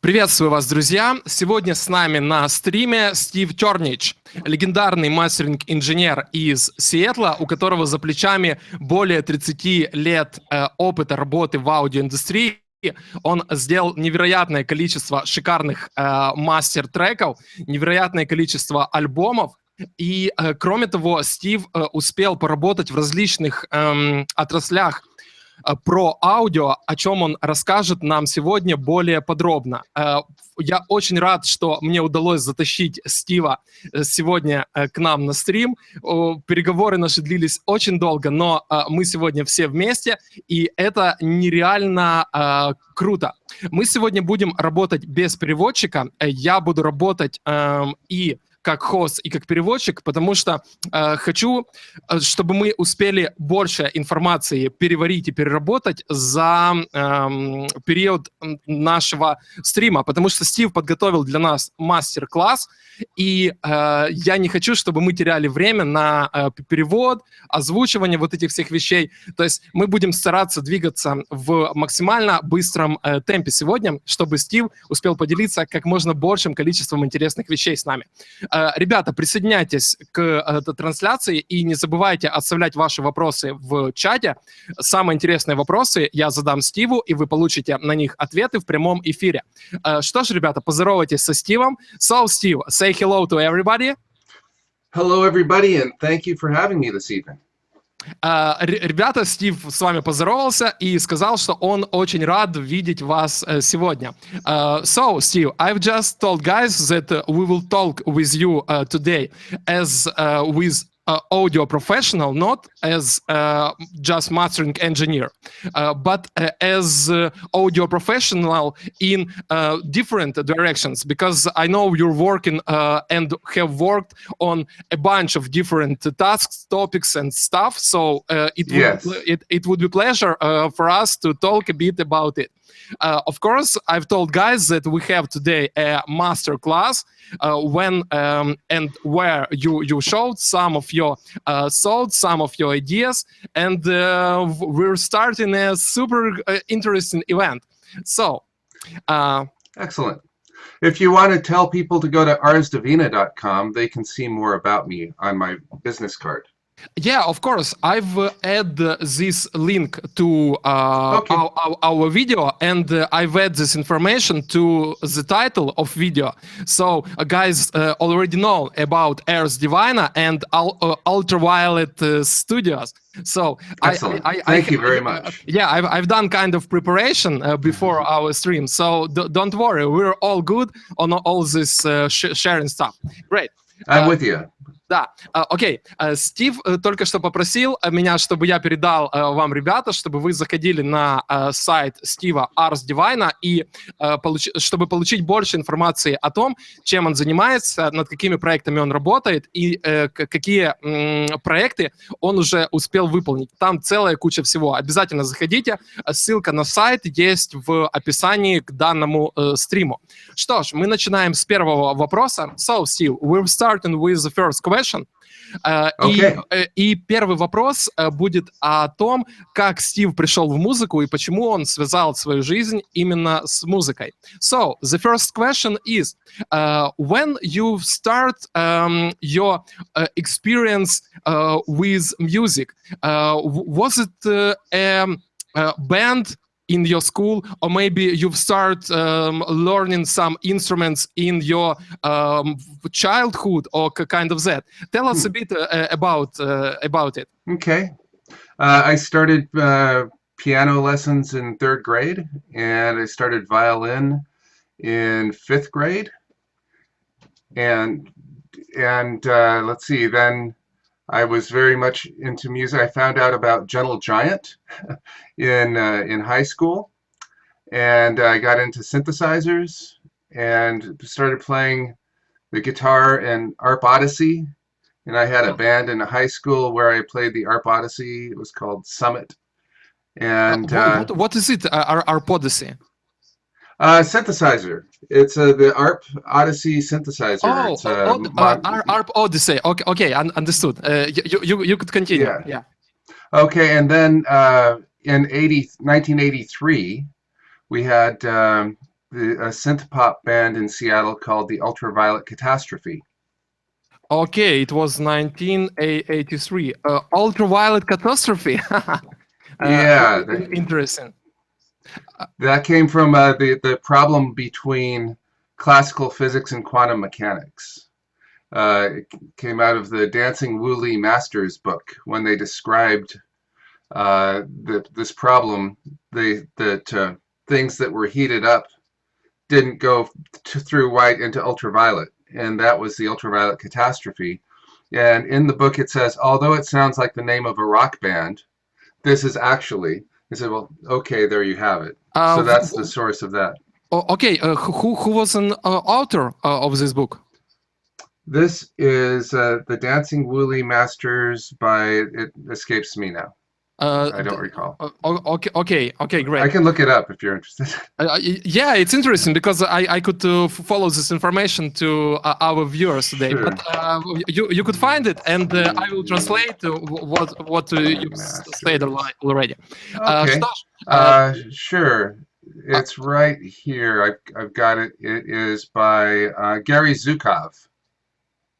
Приветствую вас, друзья! Сегодня с нами на стриме Стив Turnidge, легендарный мастеринг-инженер из Сиэтла, у которого за плечами более 30 лет опыта работы в аудиоиндустрии. Он сделал невероятное количество шикарных мастер-треков, невероятное количество альбомов. И, кроме того, Стив успел поработать в различных отраслях про аудио, о чем он расскажет нам сегодня более подробно. Я очень рад, что мне удалось затащить Стива сегодня к нам на стрим. Переговоры наши длились очень долго, но мы сегодня все вместе, и это нереально круто. Мы сегодня будем работать без переводчика. Я буду работать и как хост, и как переводчик, потому что хочу, чтобы мы успели больше информации переварить и переработать за период нашего стрима, потому что Стив подготовил для нас мастер-класс, и я не хочу, чтобы мы теряли время на перевод, озвучивание вот этих всех вещей. То есть мы будем стараться двигаться в максимально быстром темпе сегодня, чтобы Стив успел поделиться как можно большим количеством интересных вещей с нами. Ребята, присоединяйтесь к трансляции и не забывайте оставлять ваши вопросы в чате. Самые интересные вопросы я задам Стиву, и вы получите на них ответы в прямом эфире. Что ж, ребята, поздоровайтесь со Стивом. So, Steve, say hello to everybody. Hello, everybody, and thank you for having me this evening. Ребята, Стив с вами поздоровался и сказал, что он очень рад видеть вас сегодня. So, Steve, I've just told guys that we will talk with you today as with audio professional, not as just mastering engineer, but as audio professional in different directions, because I know you're working and have worked on a bunch of different tasks, topics, and stuff. So it would be pleasure for us to talk a bit about it. Of course, I've told guys that we have today a master class when and where you showed some of your thoughts, some of your ideas, and we're starting a super interesting event. So, excellent. If you want to tell people to go to ArsDivina.com, they can see more about me on my business card. Yeah, of course. I've add this link to our video, and I've add this information to the title of video. So guys already know about ArsDivina and UltraViolet Studios. So thank you very much. Yeah, I've done kind of preparation before our stream. So don't worry, we're all good on all this sharing stuff. Great. I'm with you. Да, окей. Стив только что попросил меня, чтобы я передал вам, ребята, чтобы вы заходили на сайт Стива ArsDivina и чтобы получить больше информации о том, чем он занимается, над какими проектами он работает и какие проекты он уже успел выполнить. Там целая куча всего. Обязательно заходите. Ссылка на сайт есть в описании к данному стриму. Что ж, мы начинаем с первого вопроса. So, Steve, we're starting with the first question. И первый вопрос будет о том, как Стив пришел в музыку и почему он связал свою жизнь именно с музыкой. So, the first question is, when you start your experience with music, was it a band in your school, or maybe you've started learning some instruments in your childhood, or kind of that? Tell us a bit about it. Okay. I started piano lessons in 3rd grade, and I started violin in 5th grade. And let's see, then I was very much into music. I found out about Gentle Giant in high school, and I got into synthesizers and started playing the guitar in Arp Odyssey. And I had a band in high school where I played the Arp Odyssey. It was called Summit. And what is it, Arp Odyssey? Synthesizer. It's the Arp Odyssey synthesizer. Arp Odyssey. Okay, understood. You could continue. Yeah. Okay, and then in 1983, we had a synth pop band in Seattle called the UltraViolet Catastrophe. Okay, it was 1983. UltraViolet Catastrophe. Yeah, Interesting. that came from the problem between classical physics and quantum mechanics. It came out of the Dancing Woolley Masters book when they described this problem. That things that were heated up didn't go through white into ultraviolet, and that was the ultraviolet catastrophe. And in the book it says, although it sounds like the name of a rock band, this is actually. I said, well, okay, there you have it. So that's the source of that. Okay, who was an author of this book? This is the Dancing Woolley Masters by, it escapes me now. I don't recall. Okay, great. I can look it up if you're interested. Yeah, it's interesting because I could follow this information to our viewers today. Sure. But you could find it, and I will translate what you said already. Okay. Sure. It's right here. I've got it. It is by Gary Zukov.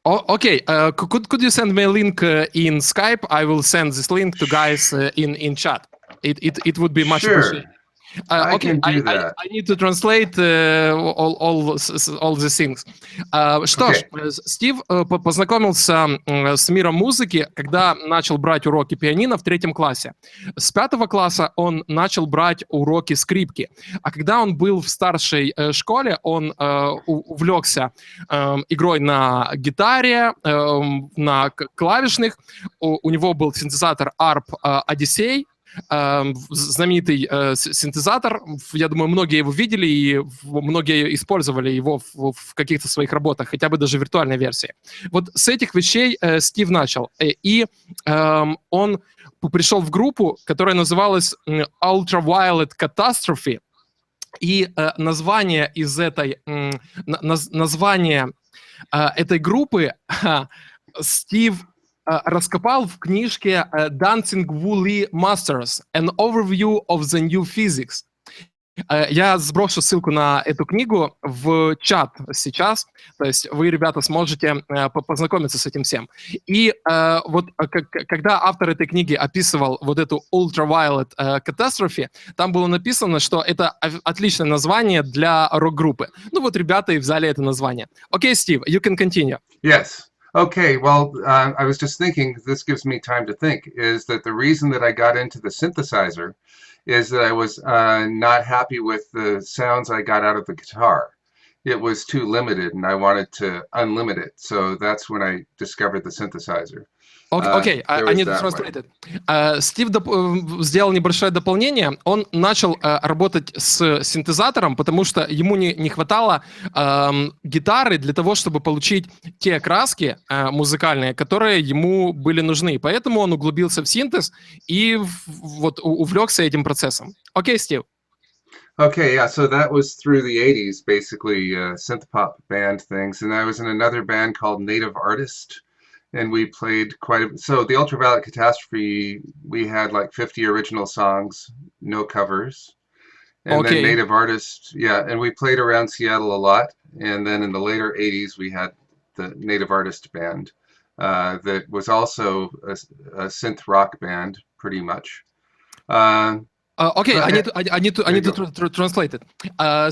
Okay, could you send me a link in Skype? I will send this link to guys in chat. It would be much appreciated. I can do that. I need to translate all these things. Что ж, Стив познакомился с миром музыки, когда начал брать уроки пианино в 3 классе. С 5 класса он начал брать уроки скрипки. А когда он был в старшей школе, он увлекся игрой на гитаре, на клавишных. У него был синтезатор ARP Odyssey, знаменитый синтезатор. Я думаю, многие его видели и многие использовали его в каких-то своих работах, хотя бы даже в виртуальной версии. Вот с этих вещей Стив начал. И он пришел в группу, которая называлась UltraViolet Catastrophe. И название этой группы Стив раскопал в книжке Dancing Woolley Masters, An Overview of the New Physics. Я сброшу ссылку на эту книгу в чат сейчас, то есть вы, ребята, сможете познакомиться с этим всем. И вот когда автор этой книги описывал вот эту Ultraviolet Catastrophe, там было написано, что это отличное название для рок-группы. Ну вот ребята и взяли это название. Окей, Стив, you can continue. Yes. Okay, well, I was just thinking, this gives me time to think, is that the reason that I got into the synthesizer is that I was not happy with the sounds I got out of the guitar. It was too limited, and I wanted to unlimit it. So that's when I discovered the synthesizer. Окей, I need to translate it. Стив сделал небольшое дополнение. Он начал работать с синтезатором, потому что ему не хватало гитары для того, чтобы получить те краски музыкальные, которые ему были нужны. Поэтому он углубился в синтез и вот увлекся этим процессом. Окей, Стив. Okay, yeah, so that was through the 80s, basically, synth pop band things. And I was in another band called Native Artist. And we played so the Ultraviolet Catastrophe, we had like 50 original songs, no covers. And then Native Artist, yeah, and we played around Seattle a lot. And then in the later 80s, we had the Native Artist band that was also a synth rock band, pretty much. Окей, I need to translate it.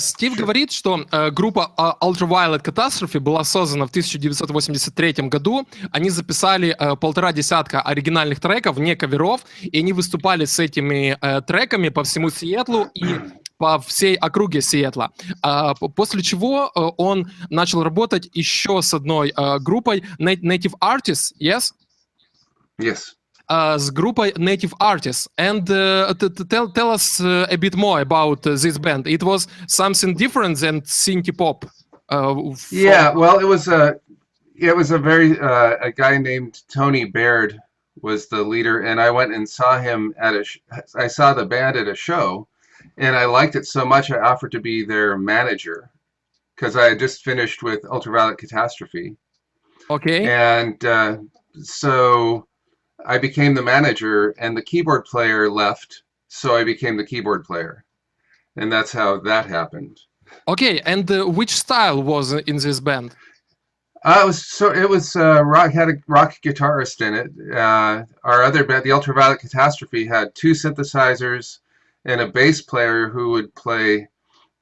Стив говорит, что группа UltraViolet Catastrophe была создана в 1983 году. Они записали 1,5 десятка оригинальных треков, не каверов, и они выступали с этими треками по всему Сиэтлу и по всей округе Сиэтла. После чего он начал работать еще с одной группой Native Artists, yes? Yes. С группой Native Artists. And tell us a bit more about this band. It was something different than synth pop. Yeah, well, it was a very a guy named Tony Baird was the leader, and I went and saw him at I saw the band at a show, and I liked it so much I offered to be their manager because I had just finished with UltraViolet Catastrophe. Okay. And so I became the manager, and the keyboard player left, so I became the keyboard player. And that's how that happened. Okay, and which style was in this band? It was rock, had a rock guitarist in it. Our other band, the UltraViolet Catastrophe, had two synthesizers and a bass player who would play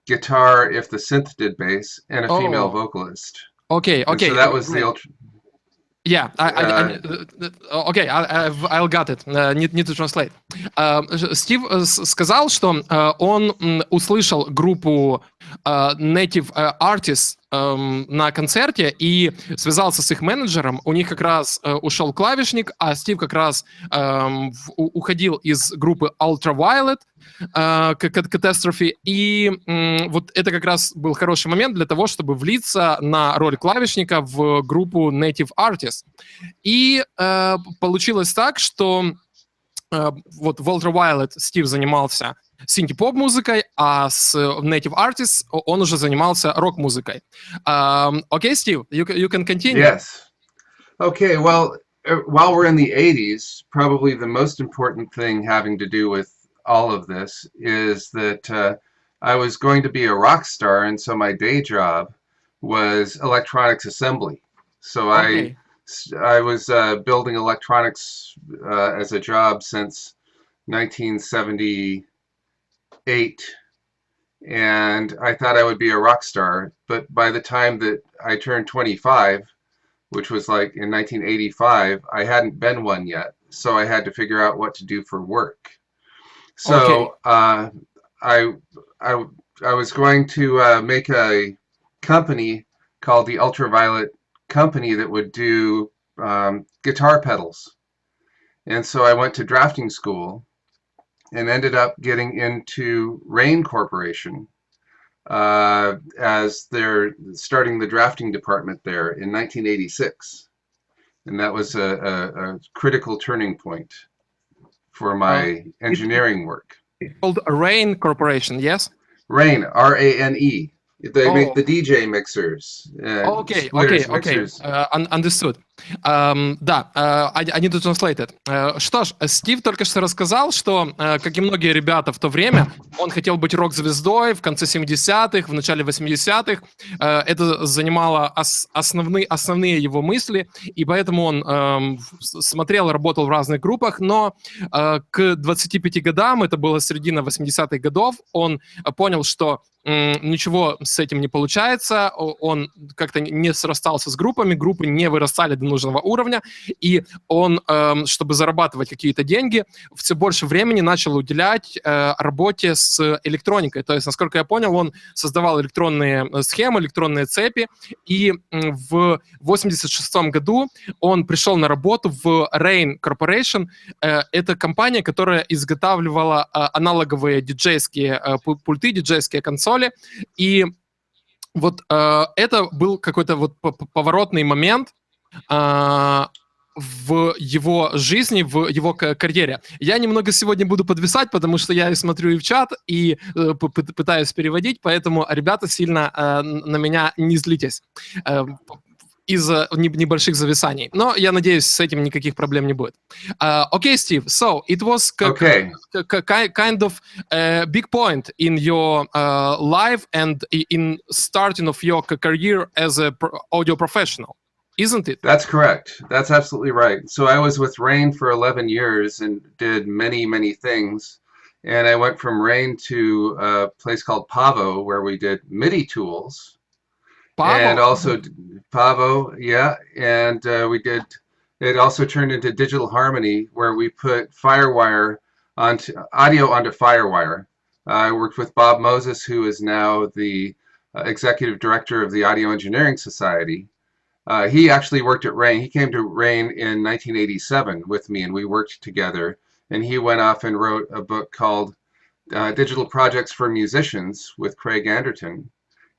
guitar if the synth did bass, and a female Oh, vocalist. okay, And so okay, that was the great. ultra. Yeah, Uh, okay, I'll got it. Need to translate. Стив сказал, что он услышал группу Native Artists на концерте и связался с их менеджером. У них как раз ушел клавишник, а Стив как раз уходил из группы UltraViolet, Catastrophe, и вот это как раз был хороший момент для того, чтобы влиться на роль клавишника в группу Native Artists. И получилось так, что вот в UltraViolet Стив занимался синти-поп-музыкой, а с Native Artists он уже занимался рок-музыкой. Okay, Steve, you can continue. yes. Okay, well, while we're in the 80s, probably the most important thing having to do with all of this is that I was going to be a rock star, and so my day job was electronics assembly. So Okay. I was building electronics as a job since 1978, and I thought I would be a rock star. But by the time that I turned 25, which was like in 1985, I hadn't been one yet, so I had to figure out what to do for work. Okay. So I was going to make a company called the UltraViolet Company that would do guitar pedals. And so I went to drafting school and ended up getting into Rain Corporation as they're starting the drafting department there in 1986. And that was a critical turning point for my engineering work. Called Rain Corporation, yes? Rain, R-A-N-E. They make Oh. the DJ mixers, Okay, splitters, okay. mixers. Understood. Да, I need to translate it. Что ж, Стив только что рассказал, что, как и многие ребята в то время, он хотел быть рок-звездой в конце 70-х, в начале 80-х. Это занимало основные его мысли, и поэтому он смотрел, работал в разных группах, но к 25 годам, это было середина 80-х годов, он понял, что ничего с этим не получается, он как-то не срастался с группами, группы не вырастали до нужного уровня, и он, чтобы зарабатывать какие-то деньги, все больше времени начал уделять работе с электроникой. То есть, насколько я понял, он создавал электронные схемы, электронные цепи, и в 86-м году он пришел на работу в Rain Corporation. Это компания, которая изготавливала аналоговые диджейские пульты, диджейские консоли, и вот это был какой-то вот поворотный момент в его жизни, в его карьере. Я немного сегодня буду подвисать, потому что я смотрю и в чат, и пытаюсь переводить, поэтому, ребята, сильно на меня не злитесь из-за небольших зависаний. Но я надеюсь, с этим никаких проблем не будет. Okay, Steve, so it was kind of a big point in your life and in starting of your career as a audio professional, isn't it? That's correct. That's absolutely right. So I was with Rain for 11 years and did many, many things. And I went from Rain to a place called Pavo, where we did MIDI tools. And also Pavo, yeah, and it also turned into Digital Harmony, where we put audio onto FireWire. I worked with Bob Moses, who is now the executive director of the Audio Engineering Society. He actually worked at Rain. He came to Rain in 1987 with me, and we worked together. And he went off and wrote a book called Digital Projects for Musicians with Craig Anderton.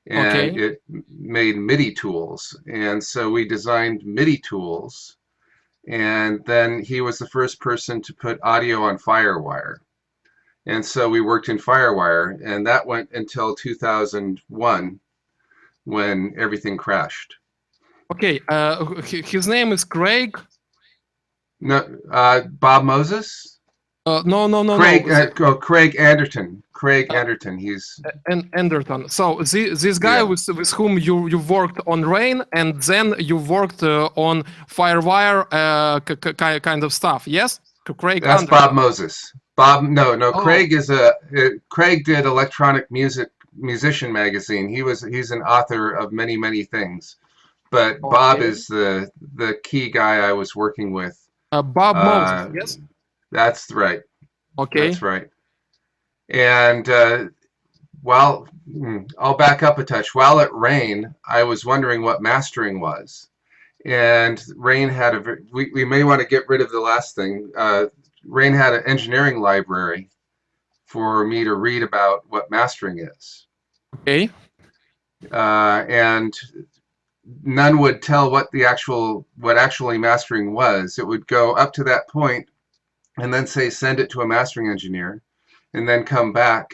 And it made MIDI tools, and so we designed MIDI tools, and then he was the first person to put audio on FireWire, and so we worked in FireWire, and that went until 2001 when everything crashed. Okay, his name is Craig? No, Bob Moses. No. Craig Anderton. Craig Anderton. He's Anderton. So this guy with whom you worked on Rain, and then you worked on Firewire kind of stuff. Yes, Craig. That's Anderton. Bob Moses. No. Oh. Craig is Craig did Electronic Musician magazine. He's an author of many things, but okay. Bob is the key guy I was working with. Bob Moses. Yes. That's right. Okay. That's right. And I'll back up a touch. While at Rain, I was wondering what mastering was. And Rain had we may want to get rid of the last thing. Rain had an engineering library for me to read about what mastering is. Okay. And none would tell what actually mastering was. It would go up to that point and then say send it to a mastering engineer, and then come back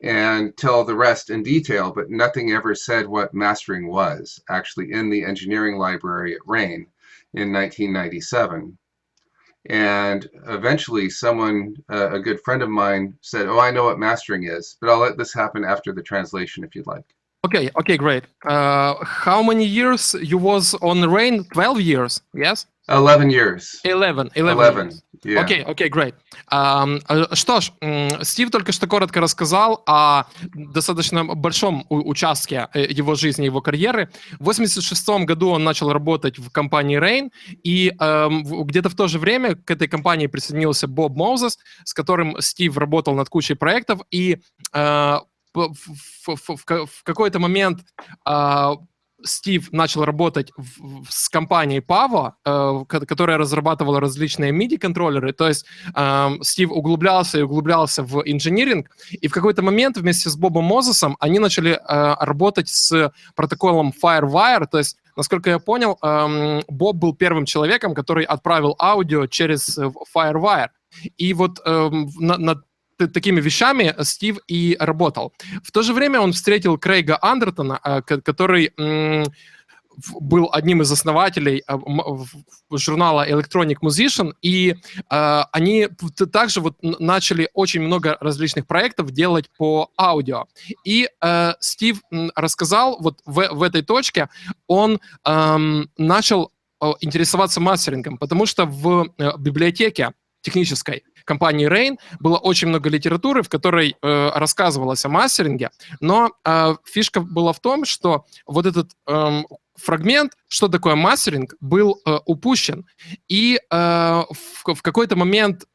and tell the rest in detail, but nothing ever said what mastering was actually in the engineering library at Rain in 1997. And eventually someone, a good friend of mine, said, oh, I know what mastering is, but I'll let this happen after the translation if you'd like. Okay, great. How many years you was on Rain? 12 years, yes? 11 years. 11 years. Yeah. Окей, great. Что ж, Стив только что коротко рассказал о достаточно большом участке его жизни, его карьеры. В 1986 году он начал работать в компании Rain, и где-то в то же время к этой компании присоединился Боб Моузес, с которым Стив работал над кучей проектов, и в какой-то момент Стив начал работать с компанией Pavo, которая разрабатывала различные MIDI-контроллеры. То есть Стив углублялся в инжиниринг, и в какой-то момент вместе с Бобом Мозесом они начали работать с протоколом Firewire. То есть, насколько я понял, Боб был первым человеком, который отправил аудио через Firewire. И вот над такими вещами Стив и работал. В то же время он встретил Крейга Андертона, который был одним из основателей журнала Electronic Musician, и они также вот начали очень много различных проектов делать по аудио. И Стив рассказал, вот в этой точке он начал интересоваться мастерингом, потому что в библиотеке технической компании Rain было очень много литературы, в которой рассказывалось о мастеринге, но фишка была в том, что вот этот фрагмент, что такое мастеринг, был упущен. И в какой-то момент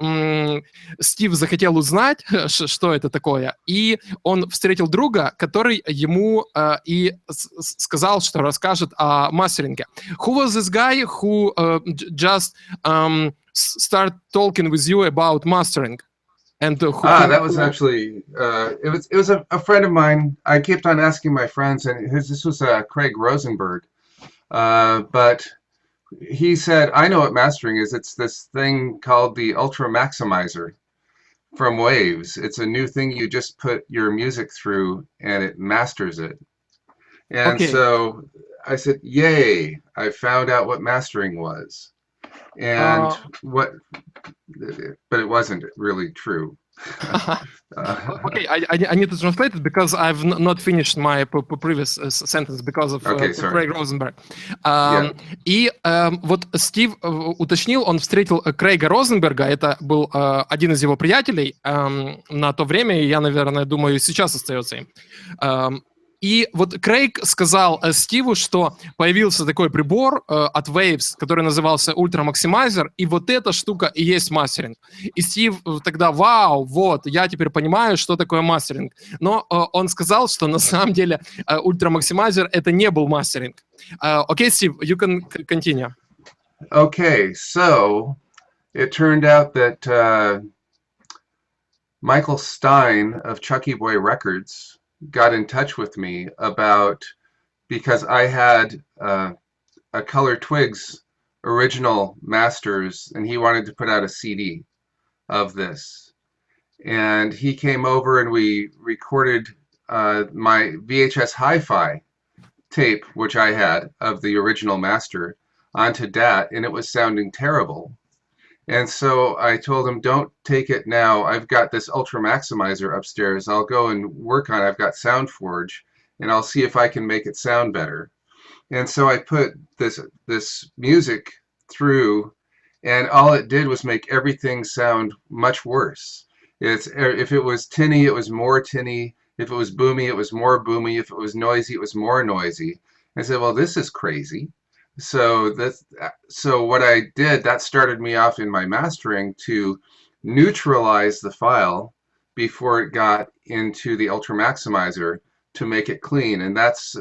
Стив захотел узнать, что это такое, и он встретил друга, который ему и сказал, что расскажет о мастеринге. Who was this guy who just start talking with you about mastering? And that was actually it was a friend of mine. I kept on asking my friends, and this was Craig Rosenberg, but he said, I know what mastering is. It's this thing called the Ultra Maximizer from Waves. It's a new thing you just put your music through and it masters it. And so I said, yay, I found out what mastering was. And but it wasn't really true. Okay, I need to translate it because I've not finished my previous sentence because of Craig Rosenberg. И вот Стив уточнил, он встретил Крейга Розенберга, это был один из его приятелей на то время, и я, наверное, думаю, сейчас остается им. И вот Крейг сказал Стиву, что появился такой прибор от Waves, который назывался Ultra Maximizer, и вот эта штука и есть мастеринг. И Стив тогда, вау, вот, я теперь понимаю, что такое мастеринг. Но он сказал, что на самом деле Ultra Maximizer это не был мастеринг. Okay, Steve, you can continue. Okay, so it turned out that Michael Stein of Chucky Boy Records got in touch with me because I had a Color Twigs original masters, and he wanted to put out a CD of this. And he came over and we recorded my VHS hi-fi tape, which I had of the original master, onto DAT, and it was sounding terrible. And so I told him, don't take it now. I've got this Ultra Maximizer upstairs. I'll go and work on it. I've got SoundForge, and I'll see if I can make it sound better. And so I put this music through, and all it did was make everything sound much worse. If it was tinny, it was more tinny. If it was boomy, it was more boomy. If it was noisy, it was more noisy. I said, well, this is crazy. So what I did, that started me off in my mastering to neutralize the file before it got into the Ultra Maximizer to make it clean. And that's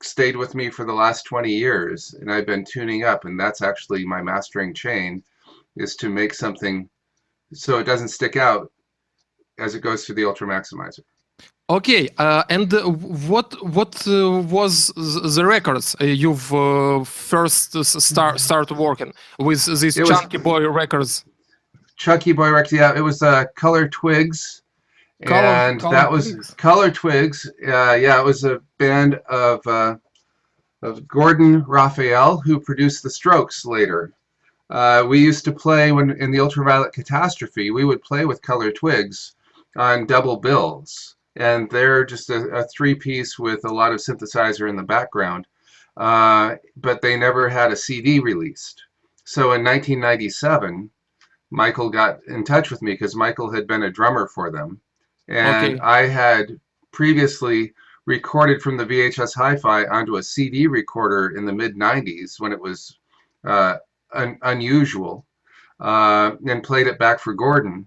stayed with me for the last 20 years. And I've been tuning up, and that's actually my mastering chain, is to make something so it doesn't stick out as it goes through the Ultra Maximizer. Okay, and what was the records you've first start working with these Chunky Boy records? Chunky Boy records, yeah, it was Color Twigs, and that was Color Twigs. Yeah, it was a band of Gordon Raphael, who produced the Strokes later. We used to play in the UltraViolet Catastrophe. We would play with Color Twigs on double bills. And they're just a three-piece with a lot of synthesizer in the background, but they never had a CD released. So in 1997, Michael got in touch with me because Michael had been a drummer for them, and I had previously recorded from the VHS Hi-Fi onto a CD recorder in the mid-90s when it was unusual, and played it back for Gordon.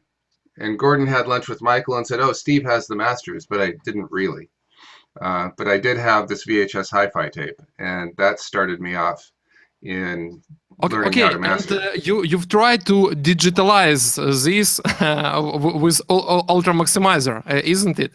And Gordon had lunch with Michael and said, oh, Steve has the masters, but I didn't really. But I did have this VHS Hi-Fi tape, and that started me off in learning how to master. And you've tried to digitalize this with Ultra Maximizer, isn't it?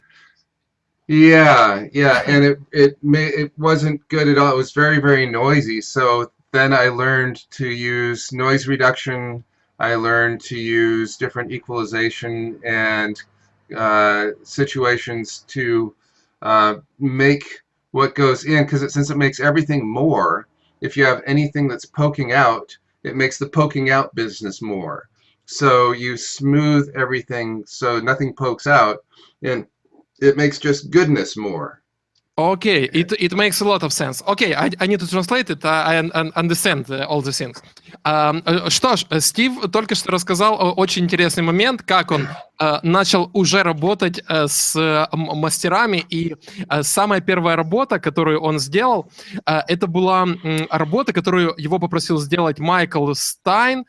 Yeah, and it wasn't good at all. It was very, very noisy. So then I learned to use noise reduction. I learned to use different equalization and situations to make what goes in, because since it makes everything more, if you have anything that's poking out, it makes the poking out business more. So you smooth everything so nothing pokes out, and it makes just goodness more. Okay, it makes a lot of sense. Okay, I need to translate it. I understand all the things. Что ж, Стив только что рассказал очень интересный момент, как он начал уже работать с мастерами, и самая первая работа, которую он сделал, это была работа, которую его попросил сделать Майкл Стайн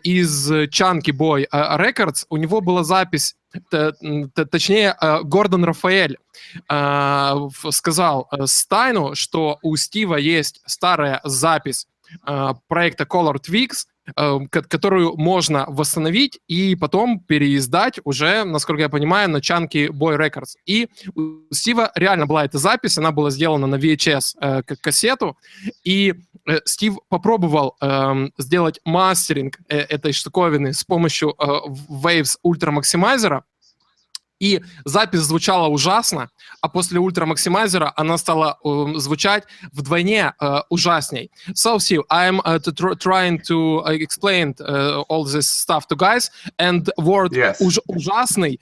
из Chunky Boy Records. У него была запись, точнее, Гордон Рафаэль сказал Стайну, что у Стива есть старая запись проекта Color Twigs, которую можно восстановить и потом переиздать уже, насколько я понимаю, на Chunky Boy Records. И у Стива реально была эта запись, она была сделана на VHS кассету, и Стив попробовал сделать мастеринг этой штуковины с помощью Waves Ultra Maximizer, и запись звучала ужасно, а после Ultra Maximizer она стала звучать вдвойне ужасней. So, Steve, I'm trying to explain all this stuff to guys, and word ужасный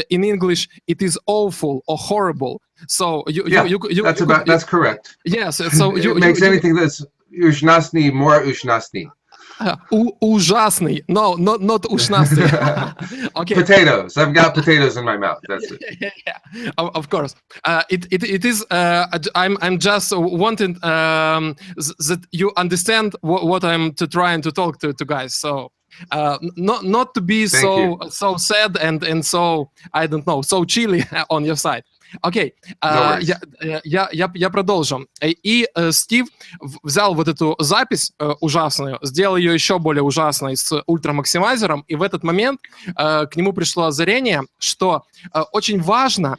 in English, it is awful or horrible. So that's correct. Yes, so it makes anything that's ужасный more ужасный. Ужасный. No, not ужасный. Okay. Potatoes. I've got potatoes in my mouth. That's it. Yeah, of course. It is. I'm just wanting that you understand what I'm trying to talk to guys. So not to be so sad and so, I don't know, so chilly on your side. Окей, я продолжу. И Стив взял вот эту запись ужасную, сделал ее еще более ужасной с ультрамаксимайзером, и в этот момент к нему пришло озарение, что очень важно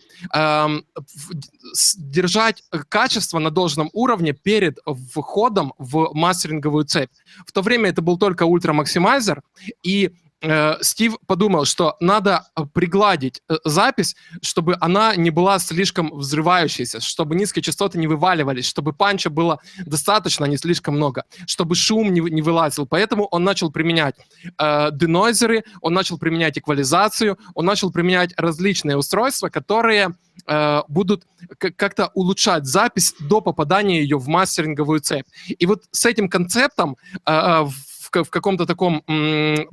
держать качество на должном уровне перед входом в мастеринговую цепь. В то время это был только ультрамаксимайзер, и Стив подумал, что надо пригладить запись, чтобы она не была слишком взрывающейся, чтобы низкие частоты не вываливались, чтобы панча было достаточно, а не слишком много, чтобы шум не вылазил. Поэтому он начал применять денойзеры, он начал применять эквализацию, он начал применять различные устройства, которые будут как-то улучшать запись до попадания ее в мастеринговую цепь. И вот с этим концептом в каком-то таком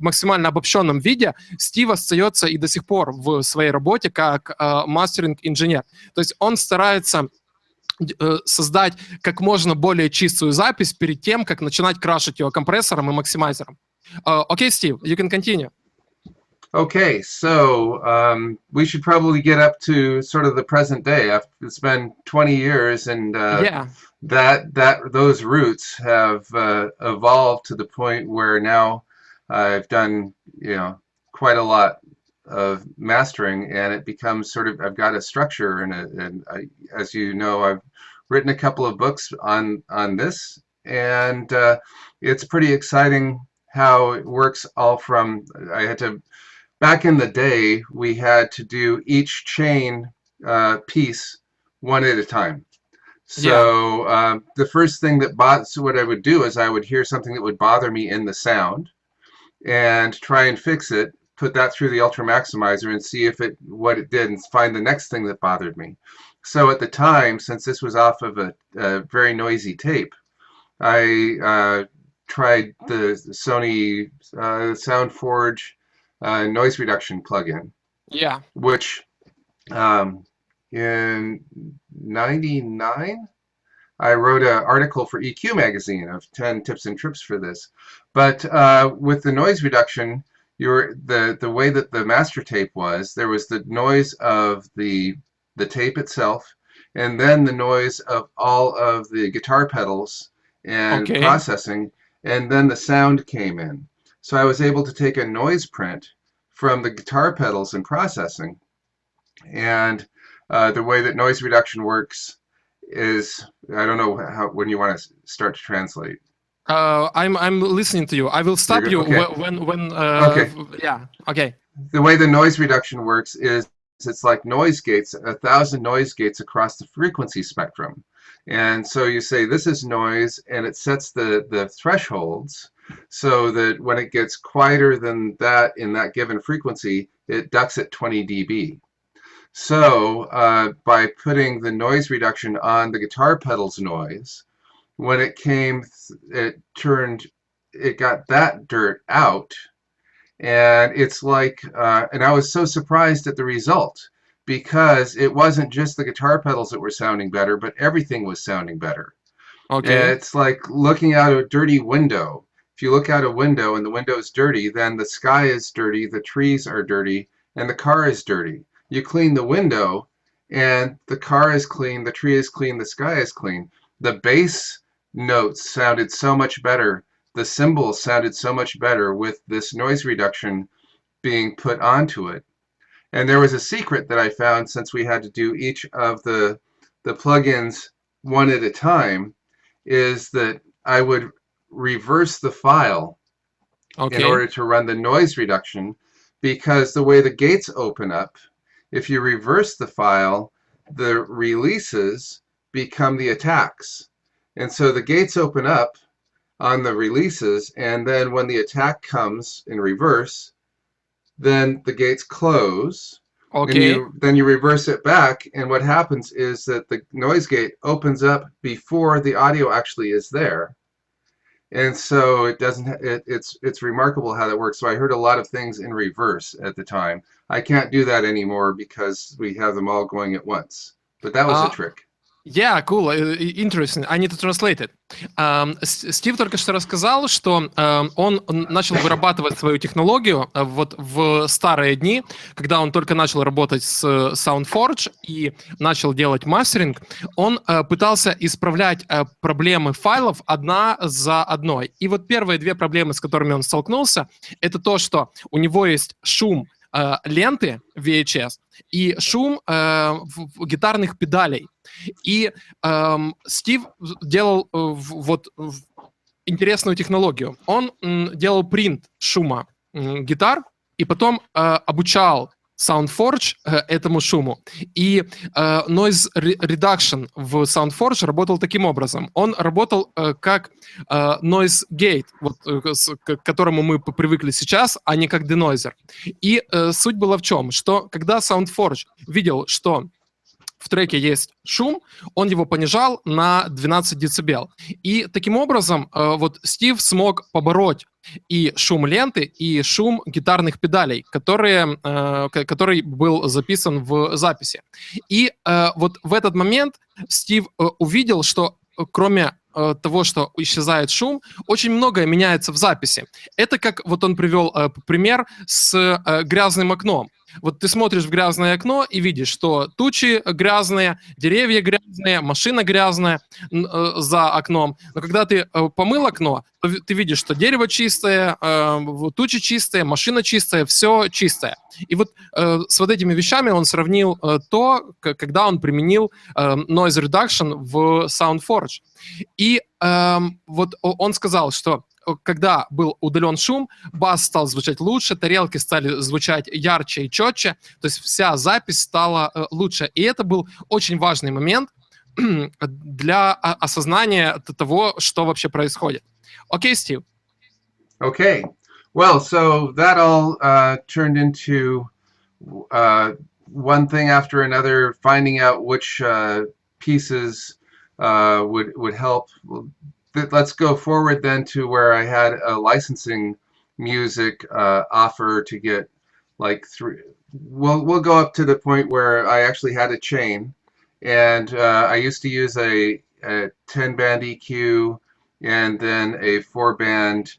максимально обобщенном виде Стив остается и до сих пор в своей работе как мастеринг-инженер. То есть он старается создать как можно более чистую запись перед тем, как начинать крашить ее компрессором и максимайзером. Окей, Стив, you can continue. Okay, so we should probably get up to sort of the present day. It's been 20 years, and Yeah. those roots have evolved to the point where now I've done quite a lot of mastering, and it becomes sort of I've got a structure, and as you know, I've written a couple of books on this, and it's pretty exciting how it works. All from back in the day, we had to do each chain piece one at a time. So the first thing what I would do is I would hear something that would bother me in the sound and try and fix it, put that through the Ultra Maximizer and see what it did, and find the next thing that bothered me. So at the time, since this was off of a very noisy tape, I tried the Sony SoundForge noise reduction plugin. Yeah. Which in '99 I wrote an article for EQ magazine of 10 tips and trips for this. But with the noise reduction, the way that the master tape was, there was the noise of the tape itself, and then the noise of all of the guitar pedals and processing, and then the sound came in. So I was able to take a noise print from the guitar pedals and processing, and the way that noise reduction works is, I don't know when you want to start to translate. I'm listening to you. I will stop you when okay. Yeah. Okay. The way the noise reduction works is it's like noise gates, 1,000 noise gates across the frequency spectrum. And so you say this is noise, and it sets the thresholds so that when it gets quieter than that in that given frequency, it ducks at 20 dB. So by putting the noise reduction on the guitar pedals noise, when it came, it got that dirt out, and it's like, and I was so surprised at the result, because it wasn't just the guitar pedals that were sounding better, but everything was sounding better. Okay. And it's like looking out a dirty window. If you look out a window and the window is dirty, then the sky is dirty, the trees are dirty, and the car is dirty. You clean the window, and the car is clean, the tree is clean, the sky is clean. The bass notes sounded so much better. The cymbals sounded so much better with this noise reduction being put onto it. And there was a secret that I found, since we had to do each of the plugins one at a time, is that I would reverse the file in order to run the noise reduction, because the way the gates open up, if you reverse the file, the releases become the attacks. And so the gates open up on the releases, and then when the attack comes in reverse, then the gates close. Okay. Then you reverse it back, and what happens is that the noise gate opens up before the audio actually is there. And so it's remarkable how that works. So I heard a lot of things in reverse at the time. I can't do that anymore because we have them all going at once. But that was a trick. Yeah, cool, interesting. I need to translate it. Стив только что рассказал, что он начал вырабатывать свою технологию вот в старые дни, когда он только начал работать с SoundForge и начал делать мастеринг. Он пытался исправлять проблемы файлов одна за одной. И вот первые две проблемы, с которыми он столкнулся, это то, что у него есть шум ленты VHS и шум гитарных педалей. И Стив делал интересную технологию. Он делал принт шума гитар и потом обучал SoundForge этому шуму. И noise reduction в SoundForge работал таким образом. Он работал как noise gate, вот, к которому мы привыкли сейчас, а не как denoiser. И суть была в чем? Что когда SoundForge видел, что в треке есть шум, он его понижал на 12 дБ. И таким образом вот Стив смог побороть и шум ленты, и шум гитарных педалей, который был записан в записи. И вот в этот момент Стив увидел, что кроме того, что исчезает шум, очень многое меняется в записи. Это как вот он привел пример с грязным окном. Вот ты смотришь в грязное окно и видишь, что тучи грязные, деревья грязные, машина грязная за окном. Но когда ты помыл окно, то ты видишь, что дерево чистое, тучи чистые, машина чистая, все чистое. И вот с вот этими вещами он сравнил то, когда он применил noise reduction в SoundForge. И вот он сказал, что когда был удален шум, бас стал звучать лучше, тарелки стали звучать ярче и четче, то есть вся запись стала лучше. И это был очень важный момент для осознания того, что вообще происходит. Окей, Стив? Okay. Well, so that all turned into one thing after another, finding out which pieces would help. Let's go forward then to where I had a licensing music offer to get like three. We'll go up to the point where I actually had a chain, and I used to use a 10-band EQ and then a 4-band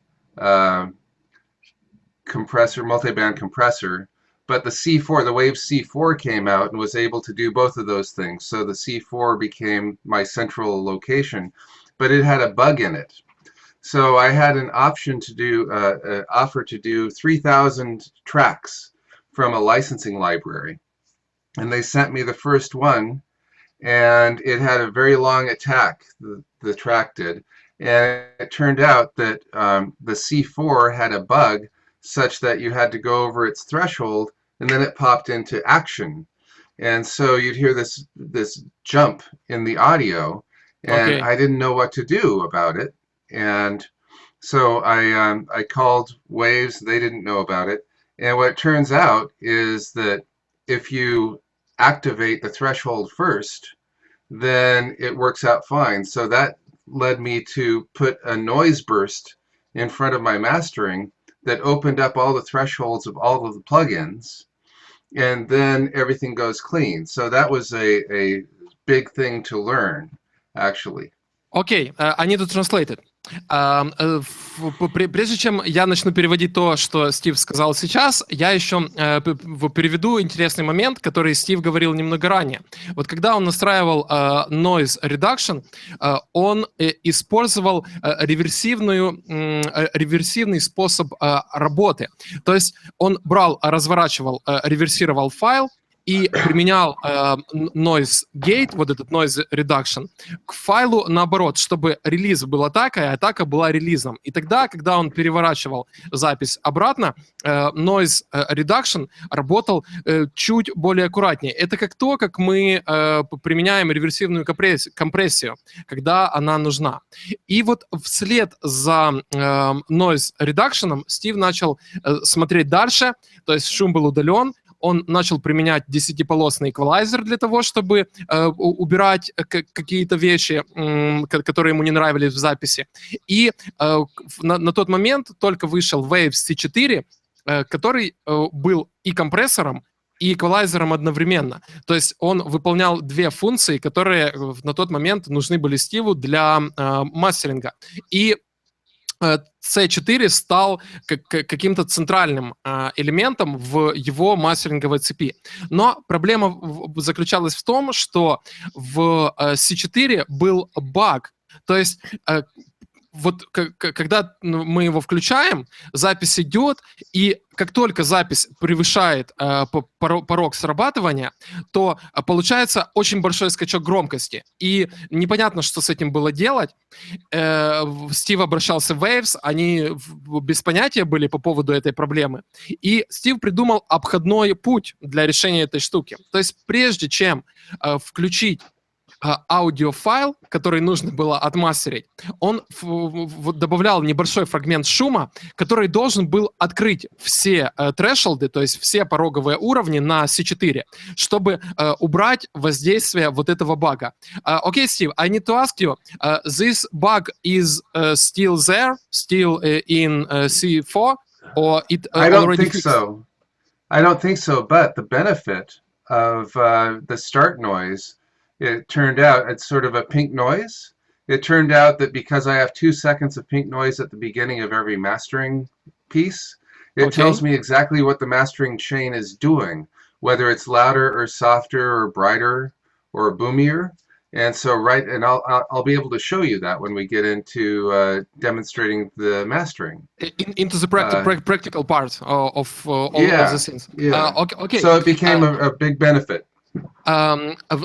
compressor, multi-band compressor. But the C4, the Wave C4 came out and was able to do both of those things. So the C4 became my central location, but it had a bug in it. So I had an option to do, offer to do 3,000 tracks from a licensing library. And they sent me the first one, and it had a very long attack, the track did. And it turned out that the C4 had a bug such that you had to go over its threshold, and then it popped into action. And so you'd hear this jump in the audio, and I didn't know what to do about it. And so I called Waves. They didn't know about it. And what it turns out is that if you activate the threshold first, then it works out fine. So that led me to put a noise burst in front of my mastering that opened up all the thresholds of all of the plugins, and then everything goes clean. So that was a big thing to learn, actually. Okay, I need to translate it. Прежде чем я начну переводить то, что Стив сказал сейчас, я еще переведу интересный момент, который Стив говорил немного ранее. Вот когда он настраивал noise reduction, он использовал реверсивный способ работы. То есть он реверсировал файл, и применял noise gate, вот этот noise reduction, к файлу наоборот, чтобы релиз был атакой, а атака была релизом. И тогда, когда он переворачивал запись обратно, noise reduction работал чуть более аккуратнее. Это как то, как мы применяем реверсивную компрессию, когда она нужна. И вот вслед за noise reduction Стив начал смотреть дальше, то есть шум был удален, он начал применять 10-полосный эквалайзер для того, чтобы убирать какие-то вещи, которые ему не нравились в записи. И на тот момент только вышел Wave C4, который был и компрессором, и эквалайзером одновременно. То есть он выполнял две функции, которые на тот момент нужны были Стиву для мастеринга. И C4 стал каким-то центральным элементом в его мастеринговой цепи. Но проблема заключалась в том, что в C4 был баг. То есть вот когда мы его включаем, запись идет, и как только запись превышает порог срабатывания, то получается очень большой скачок громкости. И непонятно, что с этим было делать. Стив обращался в Waves, они без понятия были по поводу этой проблемы. И Стив придумал обходной путь для решения этой штуки. То есть прежде чем включить аудиофайл, который нужно было отмастерить, он добавлял небольшой фрагмент шума, который должен был открыть все thresholds, то есть все пороговые уровни на C4, чтобы убрать воздействие вот этого бага. Okay, Steve, I need to ask you, this bug is still there, still in C4, or it I don't already think fixed? so. I don't think so, but the benefit of the start noise, it turned out it's sort of a pink noise. It turned out that because I have 2 seconds of pink noise at the beginning of every mastering piece, it tells me exactly what the mastering chain is doing, whether it's louder or softer or brighter or boomier. And so, and I'll be able to show you that when we get into demonstrating the mastering. Into the practical part of all of the things. Yeah. Okay. So it became a big benefit.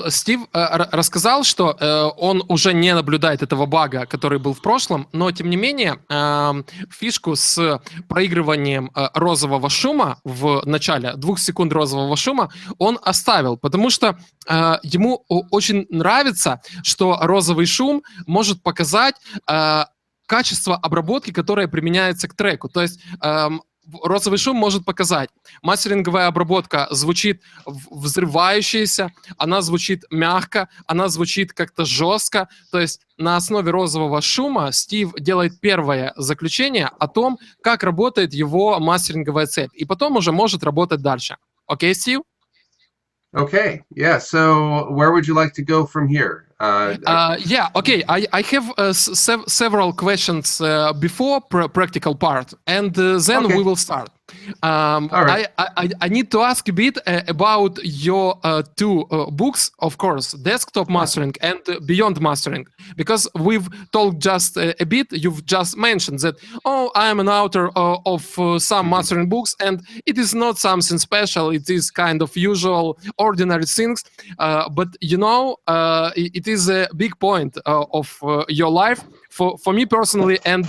Стив рассказал, что он уже не наблюдает этого бага, который был в прошлом, но, тем не менее, фишку с проигрыванием розового шума в начале, 2 секунд розового шума, он оставил, потому что ему очень нравится, что розовый шум может показать качество обработки, которое применяется к треку. То есть розовый шум может показать, мастеринговая обработка звучит взрывающаяся, она звучит мягко, она звучит как-то жестко. То есть на основе розового шума Стив делает первое заключение о том, как работает его мастеринговая цепь. И потом уже может работать дальше. Окей, Стив? Okay, yeah, so where would you like to go from here? Yeah, okay, I have several questions before practical part, and then we will start. All right. I need to ask a bit about your 2 books, of course, Desktop Mastering and Beyond Mastering, because we've talked just a bit, you've just mentioned that, oh, I am an author of some mastering books, and it is not something special, it is kind of usual, ordinary things, but you know, it is a big point of your life, for me personally and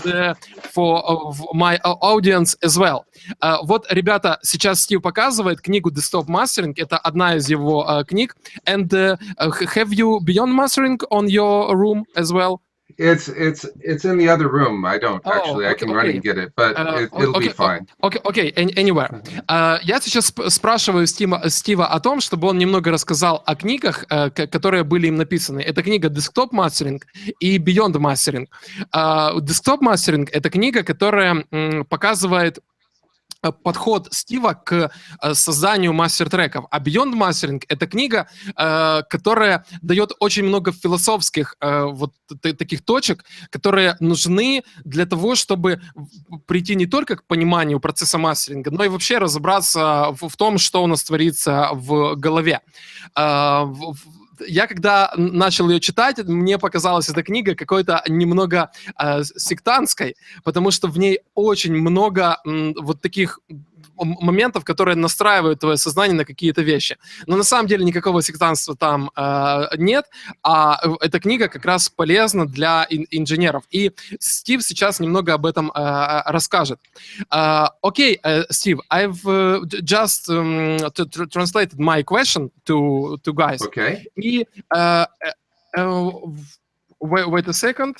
for my audience as well. Вот, ребята, сейчас Стив показывает книгу Desktop Mastering, это одна из его книг. And have you Beyond Mastering on your room as well? It's in the other room. I don't actually. I can run and get it, but it'll be fine. Okay, anywhere. Я сейчас спрашиваю Стива о том, чтобы он немного рассказал о книгах, которые были им написаны. Это книга Desktop Mastering и Beyond Mastering. Desktop Mastering — это книга, которая показывает подход Стива к созданию мастер-треков. А Beyond Mastering — это книга, которая дает очень много философских вот таких точек, которые нужны для того, чтобы прийти не только к пониманию процесса мастеринга, но и вообще разобраться в том, что у нас творится в голове. Я когда начал ее читать, мне показалась эта книга какой-то немного сектантской, потому что в ней очень много вот таких моментов, которые настраивают твое сознание на какие-то вещи. Но на самом деле никакого сектантства там нет, а эта книга как раз полезна для инженеров. И Стив сейчас немного об этом расскажет. Okay, Steve, I've just translated my question to guys. Okay. И wait a second.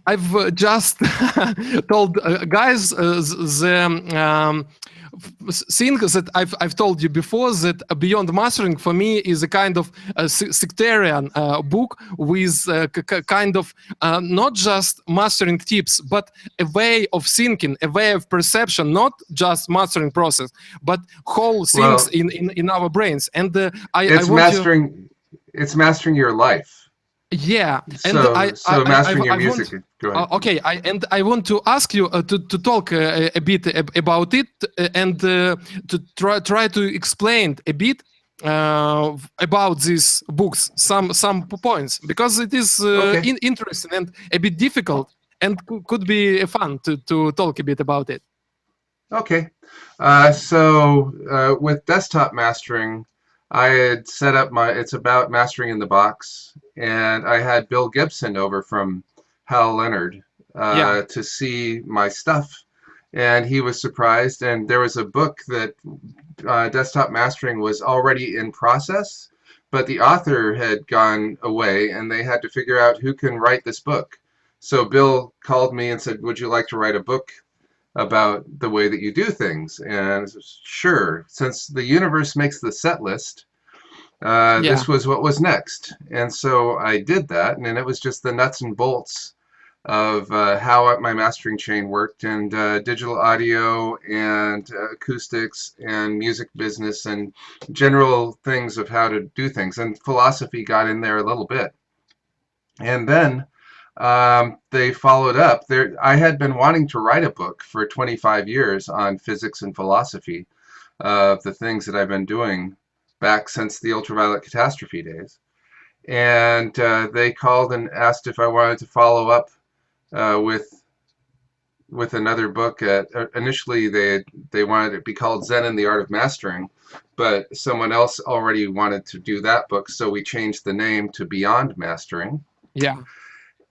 I've just told guys the thing that I've told you before, that Beyond Mastering for me is a kind of sectarian book with kind of not just mastering tips, but a way of thinking, a way of perception, not just mastering process, but whole things in our brains. And it's mastering your life. Yeah, and so mastering your music. Go ahead. Okay, I want to ask you to talk a bit about it and to try to explain a bit about these books, some points, because it is interesting and a bit difficult, and could be fun to talk a bit about it. Okay. So with desktop mastering, I had set up it's about mastering in the box, and I had Bill Gibson over from Hal Leonard to see my stuff, and he was surprised. And there was a book that desktop mastering was already in process, but the author had gone away, and they had to figure out who can write this book. So Bill called me and said, "Would you like to write a book about the way that you do things?" And I said, sure. Since the universe makes the set list, this was what was next. And so I did that, and it was just the nuts and bolts of how my mastering chain worked, and digital audio and acoustics and music business and general things of how to do things. And philosophy got in there a little bit. And then they followed up. I had been wanting to write a book for 25 years on physics and philosophy of the things that I've been doing back since the UltraViolet catastrophe days. And they called and asked if I wanted to follow up with another book. Initially, they wanted it to be called Zen and the Art of Mastering, but someone else already wanted to do that book, so we changed the name to Beyond Mastering. Yeah.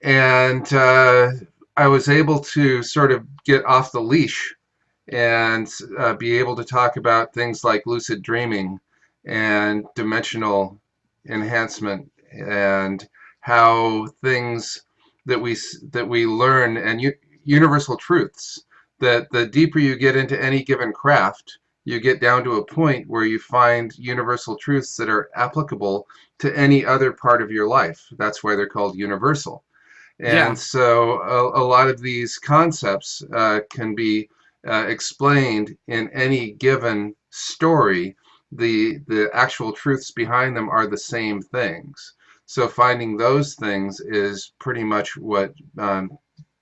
And I was able to sort of get off the leash and be able to talk about things like lucid dreaming and dimensional enhancement, and how things that we learn, and universal truths, that the deeper you get into any given craft, you get down to a point where you find universal truths that are applicable to any other part of your life. That's why they're called universal. And so a lot of these concepts can be explained in any given story. The actual truths behind them are the same things. So finding those things is pretty much what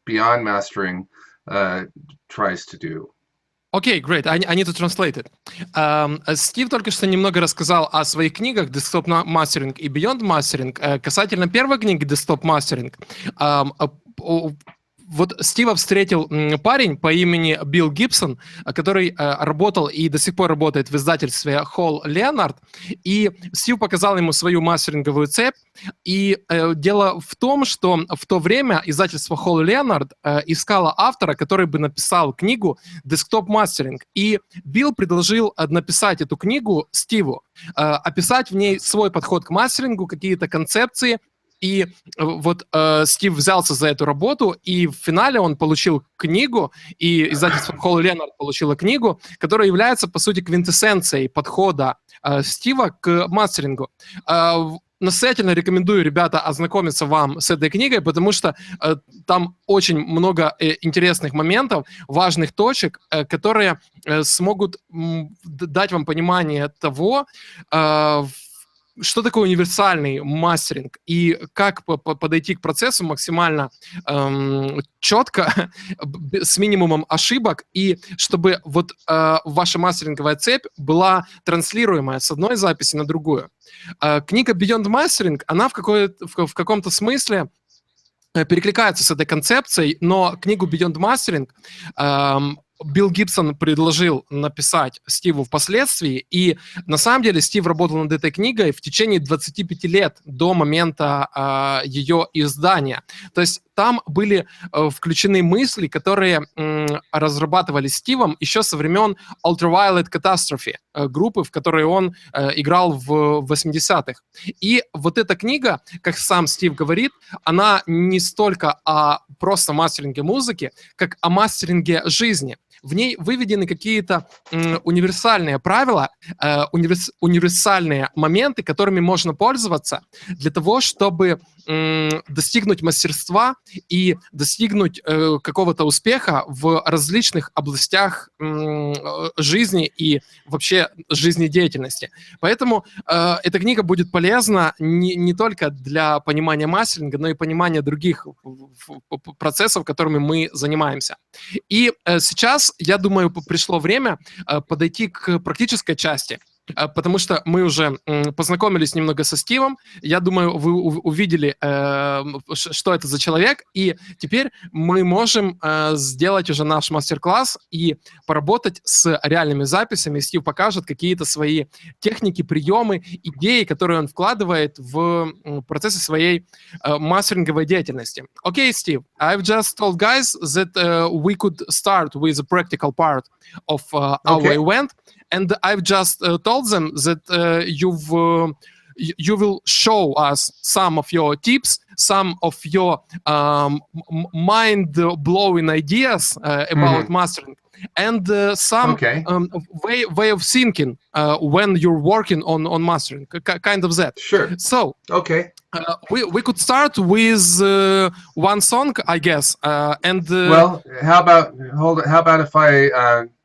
Beyond Mastering tries to do. Окей, great. I need to translate it. Стив только что немного рассказал о своих книгах Desktop Mastering и Beyond Mastering. Касательно первой книги Desktop Mastering, вот Стива встретил парень по имени Билл Гибсон, который работал и до сих пор работает в издательстве Hal Leonard, и Стив показал ему свою мастеринговую цепь, и дело в том, что в то время издательство Hal Leonard искало автора, который бы написал книгу Desktop Mastering, и Билл предложил написать эту книгу Стиву, описать в ней свой подход к мастерингу, какие-то концепции. И вот Стив взялся за эту работу, и в финале он получил книгу, и издательство Hal Leonard получило книгу, которая является, по сути, квинтэссенцией подхода Стива к мастерингу. Настоятельно рекомендую, ребята, ознакомиться вам с этой книгой, потому что там очень много интересных моментов, важных точек, которые смогут дать вам понимание того, что такое универсальный мастеринг и как подойти к процессу максимально четко, с минимумом ошибок, и чтобы вот ваша мастеринговая цепь была транслируемая с одной записи на другую. Книга Beyond Mastering, она в каком-то смысле перекликается с этой концепцией, но книгу Beyond Mastering Билл Гибсон предложил написать Стиву впоследствии, и на самом деле Стив работал над этой книгой в течение 25 лет до момента ее издания. То есть там были включены мысли, которые разрабатывались Стивом еще со времен UltraViolet Catastrophe, группы, в которой он играл в 80-х. И вот эта книга, как сам Стив говорит, она не столько о просто мастеринге музыки, как о мастеринге жизни. В ней выведены какие-то универсальные правила, универсальные моменты, которыми можно пользоваться для того, чтобы достигнуть мастерства и достигнуть какого-то успеха в различных областях жизни и вообще жизнедеятельности. Поэтому эта книга будет полезна не только для понимания мастеринга, но и понимания других процессов, которыми мы занимаемся. И сейчас, я думаю, пришло время подойти к практической части. потому что мы уже познакомились немного со Стивом. Я думаю, вы увидели, что это за человек, и теперь мы можем сделать уже наш мастер-класс и поработать с реальными записями. Стив покажет какие-то свои техники, приемы, идеи, которые он вкладывает в процессе своей мастеринговой деятельности. Okay, Steve, I've just told guys that we could start with the practical part of our event, and I've just told them that you will show us some of your tips, some of your mind-blowing ideas about mastering, and some way of thinking when you're working on mastering, kind of that. Sure. So, we could start with one song, I guess, and well, how about if I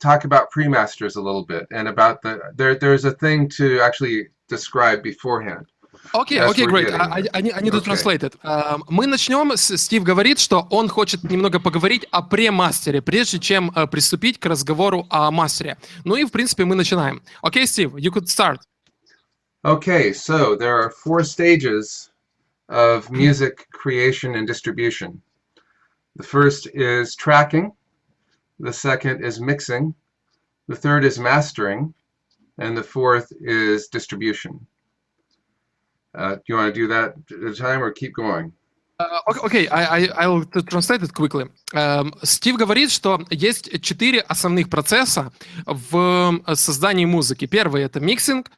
talk about pre-masters a little bit, and about there's a thing to actually describe beforehand. Okay, great. I need to translate it. Мы начнем. Стив говорит, что он хочет немного поговорить о премастере, прежде чем приступить к разговору о мастере. Ну и, в принципе, мы начинаем. Okay, Steve, you could start. Okay, so there are 4 stages of music creation and distribution. The first is tracking, the second is mixing, the third is mastering, and the fourth is distribution. Do you want to do that at a time or keep going? Okay, I'll translate it quickly. Стив говорит, что есть 4 основных процесса в создании музыки. Первый — это миксинг,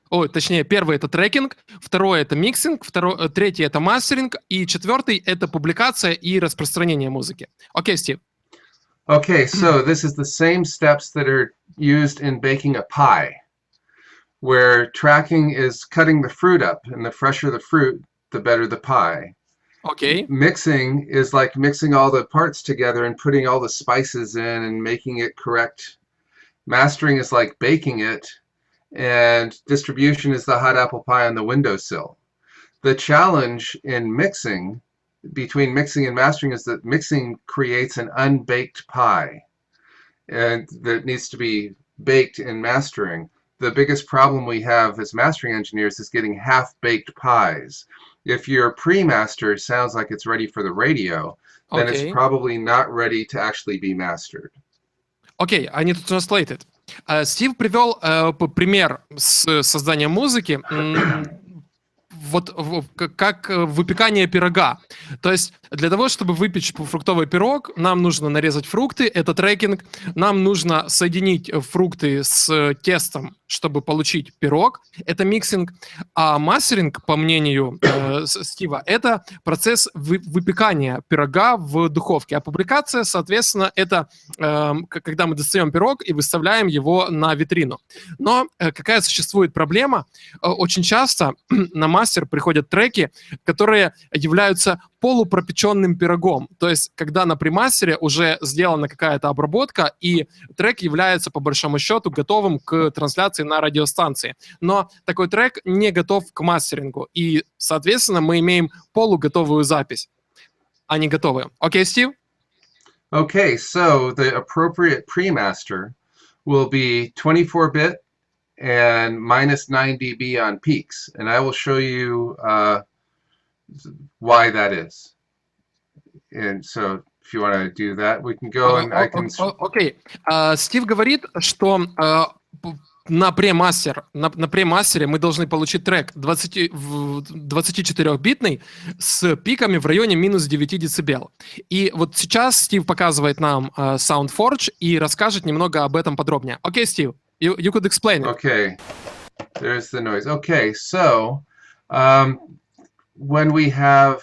первый — это трекинг, второй — это миксинг, третий — это мастеринг, и четвертый — это публикация и распространение музыки. Okay, Steve. Okay, so this is the same steps that are used in baking a pie, where tracking is cutting the fruit up, and the fresher the fruit, the better the pie. Okay. Mixing is like mixing all the parts together and putting all the spices in and making it correct. Mastering is like baking it, and distribution is the hot apple pie on the windowsill. The challenge in mixing, between mixing and mastering, is that mixing creates an unbaked pie, and that needs to be baked in mastering. The biggest problem we have as mastering engineers is getting half-baked pies. If your pre-master sounds like it's ready for the radio, then it's probably not ready to actually be mastered. Okay, I need to translate it. Стив привел пример с созданием музыки, вот как выпекание пирога. То есть для того, чтобы выпечь фруктовый пирог, нам нужно нарезать фрукты, это трекинг, нам нужно соединить фрукты с тестом, чтобы получить пирог, это миксинг, а мастеринг, по мнению Стива, это процесс выпекания пирога в духовке, а публикация, соответственно, это когда мы достаем пирог и выставляем его на витрину. Но какая существует проблема? Очень часто на мастер приходят треки, которые являются полупропеченным пирогом. То есть, когда на премастере уже сделана какая-то обработка, и трек является, по большому счету, готовым к трансляции на радиостанции. Но такой трек не готов к мастерингу. И, соответственно, мы имеем полуготовую запись, а не готовую. Окей, Стив? Okay, so the appropriate pre-master will be 24-bit and minus 9 dB on peaks. And I will show you why that is. And so if you want to do that, we can go and I can... Окей. Стив говорит, что на премастере мы должны получить трек 24-битный с пиками в районе минус 9 дБ. И вот сейчас Стив показывает нам SoundForge и расскажет немного об этом подробнее. Окей, Стив, you could explain it. Okay, there's the noise. Okay, so when we have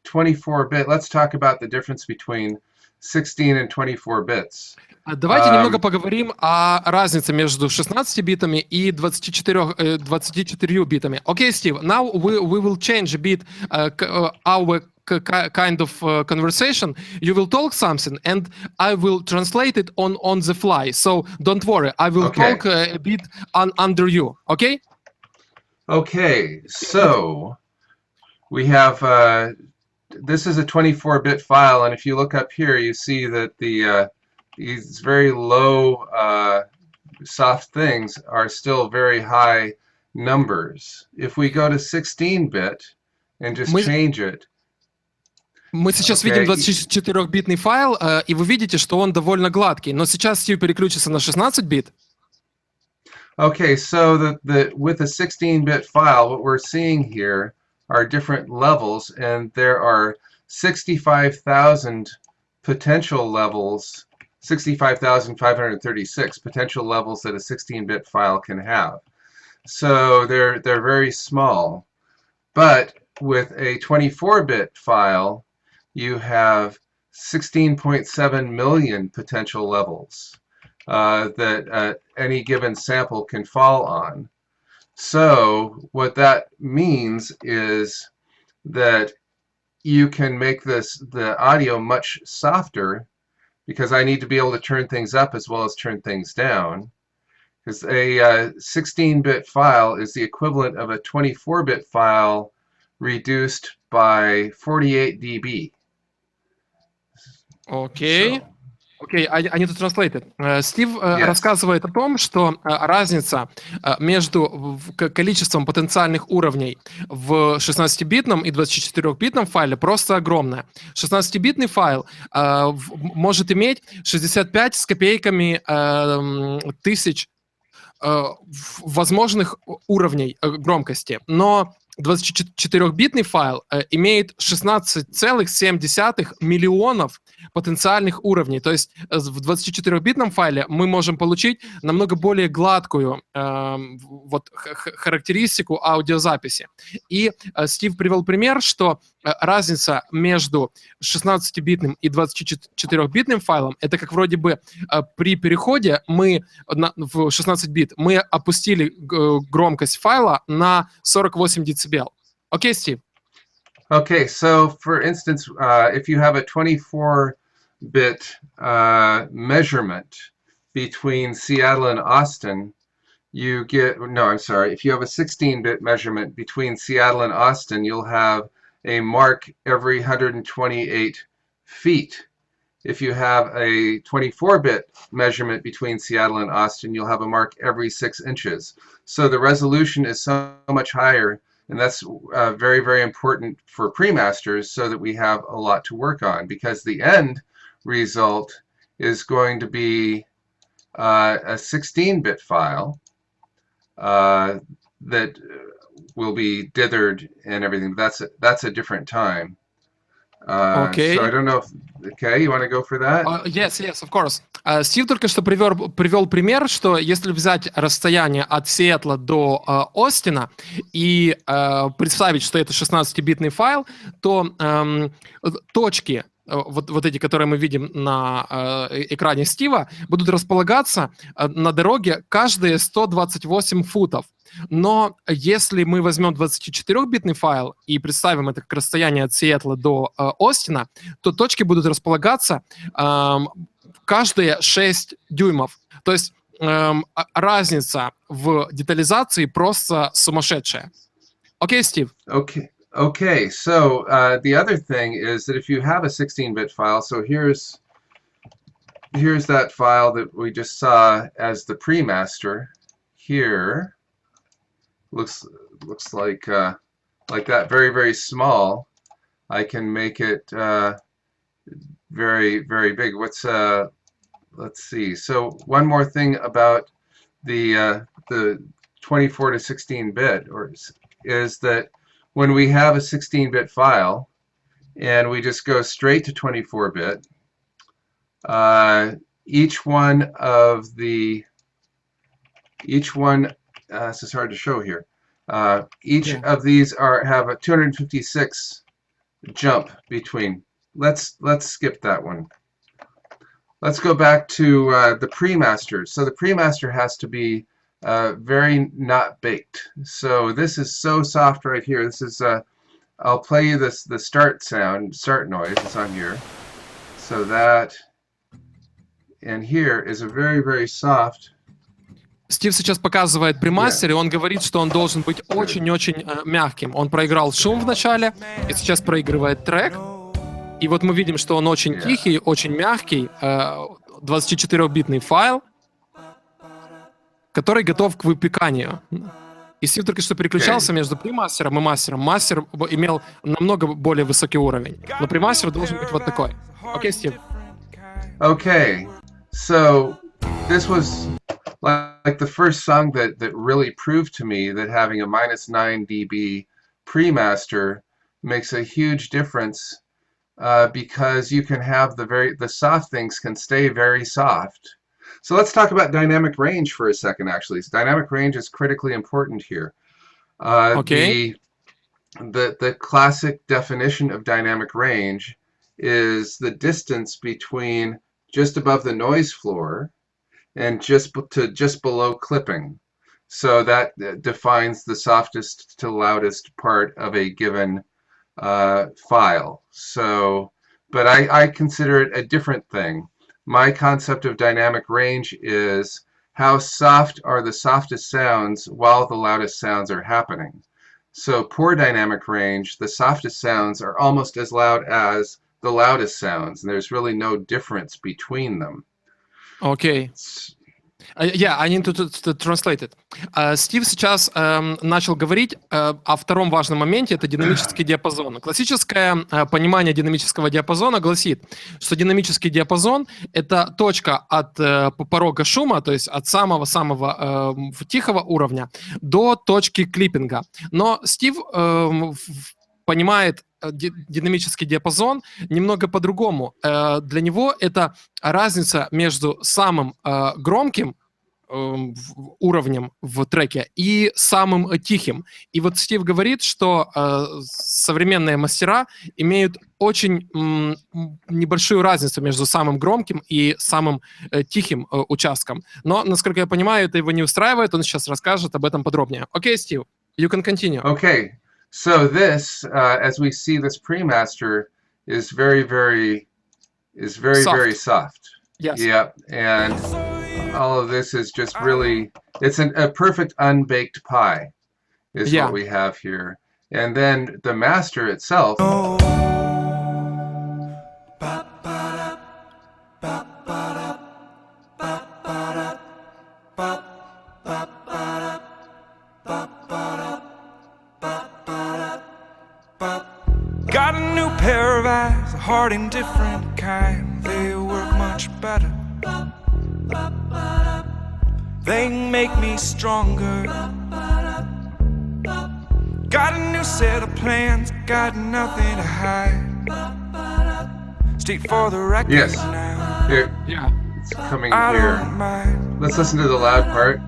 24-bit, let's talk about the difference between 16 and 24 bits. Давайте немного поговорим о разнице между 16 битами и 24 битами. Okay, Steve, now we will change a bit our kind of conversation. You will talk something and I will translate it on the fly. So don't worry, I will talk a bit under you. Okay? Okay, so we have this is a 24-bit file, and if you look up here, you see that the these very low soft things are still very high numbers. If we go to 16-bit and just change it. Мы сейчас видим 24-битный файл, и вы видите, что он довольно гладкий. Но сейчас Стив переключится на 16-бит. Okay, so with a 16-bit file, what we're seeing here are different levels, and there are 65,000 potential levels, 65,536 potential levels that a 16-bit file can have. So they're very small. But with a 24-bit file, you have 16.7 million potential levels that any given sample can fall on. So what that means is that you can make the audio much softer, because I need to be able to turn things up as well as turn things down. Because a 16-bit file is the equivalent of a 24-bit file reduced by 48 dB. Окей. Окей, I need to translate it. Стив рассказывает о том, что разница между количеством потенциальных уровней в 16-битном и 24-битном файле просто огромная. 16-битный файл может иметь 65 с копейками тысяч возможных уровней громкости, но 24-битный файл имеет 16,7 миллионов потенциальных уровней. То есть в 24-битном файле мы можем получить намного более гладкую характеристику аудиозаписи. И Стив привел пример, что разница между 16-битным и 24-битным файлом — это как вроде бы при переходе мы в 16-бит мы опустили громкость файла на 48 дБ. Okay, Steve. Okay, so for instance, if you have a 24-bit measurement between Seattle and Austin, you get, no, I'm sorry, if you have a 16-bit measurement between Seattle and Austin, you'll have a mark every 128 feet. If you have a 24-bit measurement between Seattle and Austin, you'll have a mark every 6 inches. So the resolution is so much higher, and that's very, very important for pre-masters, so that we have a lot to work on, because the end result is going to be a 16-bit file that will be dithered and everything. That's a different time. Okay. So I don't know if, okay, you want to go for that? Yes, of course. Стив только что привел пример, что если взять расстояние от Сиэтла до Остина и представить, что это 16-битный файл, то точки, вот эти, которые мы видим на экране Стива, будут располагаться на дороге каждые 128 футов. Но если мы возьмем 24-битный файл и представим это как расстояние от Сиэтла до Остина, то точки будут располагаться каждые 6 дюймов. То есть разница в детализации просто сумасшедшая. Окей, Стив? Okay, so the other thing is that if you have a 16-bit file, so here's that file that we just saw as the pre-master here. Looks like that, very, very small. I can make it very, very big. Let's see. So one more thing about the 24 to 16-bit is that when we have a 16-bit file and we just go straight to 24-bit, each one, this is hard to show here. Each of these have a 256 jump between. Let's skip that one. Let's go back to the pre-master. So the pre-master has to be very not baked. So this is so soft right here. This is I'll play you the start noise. It's on here. So that, and here is a very, very soft. Стив сейчас показывает премастер, и он говорит, что он должен быть очень-очень мягким. Он проиграл шум в начале, и сейчас проигрывает трек. И вот мы видим, что он очень тихий, очень мягкий, 24-битный файл. который готов к выпеканию. И Стив только что переключался между премастером и мастером. Мастер имел намного более высокий уровень, но премастер должен быть вот такой. Окей, Стив? Okay, so this was like the first song that really proved to me that having a -9 dB pre-master makes a huge difference because you can have the soft things can stay very soft. So let's talk about dynamic range for a second, actually. Dynamic range is critically important here. Okay. The classic definition of dynamic range is the distance between just above the noise floor and just below clipping. So that defines the softest to loudest part of a given file. So, but I consider it a different thing. My concept of dynamic range is how soft are the softest sounds while the loudest sounds are happening. So poor dynamic range, the softest sounds are almost as loud as the loudest sounds, and there's really no difference between them. Okay. Yeah, I need to translate it. Стив сейчас начал говорить о втором важном моменте, это динамический диапазон. Классическое понимание динамического диапазона гласит, что динамический диапазон — это точка от порога шума, то есть от самого-самого тихого уровня до точки клиппинга. Но Стив понимает динамический диапазон немного по-другому. Для него это разница между самым громким уровнем в треке и самым тихим. И вот Стив говорит, что современные мастера имеют очень небольшую разницу между самым громким и самым тихим участком. Но, насколько я понимаю, это его не устраивает. Он сейчас расскажет об этом подробнее. Окей, Стив, you can continue. Okay. So this, as we see, this pre-master is very soft. Yes. Yeah, and all of this is just really, it's a perfect unbaked pie is what we have here. And then the master itself. Got a new pair of eyes, a heart in different kind. They work much better. They make me stronger. Got a new set of plans, got nothing to hide. State for the record now. Here, it's coming here. Let's listen to the loud part.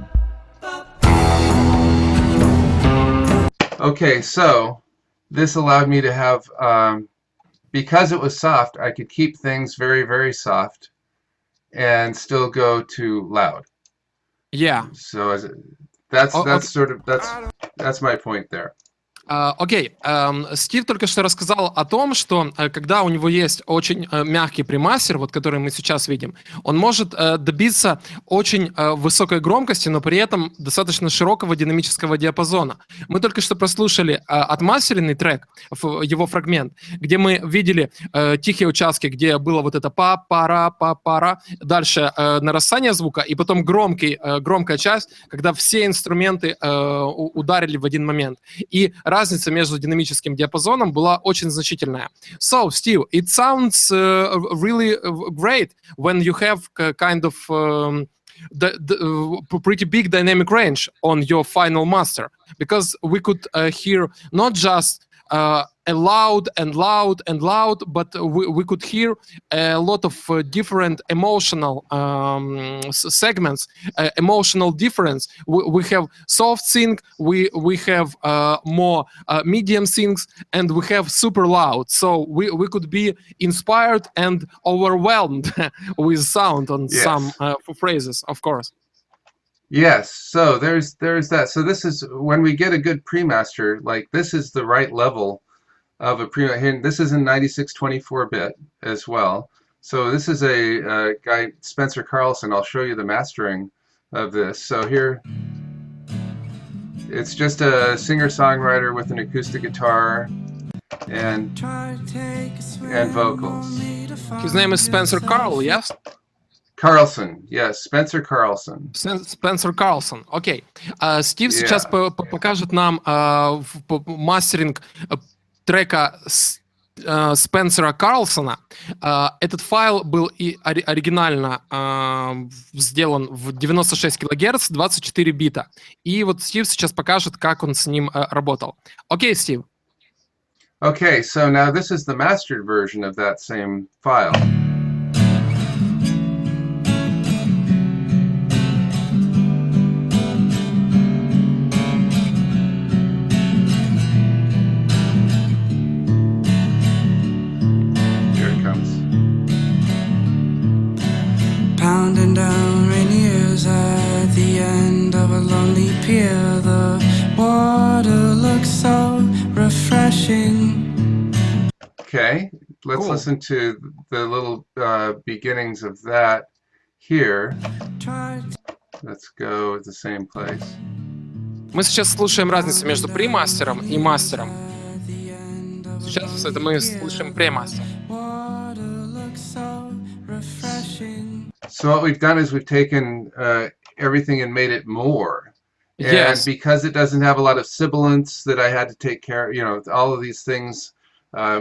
Okay, so this allowed me to have, because it was soft, I could keep things very soft and still go to loud. Yeah. So that's my point there. Окей, Стив только что рассказал о том, что когда у него есть очень мягкий премастер, вот который мы сейчас видим, он может добиться очень высокой громкости, но при этом достаточно широкого динамического диапазона. Мы только что прослушали отмастеренный трек, его фрагмент, где мы видели тихие участки, где было вот это па-пара, дальше нарастание звука, и потом громкая часть, когда все инструменты ударили в один момент. И разница между динамическим диапазоном была очень значительная. So, Steve, it sounds really great when you have kind of the pretty big dynamic range on your final master, because we could hear not just a loud, but we could hear a lot of different emotional segments, emotional difference. We have soft sync, we have more medium syncs, and we have super loud. So we could be inspired and overwhelmed with sound on some phrases, of course. Yes, so there's that. So this is when we get a good pre-master, like this is the right level of a pre-master. This is in 9624-bit as well. So this is a guy, Spencer Carlson. I'll show you the mastering of this. So here, it's just a singer-songwriter with an acoustic guitar and vocals. His name is Spencer Carl, yes? Carlson, yes, Spencer Carlson. Спенсер Карлсон, окей. Стив сейчас покажет нам мастеринг трека Спенсера Карлсона. Этот файл был и оригинально сделан в 96 кГц, 24 бита. И вот Стив сейчас покажет, как он с ним работал. Окей, Стив. Okay, so now this is the mastered version of that same file. Pounding down rainy years at the end of a lonely pier. The water looks so refreshing. Okay, let's listen to the little beginnings of that here. Let's go at the same place. Мы сейчас слушаем разницу между премастером и мастером. Сейчас это мы слушаем премастер. So what we've done is we've taken everything and made it more. And because it doesn't have a lot of sibilance that I had to take care of, you know, all of these things,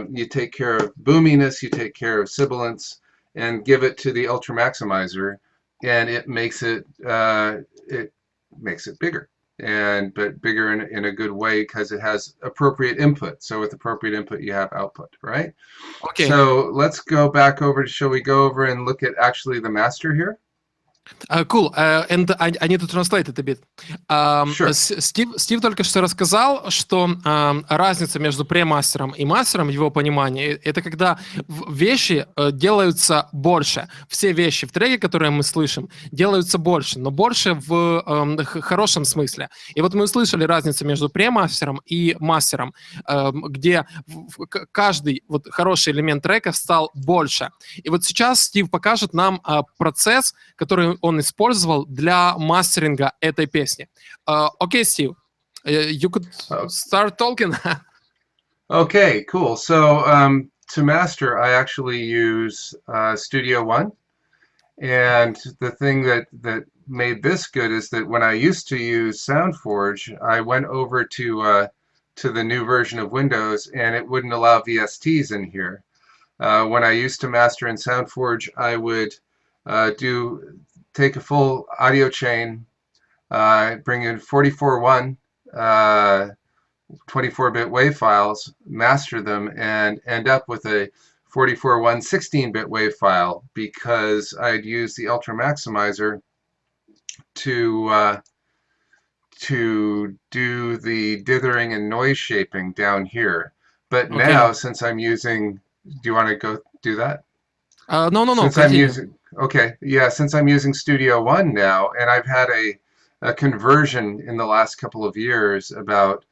you take care of boominess, you take care of sibilance, and give it to the Ultra Maximizer, and it makes it bigger. But bigger in a good way because it has appropriate input. So with appropriate input, you have output, right? Okay. So let's go back over to, shall we go over and look at actually the master here? Cool. And I need to translate it a bit. Sure. Стив только что рассказал, что разница между премастером и мастером, в его понимании, это когда вещи делаются больше. Все вещи в треке, которые мы слышим, делаются больше, но больше в хорошем смысле. И вот мы услышали разницу между премастером и мастером, где каждый вот хороший элемент трека стал больше. И вот сейчас Стив покажет нам процесс, который он использовал для мастеринга этой песни. Okay, Steve, you could start talking. Okay, cool. So to master, I actually use Studio One, and the thing that made this good is that when I used to use SoundForge, I went over to the new version of Windows, and it wouldn't allow VSTs in here. When I used to master in SoundForge, I would take a full audio chain, bring in 44.1 24-bit WAV files, master them, and end up with a 44.1 16-bit WAV file because I'd use the Ultra Maximizer to do the dithering and noise shaping down here. But now, since I'm using, do you want to go do that? No. Since I'm using, since I'm using Studio One now, and I've had a conversion in the last couple of years about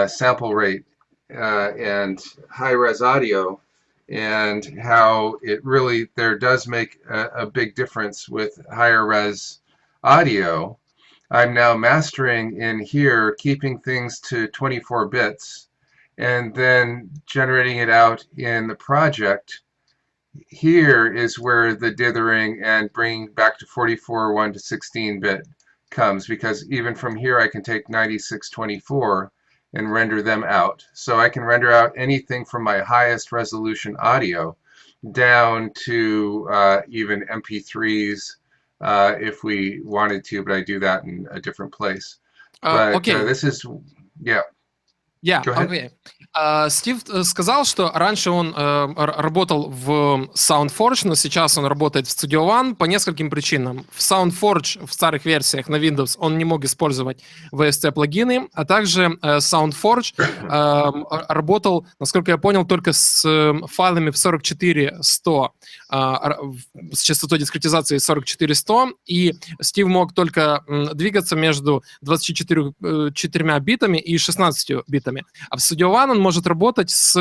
sample rate and high-res audio, and how it really, there does make a big difference with higher res audio. I'm now mastering in here, keeping things to 24 bits, and then generating it out in the project. Here is where the dithering and bringing back to 44.1 to 16-bit comes, because even from here I can take 9624 and render them out. So I can render out anything from my highest resolution audio down to even MP3s if we wanted to, but I do that in a different place. But this is, Go ahead. Стив сказал, что раньше он работал в SoundForge, но сейчас он работает в Studio One по нескольким причинам. В SoundForge в старых версиях на Windows он не мог использовать VST-плагины, а также SoundForge работал, насколько я понял, только с файлами в 44.100, с частотой дискретизации 44.100, и Стив мог только двигаться между 24 битами и 16 битами. А в Studio One он может работать с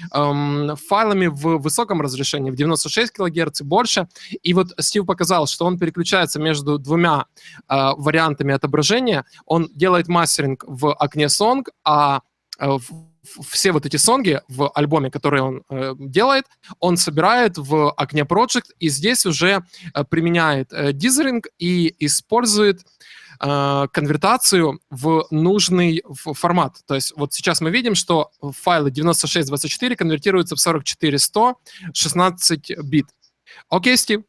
файлами в высоком разрешении, в 96 кГц и больше. И вот Стив показал, что он переключается между двумя вариантами отображения. Он делает мастеринг в окне Song, а в все вот эти сонги в альбоме, которые он делает, он собирает в окне Project, и здесь уже применяет дизеринг и использует конвертацию в нужный формат. То есть вот сейчас мы видим, что файлы 9624 конвертируются в 44100, 16 бит. Окей, Стив?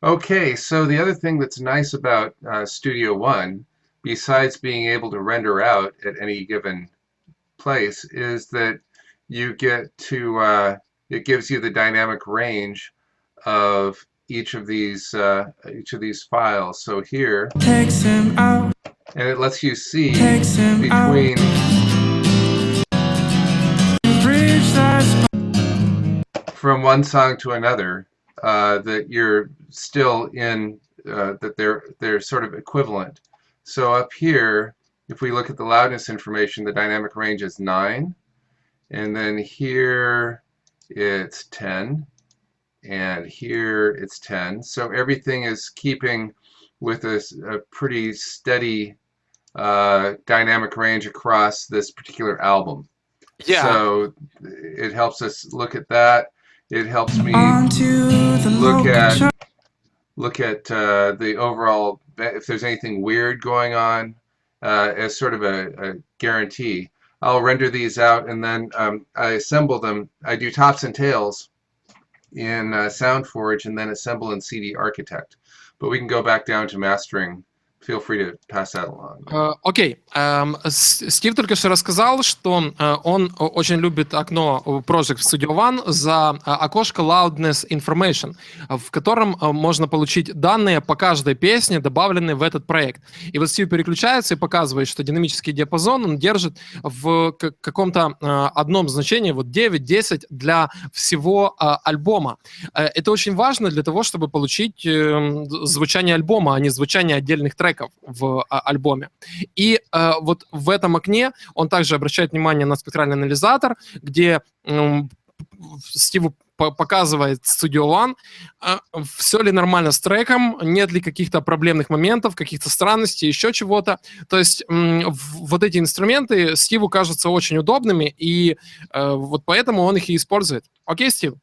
Okay, so the other thing that's nice about Studio One, besides being able to render out at any given place, is that you get to, it gives you the dynamic range of each of these files. So here, Takes him out, and it lets you see takes him out. between Bridge that's from one song to another that you're still in, that they're sort of equivalent. So up here, if we look at the loudness information, the dynamic range is 9, and then here it's 10, and here it's 10. So everything is keeping with a pretty steady dynamic range across this particular album. Yeah. So it helps us look at that. It helps me onto the look at the overall, if there's anything weird going on, as sort of a guarantee. I'll render these out, and then I assemble them. I do tops and tails in SoundForge, and then assemble in CD Architect. But we can go back down to mastering. Feel free to pass that along. Окей. Стив только что рассказал, что он очень любит окно Project в Studio One за окошко Loudness Information, в котором можно получить данные по каждой песне, добавленные в этот проект. И вот Стив переключается и показывает, что динамический диапазон он держит в каком-то одном значении, вот 9-10 для всего альбома. Это очень важно для того, чтобы получить звучание альбома, а не звучание отдельных треков в альбоме. И вот в этом окне он также обращает внимание на спектральный анализатор, где Стиву показывает Studio One, все ли нормально с треком, нет ли каких-то проблемных моментов, каких-то странностей, еще чего-то. То есть вот эти инструменты Стиву кажутся очень удобными, и вот поэтому он их и использует. Окей, Стив?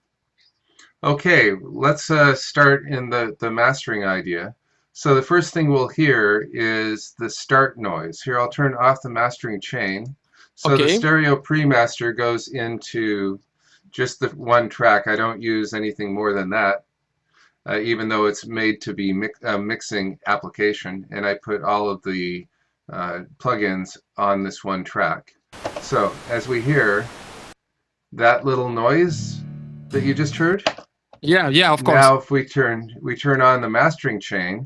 Okay, let's start in the mastering idea. So the first thing we'll hear is the start noise. Here, I'll turn off the mastering chain. So Okay. the stereo pre-master goes into just the one track. I don't use anything more than that, even though it's made to be mixing application. And I put all of the plugins on this one track. So as we hear that little noise that you just heard, Yeah, of course. now if we turn on the mastering chain,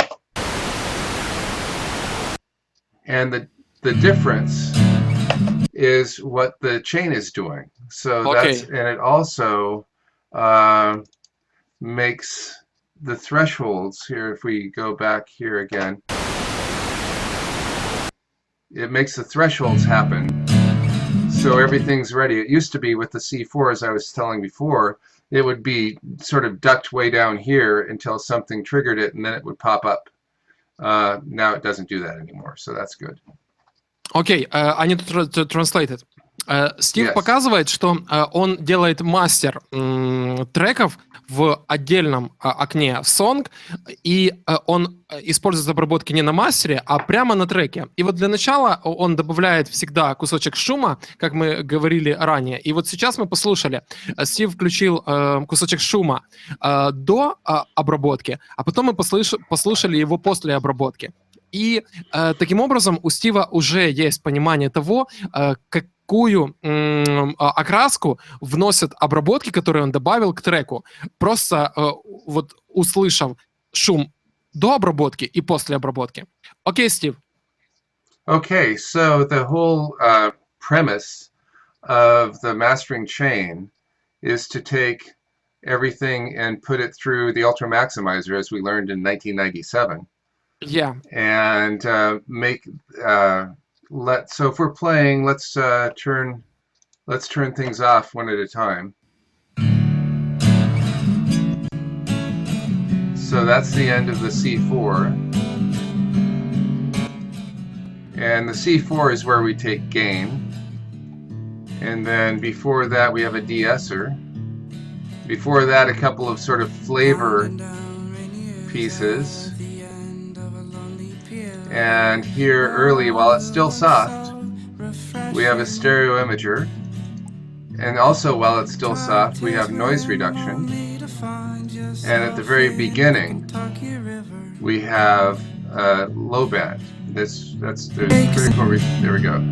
and the difference is what the chain is doing. So Okay. and it also makes the thresholds here. If we go back here again, it makes the thresholds happen. So everything's ready. It used to be with the C4, as I was telling before, it would be sort of ducked way down here until something triggered it, and then it would pop up. Now it doesn't do that anymore, so that's good. Окей, I need to translate it. Стив Yes. показывает, что он делает мастер треков в отдельном окне Song, и он использует обработки не на мастере, а прямо на треке. И вот для начала он добавляет всегда кусочек шума, как мы говорили ранее. И вот сейчас мы послушали. Стив включил кусочек шума до обработки, а потом мы послушали его после обработки. И таким образом у Стива уже есть понимание того, какую окраску вносят обработки, которые он добавил к треку. Просто вот услышав шум до обработки и после обработки. Окей, Стив? Okay, so the whole premise of the mastering chain is to take everything and put it through the Ultra Maximizer, as we learned in 1997. Yeah. And make so if we're playing, let's turn things off one at a time. So that's the end of the C4, and the C4 is where we take gain, And then before that we have a de-esser. Before that, a couple of sort of flavor pieces. And here early, while it's still soft, we have a stereo imager. And also while it's still soft, we have noise reduction. And at the very beginning, we have low band. There's pretty cool. There we go.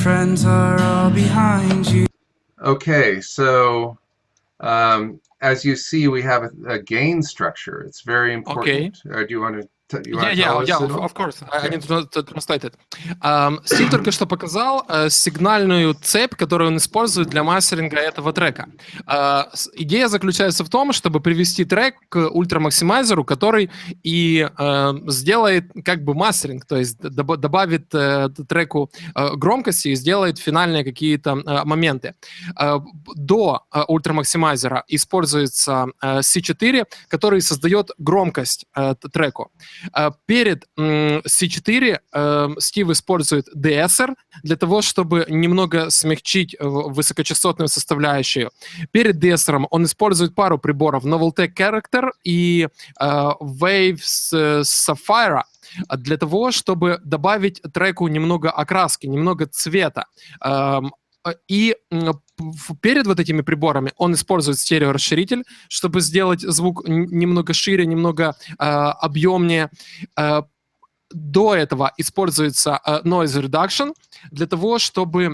Friends are all behind you. Okay, so as you see, we have a gain structure. It's very important. Do you want to? Of course. I need to translate it. Стив только что показал сигнальную цепь, которую он использует для мастеринга этого трека. Идея заключается в том, чтобы привести трек к ультрамаксимайзеру, который и сделает как бы мастеринг, то есть добавит треку громкости и сделает финальные какие-то моменты. До ультрамаксимайзера используется C4, который создает громкость треку. Перед C4 Стив использует de-esser для того, чтобы немного смягчить высокочастотную составляющую. Перед de-esserом он использует пару приборов Novelty Character и Waves Sapphire для того, чтобы добавить треку немного окраски, немного цвета. И перед вот этими приборами он использует стереорасширитель, чтобы сделать звук немного шире, немного объемнее. До этого используется noise reduction для того, чтобы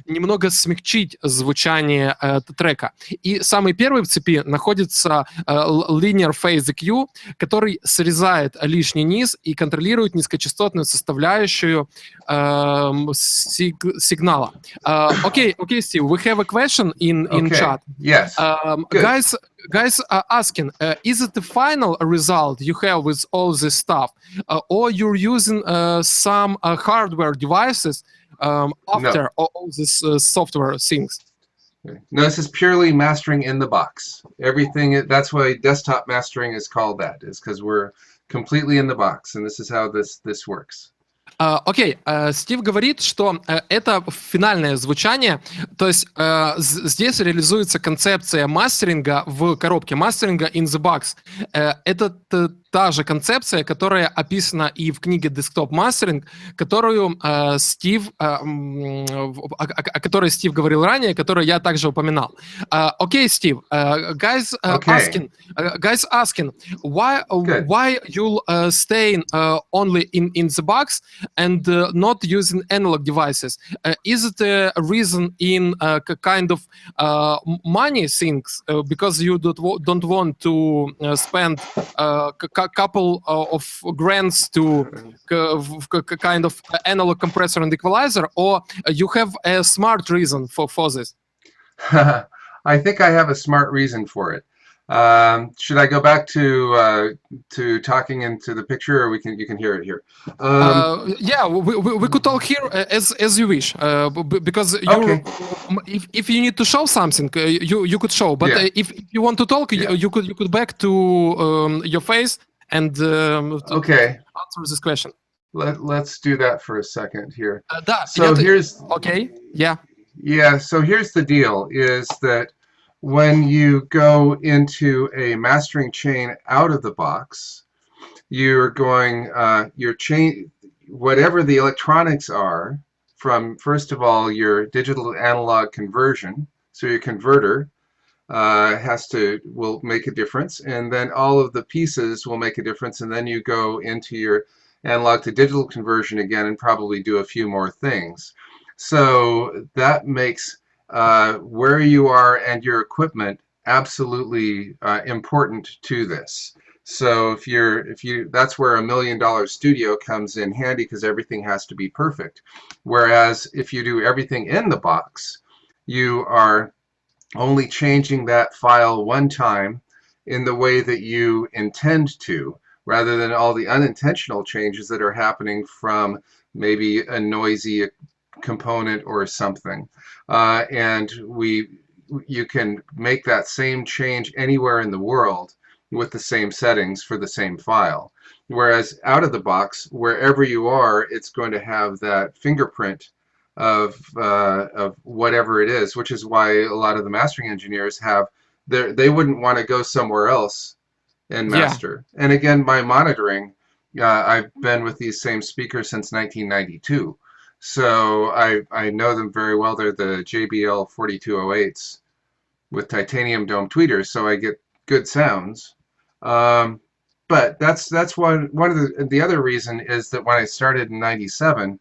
немного смягчить звучание трека. И самый первый в цепи находится linear phase EQ, который срезает лишний низ и контролирует низкочастотную составляющую сигнала. Okay, Steve, we have a question in chat. Yes. Guys are asking, is it the final result you have with all this stuff, or you're using some hardware devices after all this software things? No, this is purely mastering in the box. Everything, that's why desktop mastering is called that, is because we're completely in the box, and this is how this works. Окей, Стив говорит, что это финальное звучание, то есть здесь реализуется концепция мастеринга в коробке, мастеринга in the box. Это та же концепция, которая описана и в книге Desktop Mastering, которую о которой Стив говорил ранее, которую я также упоминал. Окей, Стив, guys asking, why you'll staying only in the box and not using analog devices? Is it a reason in kind of money things because you don't want to spend couple of grants to kind of analog compressor and equalizer, or you have a smart reason for this? I think I have a smart reason for it. Should I go back to talking into the picture, or you can hear it here? Yeah, we could talk here as you wish, because if you need to show something, you could show. But if you want to talk, you could back to your face and answer this question. Let's do that for a second here. So here's so here's the deal: is that when you go into a mastering chain out of the box, you're going whatever the electronics are from, first of all, your digital to analog conversion. So your converter will make a difference, and then all of the pieces will make a difference, and then you go into your analog to digital conversion again and probably do a few more things. So that makes where you are and your equipment absolutely important to this. So that's where $1 million studio comes in handy, because everything has to be perfect. Whereas if you do everything in the box, you are only changing that file one time in the way that you intend to, rather than all the unintentional changes that are happening from maybe a noisy component or something. And you can make that same change anywhere in the world with the same settings for the same file. Whereas out of the box, wherever you are, it's going to have that fingerprint of whatever it is, which is why a lot of the mastering engineers have they wouldn't want to go somewhere else and master. Yeah. And again, my monitoring, I've been with these same speakers since 1992, so I know them very well. They're the JBL 4208s with titanium dome tweeters, so I get good sounds. But that's one of the other reason is that when I started in '97,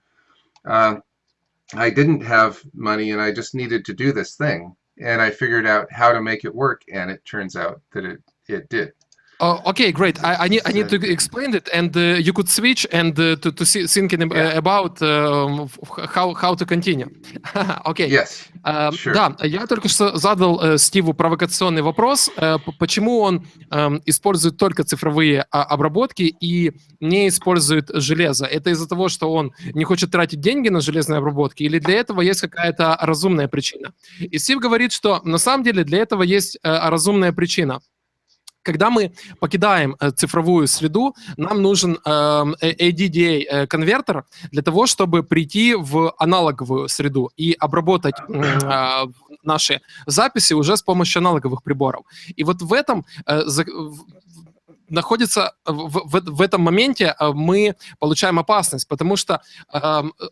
I didn't have money and I just needed to do this thing, and I figured out how to make it work, and it turns out that it did. Oh, okay, great. I need to explain it, and you could switch and to thinking about how to continue. Okay. Yes. Sure. Да, я только что задал Стиву провокационный вопрос, почему он использует только цифровые обработки и не использует железо. Это из-за того, что он не хочет тратить деньги на железные обработки, или для этого есть какая-то разумная причина? И Стив говорит, что на самом деле для этого есть разумная причина. Когда мы покидаем цифровую среду, нам нужен ADDA-конвертер для того, чтобы прийти в аналоговую среду и обработать наши записи уже с помощью аналоговых приборов. И вот в этом находится в этом моменте мы получаем опасность, потому что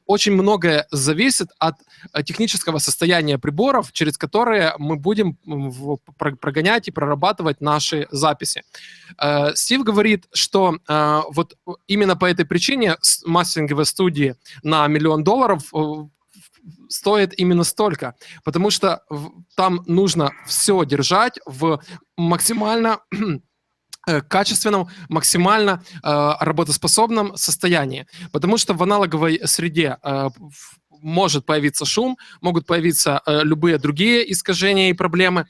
очень многое зависит от технического состояния приборов, через которые мы будем прогонять и прорабатывать наши записи. Стив говорит, что вот именно по этой причине мастеринговые студии на $1 миллион стоит именно столько, потому что там нужно все держать в максимально качественном, максимально работоспособном состоянии. Потому что в аналоговой среде может появиться шум, могут появиться любые другие искажения и проблемы.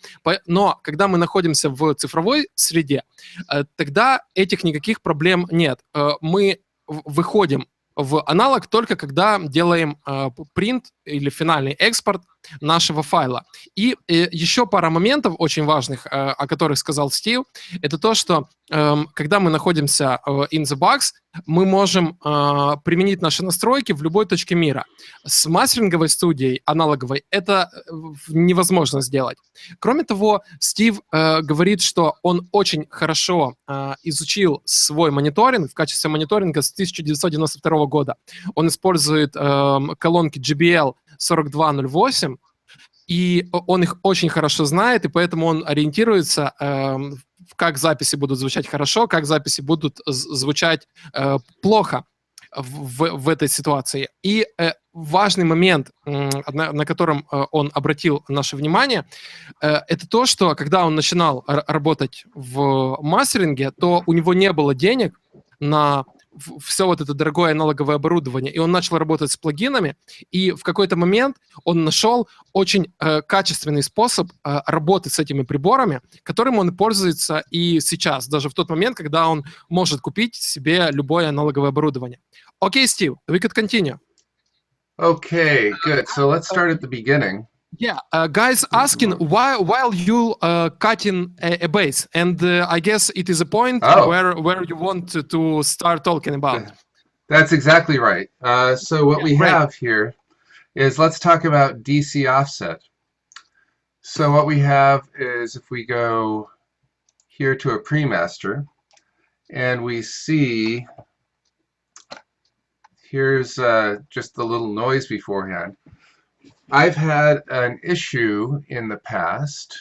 Но когда мы находимся в цифровой среде, тогда этих никаких проблем нет. Мы выходим в аналог только когда делаем принт или финальный экспорт нашего файла. И еще пара моментов очень важных, о которых сказал Стив, это то, что когда мы находимся in the box, мы можем применить наши настройки в любой точке мира. С мастеринговой студией аналоговой это невозможно сделать. Кроме того, Стив говорит, что он очень хорошо изучил свой мониторинг в качестве мониторинга с 1992 года. Он использует колонки JBL 4208, и он их очень хорошо знает, и поэтому он ориентируется, как записи будут звучать хорошо, как записи будут звучать плохо в этой ситуации. И важный момент, на котором он обратил наше внимание, это то, что когда он начинал работать в мастеринге, то у него не было денег на все вот это дорогое аналоговое оборудование, и он начал работать с плагинами, и в какой-то момент он нашел очень качественный способ работать с этими приборами, которым он пользуется и сейчас, даже в тот момент, когда он может купить себе любое аналоговое оборудование. Okay, Steve, we could continue. Okay, good. So let's start at the beginning. Yeah, guys asking while you cutting a bass, and I guess it is a point where you want to start talking about. That's exactly right. So what we have here is, let's talk about DC offset. So what we have is, if we go here to a pre-master, and we see, here's just the little noise beforehand. I've had an issue in the past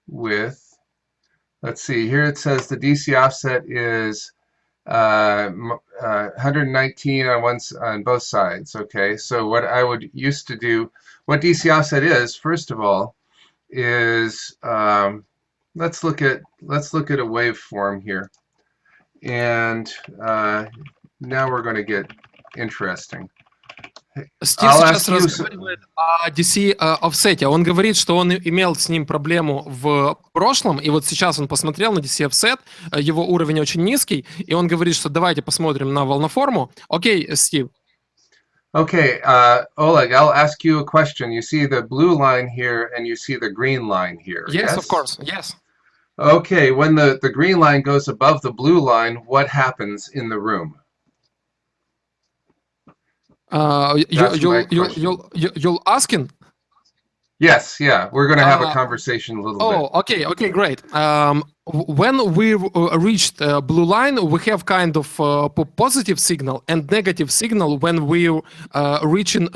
with, let's see, here it says the DC offset is 119 on both sides. Okay, so what I would used to do, what DC offset is, first of all, is let's look at a waveform here, and now we're going to get interesting. Стив сейчас разговаривает о DC offset. Он говорит, что он имел с ним проблему в прошлом, и вот сейчас он посмотрел на DC offset, его уровень очень низкий, и он говорит, что давайте посмотрим на волноформу. Окей, Стив. Okay, Oleg, I'll ask you a question. You see the blue line here, and you see the green line here. Yes, of course, yes. Okay, when the green line goes above the blue line, what happens in the room? You'll asking? Yes, yeah. We're going to have a conversation a little bit. Okay, great. When we reached blue line, we have kind of positive signal and negative signal when we reaching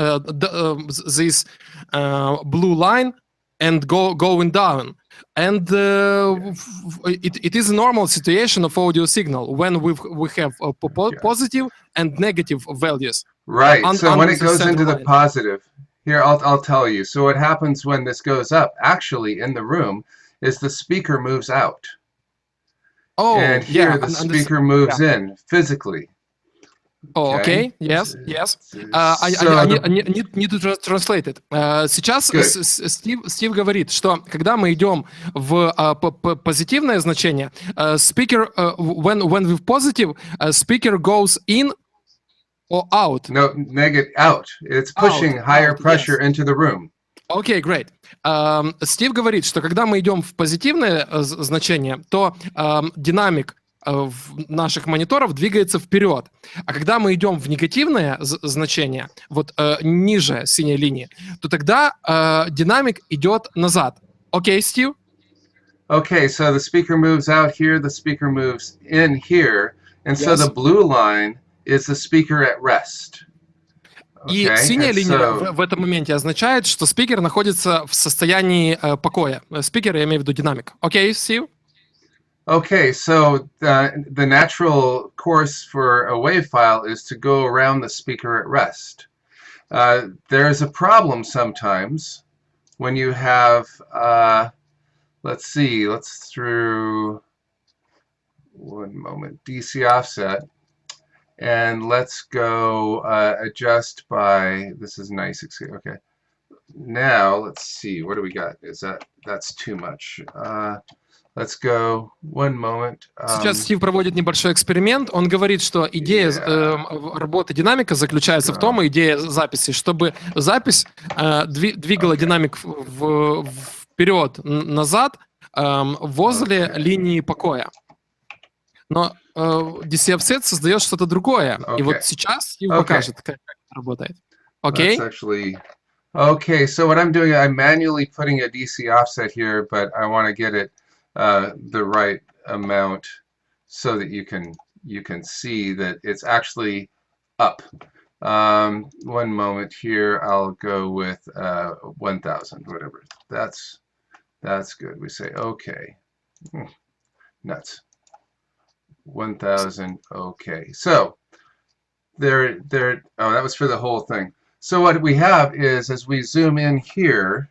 this blue line and going down. And it is a normal situation of audio signal when we have positive and negative values. Right. So when it goes into the line. positive, here I'll tell you. So what happens when this goes up, actually in the room, is the speaker moves out. Oh, and here the speaker moves in physically. Oh, okay. Yes. I need to translate it. Сейчас Стив говорит, что когда мы идем в позитивное значение, speaker, when we're positive, speaker goes in or out. No, negative out. It's pushing higher pressure into the room. Okay, great. Стив говорит, что когда мы идем в позитивное значение, то динамик наших мониторов двигается вперед. А когда мы идем в негативное значение, вот ниже синей линии, то тогда динамик идет назад. Окей, Стив? Okay, so the speaker moves out here, the speaker moves in here, and so the blue line is the speaker at rest. И синяя линия в этом моменте означает, что спикер находится в состоянии покоя. Спикер, я имею в виду динамик. Окей, Стив? Okay, so the natural course for a wave file is to go around the speaker at rest. There's a problem sometimes when you have, let's through one moment, DC offset, and let's go adjust by, this is nice, okay. Now, let's see, what do we got? That's too much. Let's go. One moment. Сейчас Стив проводит небольшой эксперимент. Он говорит, что идея работы динамика заключается в том, идея записи, чтобы запись двигала динамик вперед, назад, возле линии покоя. Но DC Offset создает что-то другое. И вот сейчас Стив покажет, как это работает. Окей? Okay, so what I'm doing, I'm manually putting a DC offset here, but I want to get it the right amount so that you can see that it's actually up. One moment here, I'll go with 1,000, whatever. That's good. We say okay. Nuts. 1,000. Okay. So there. Oh, that was for the whole thing. So what we have is, as we zoom in here,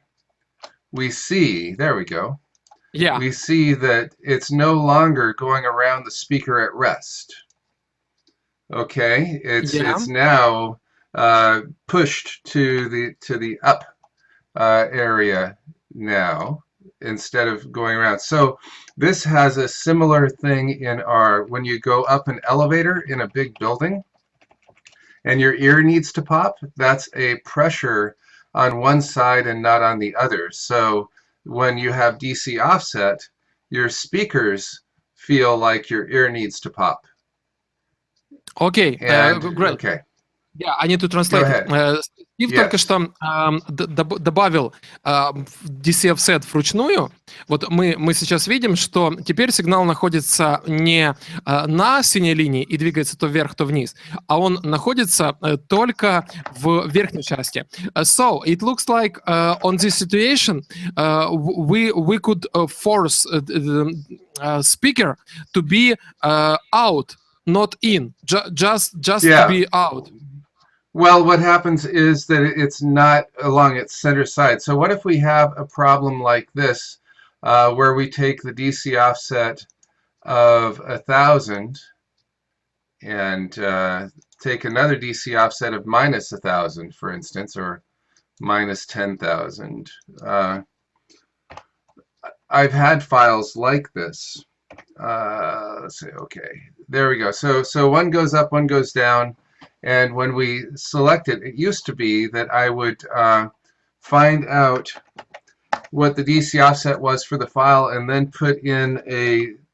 we see. There we go. Yeah. We see that it's no longer going around the speaker at rest. Okay, it's now pushed to the up area now instead of going around. So this has a similar thing in when you go up an elevator in a big building and your ear needs to pop, that's a pressure on one side and not on the other. So when you have DC offset, your speakers feel like your ear needs to pop. Okay, great. Okay. Yeah, I need to translate it. Стив только что добавил DC Offset вручную. Вот мы сейчас видим, что теперь сигнал находится не на синей линии и двигается то вверх, то вниз, а он находится только в верхней части. So, it looks like on this situation, we could force the speaker to be out, not in, just to be out. Well, what happens is that it's not along its center side. So what if we have a problem like this, where we take the DC offset of 1,000 and take another DC offset of minus 1,000, for instance, or minus 10,000. I've had files like this. Let's say, okay, there we go. So one goes up, one goes down. And when we select it, it used to be that I would find out what the DC offset was for the file and then put in the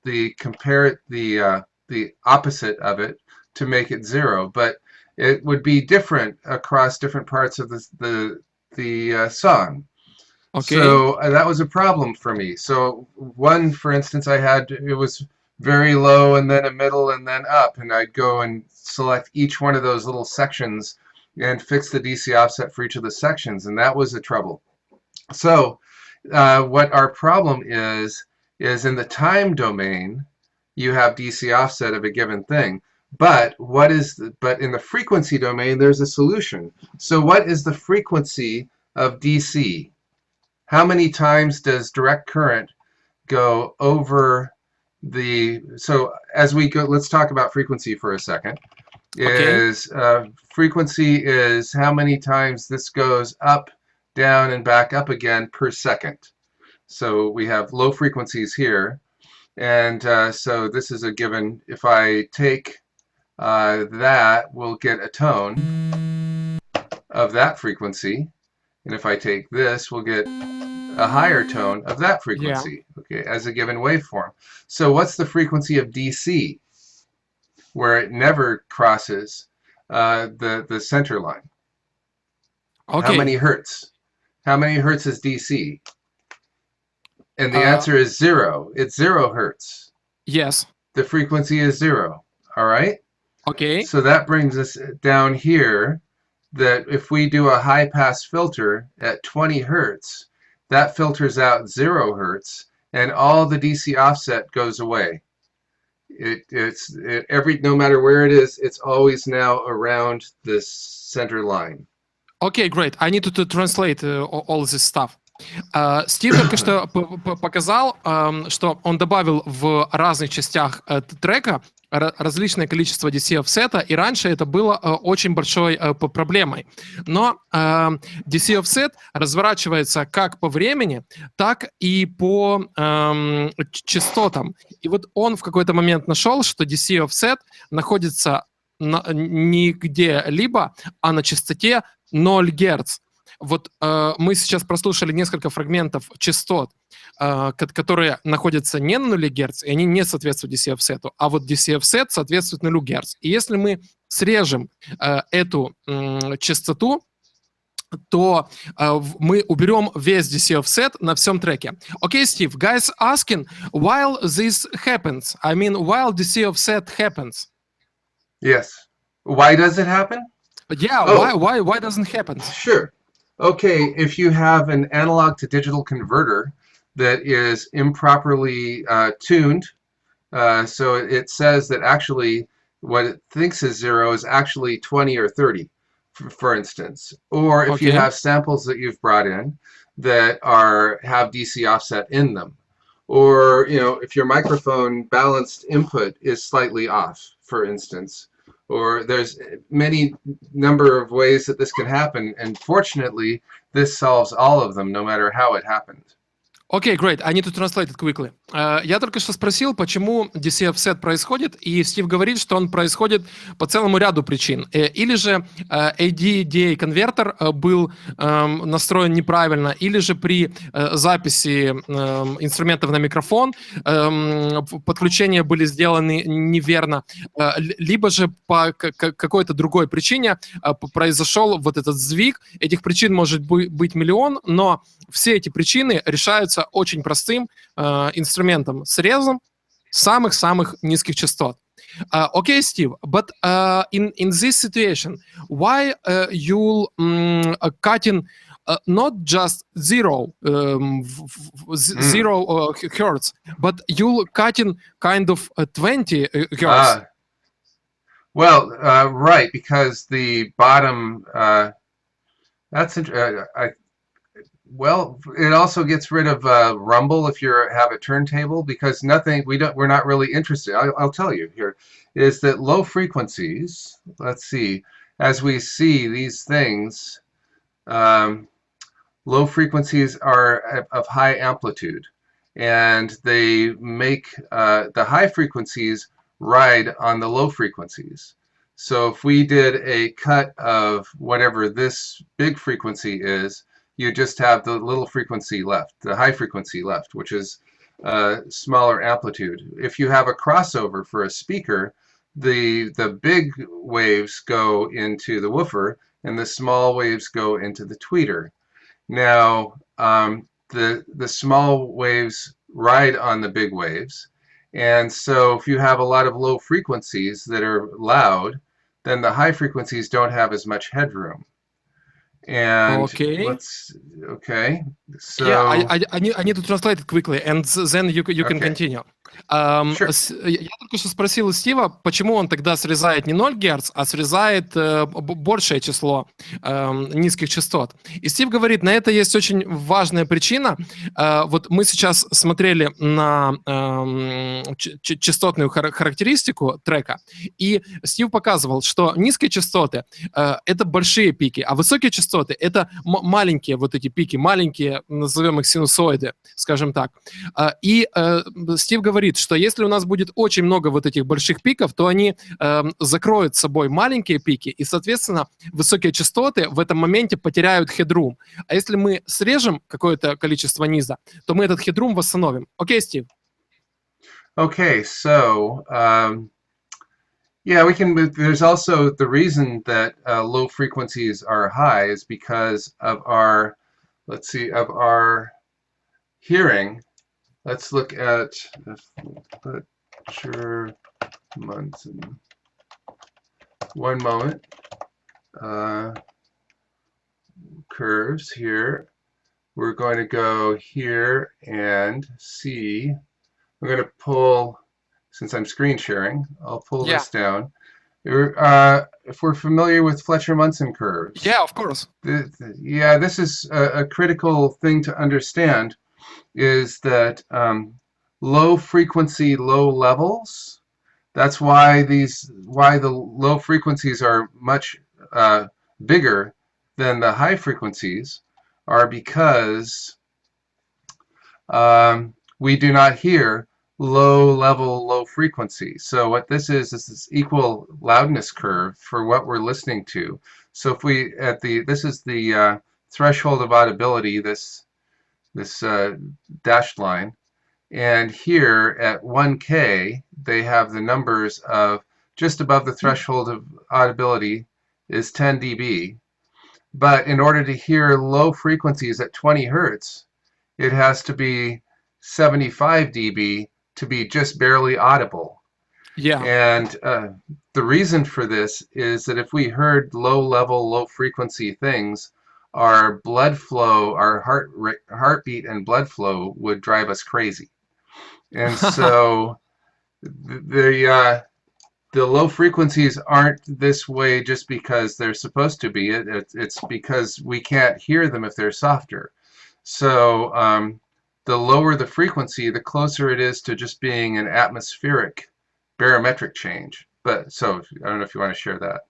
opposite of it to make it 0. But it would be different across different parts of the song. Okay. So that was a problem for me. So one, for instance, I had, it was very low and then a middle and then up, and I'd go and select each one of those little sections and fix the DC offset for each of the sections, and that was a trouble. So what our problem is in the time domain, you have DC offset of a given thing. But but in the frequency domain, there's a solution. So what is the frequency of DC? How many times does direct current go over the, so as we go, let's talk about frequency for a second. Frequency is how many times this goes up, down, and back up again per second. So we have low frequencies here, and so this is a given. If I take that, we'll get a tone of that frequency, and if I take this, we'll get a higher tone of that frequency, okay, as a given waveform. So what's the frequency of DC, where it never crosses the center line? Okay. How many hertz? How many hertz is DC? And the answer is 0. It's 0 hertz. Yes. The frequency is 0. All right? Okay. So that brings us down here that if we do a high-pass filter at 20 hertz, that filters out 0 hertz, and all the DC offset goes away. No matter where it is, it's always now around this center line. Okay, great. I need to translate all this stuff. Стив только что показал, что он добавил в разных частях трека различное количество DC offset, и раньше это было очень большой проблемой. Но DC offset разворачивается как по времени, так и по частотам. И вот он в какой-то момент нашел, что DC offset находится не где-либо, а на частоте 0 Гц. Вот мы сейчас прослушали несколько фрагментов частот, которые находятся не на 0 Гц, и они не соответствуют DC offset, а вот DC offset соответствует 0 Гц. И если мы срежем эту частоту, то мы уберем весь DC offset на всем треке. Okay, Steve, guys asking, while this happens, I mean, while DC offset happens. Yes. Why does it happen? Yeah, why doesn't it happen? Sure. Okay, if you have an analog to digital converter that is improperly tuned, so it says that actually what it thinks is 0 is actually 20 or 30, for instance. Or if you have samples that you've brought in that have DC offset in them. Or, if your microphone balanced input is slightly off, for instance. Or there's many number of ways that this can happen, and fortunately, this solves all of them, no matter how it happened. Okay, great. I need to translate it quickly. Я только что спросил, почему DC offset происходит, и Стив говорит, что он происходит по целому ряду причин. Или же AD-DA конвертер был настроен неправильно, или же при записи инструментов на микрофон подключения были сделаны неверно, либо же по какой-то другой причине произошел вот этот сдвиг. Этих причин может быть миллион, но все эти причины решаются очень простым инструментом, срезом самых-самых низких частот. Okay, Steve, but in this situation, why you cutting not just 0 hertz, but you cutting kind of 20 hertz? Well, right, because the bottom, well, it also gets rid of rumble if you have a turntable, because we're not really interested. I'll tell you here, is that low frequencies, let's see, as we see these things, low frequencies are of high amplitude, and they make the high frequencies ride on the low frequencies. So if we did a cut of whatever this big frequency is, you just have the little frequency left, the high frequency left, which is smaller amplitude. If you have a crossover for a speaker, the big waves go into the woofer, and the small waves go into the tweeter. Now, the small waves ride on the big waves, and so if you have a lot of low frequencies that are loud, then the high frequencies don't have as much headroom. And Okay. okay, so Yeah, I need to translate it quickly, and then you can Okay. continue. Sure. Я только что спросил у Стива, почему он тогда срезает не 0 Гц, а срезает большее число низких частот. И Стив говорит, на это есть очень важная причина. Вот мы сейчас смотрели на частотную характеристику трека, и Стив показывал, что низкие частоты это большие пики, а высокие частоты это маленькие вот эти пики, маленькие, назовем их синусоиды, скажем так. И Стив говорит, что если у нас будет очень много вот этих больших пиков, то они закроют собой маленькие пики, и, соответственно, высокие частоты в этом моменте потеряют хедрум. А если мы срежем какое-то количество низа, то мы этот хедрум восстановим. Окей, Стив? Okay, so yeah, we can. There's also the reason that low frequencies are high is because of our, let's see, of our hearing. Let's look at Fletcher Munson. One moment. Curves here. We're going to go here and see. I'm going to pull, since I'm screen sharing, I'll pull this down. If we're familiar with Fletcher-Munson curves. Yeah, of course. Yeah, this is a critical thing to understand, is that low frequency, low levels, that's why the low frequencies are much bigger than the high frequencies, are because we do not hear low level, low frequency. So what this is this equal loudness curve for what we're listening to. So if we this is the threshold of audibility, this dashed line, and here at 1K they have the numbers of just above the threshold of audibility is 10 dB, but in order to hear low frequencies at 20 Hertz, it has to be 75 dB to be just barely audible. Yeah. And the reason for this is that if we heard low level, low frequency things, our blood flow, our heartbeat and blood flow would drive us crazy. And so the low frequencies aren't this way just because they're supposed to be. It's because we can't hear them if they're softer. So the lower the frequency, the closer it is to just being an atmospheric barometric change. But so I don't know if you want to share that.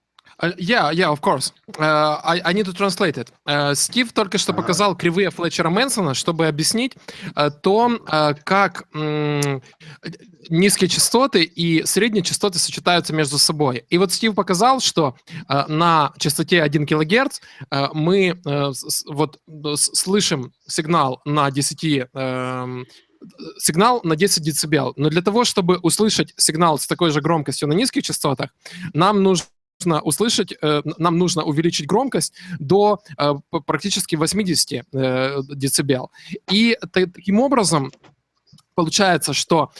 Yeah, of course. I need to translate it. Стив только что показал кривые Флетчера-Мэнсона, чтобы объяснить то, как низкие частоты и средние частоты сочетаются между собой. И вот Стив показал, что на частоте 1 кГц мы вот слышим сигнал на 10 дБ. Но для того, чтобы услышать сигнал с такой же громкостью на низких частотах, нам нужно увеличить громкость до практически 80 дБ. И таким образом получается, что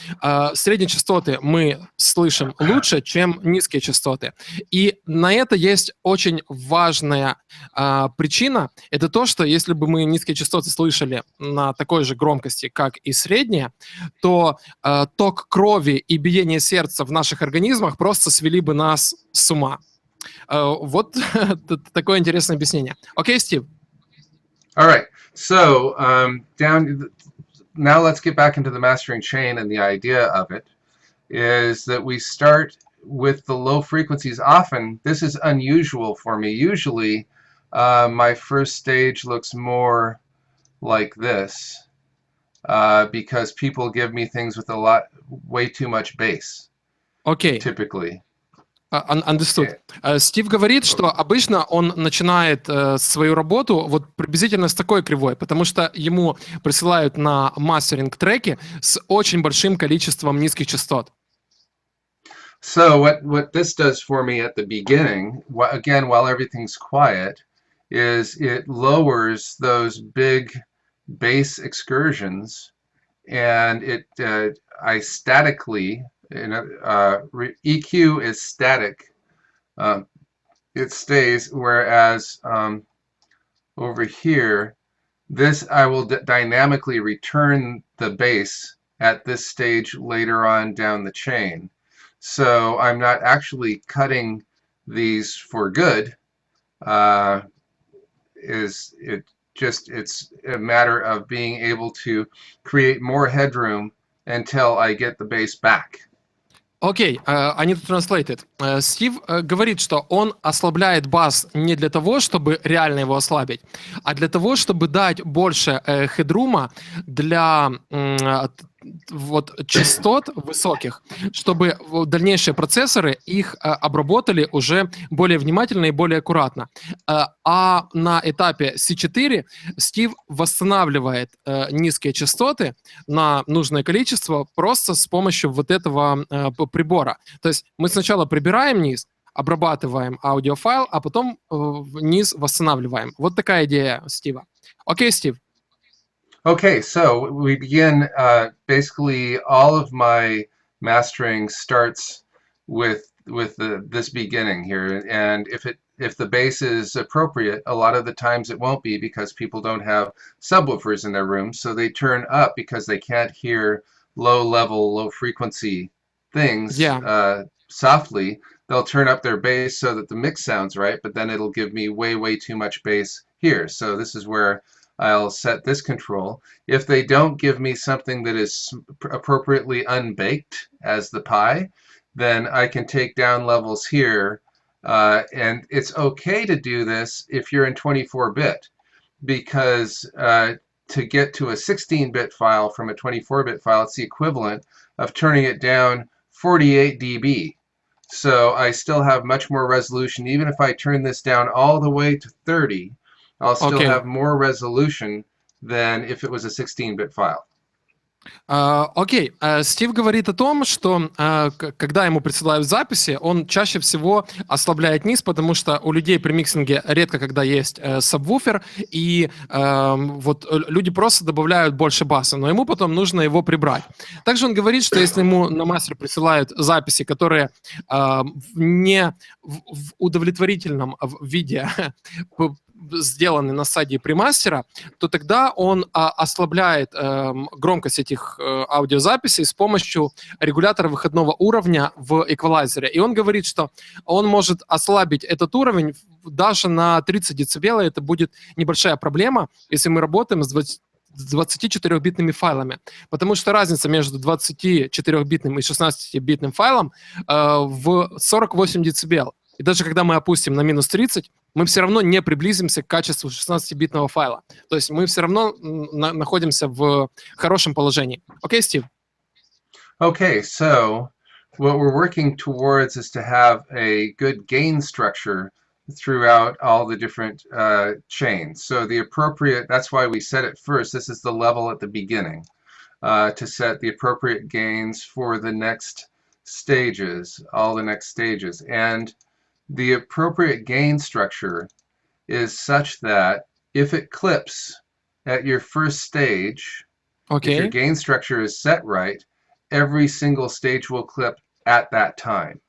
средние частоты мы слышим лучше, чем низкие частоты. И на это есть очень важная причина. Это то, что если бы мы низкие частоты слышали на такой же громкости, как и средние, то ток крови и биение сердца в наших организмах просто свели бы нас с ума. Вот такое интересное объяснение. Окей, Стив? All right. So now let's get back into the mastering chain, and the idea of it is that we start with the low frequencies. Often, this is unusual for me. Usually, my first stage looks more like this because people give me things with way too much bass. Okay. Typically. Understood. Стив говорит, что обычно он начинает свою работу вот приблизительно с такой кривой, потому что ему присылают на мастеринг треки с очень большим количеством низких частот. So what this does for me at the beginning, again, while everything's quiet, is it lowers those big bass excursions, and I statically, EQ is static, it stays, whereas over here, this I will dynamically return the bass at this stage later on down the chain. So I'm not actually cutting these for good. It's a matter of being able to create more headroom until I get the bass back. Окей, I need to translate it. Стив говорит, что он ослабляет бас не для того, чтобы реально его ослабить, а для того, чтобы дать больше хедрума для вот частот высоких, чтобы дальнейшие процессоры их обработали уже более внимательно и более аккуратно. А на этапе C4 Стив восстанавливает низкие частоты на нужное количество просто с помощью вот этого прибора. То есть мы сначала прибираем низ, обрабатываем аудиофайл, а потом низ восстанавливаем. Вот такая идея Стива. Окей, Стив. Okay, so we begin, basically all of my mastering starts with this beginning here, and if the bass is appropriate, a lot of the times it won't be because people don't have subwoofers in their rooms, so they turn up because they can't hear low-level, low-frequency things softly. They'll turn up their bass so that the mix sounds right, but then it'll give me way too much bass here. So this is where I'll set this control. If they don't give me something that is appropriately unbaked as the pi, then I can take down levels here, and it's okay to do this if you're in 24-bit, because to get to a 16-bit file from a 24-bit file, it's the equivalent of turning it down 48 dB. So I still have much more resolution. Even if I turn this down all the way to 30, I'll still have more resolution than if it was a 16-bit file. Окей. Стив говорит о том, что когда ему присылают записи, он чаще всего ослабляет низ, потому что у людей при миксинге редко когда есть сабвуфер, и вот люди просто добавляют больше баса, но ему потом нужно его прибрать. Также он говорит, что если ему на мастер присылают записи, которые не в удовлетворительном виде сделаны на стадии премастера, то тогда он ослабляет громкость этих аудиозаписей с помощью регулятора выходного уровня в эквалайзере. И он говорит, что он может ослабить этот уровень даже на 30 дБ. Это будет небольшая проблема, если мы работаем с 24-битными файлами, потому что разница между 24-битным и 16-битным файлом в 48 дБ. И даже когда мы опустим на минус 30, мы все равно не приблизимся к качеству 16-битного файла. То есть мы все равно находимся в хорошем положении. Окей, Стив? Okay, so what we're working towards is to have a good gain structure throughout all the different chains. So the appropriate, that's why we set it first. This is the level at the beginning to set the appropriate gains for the next stages, all the next stages. And the appropriate gain structure is such that if it clips at your first stage, if your gain structure is set right, every single stage will clip at that time.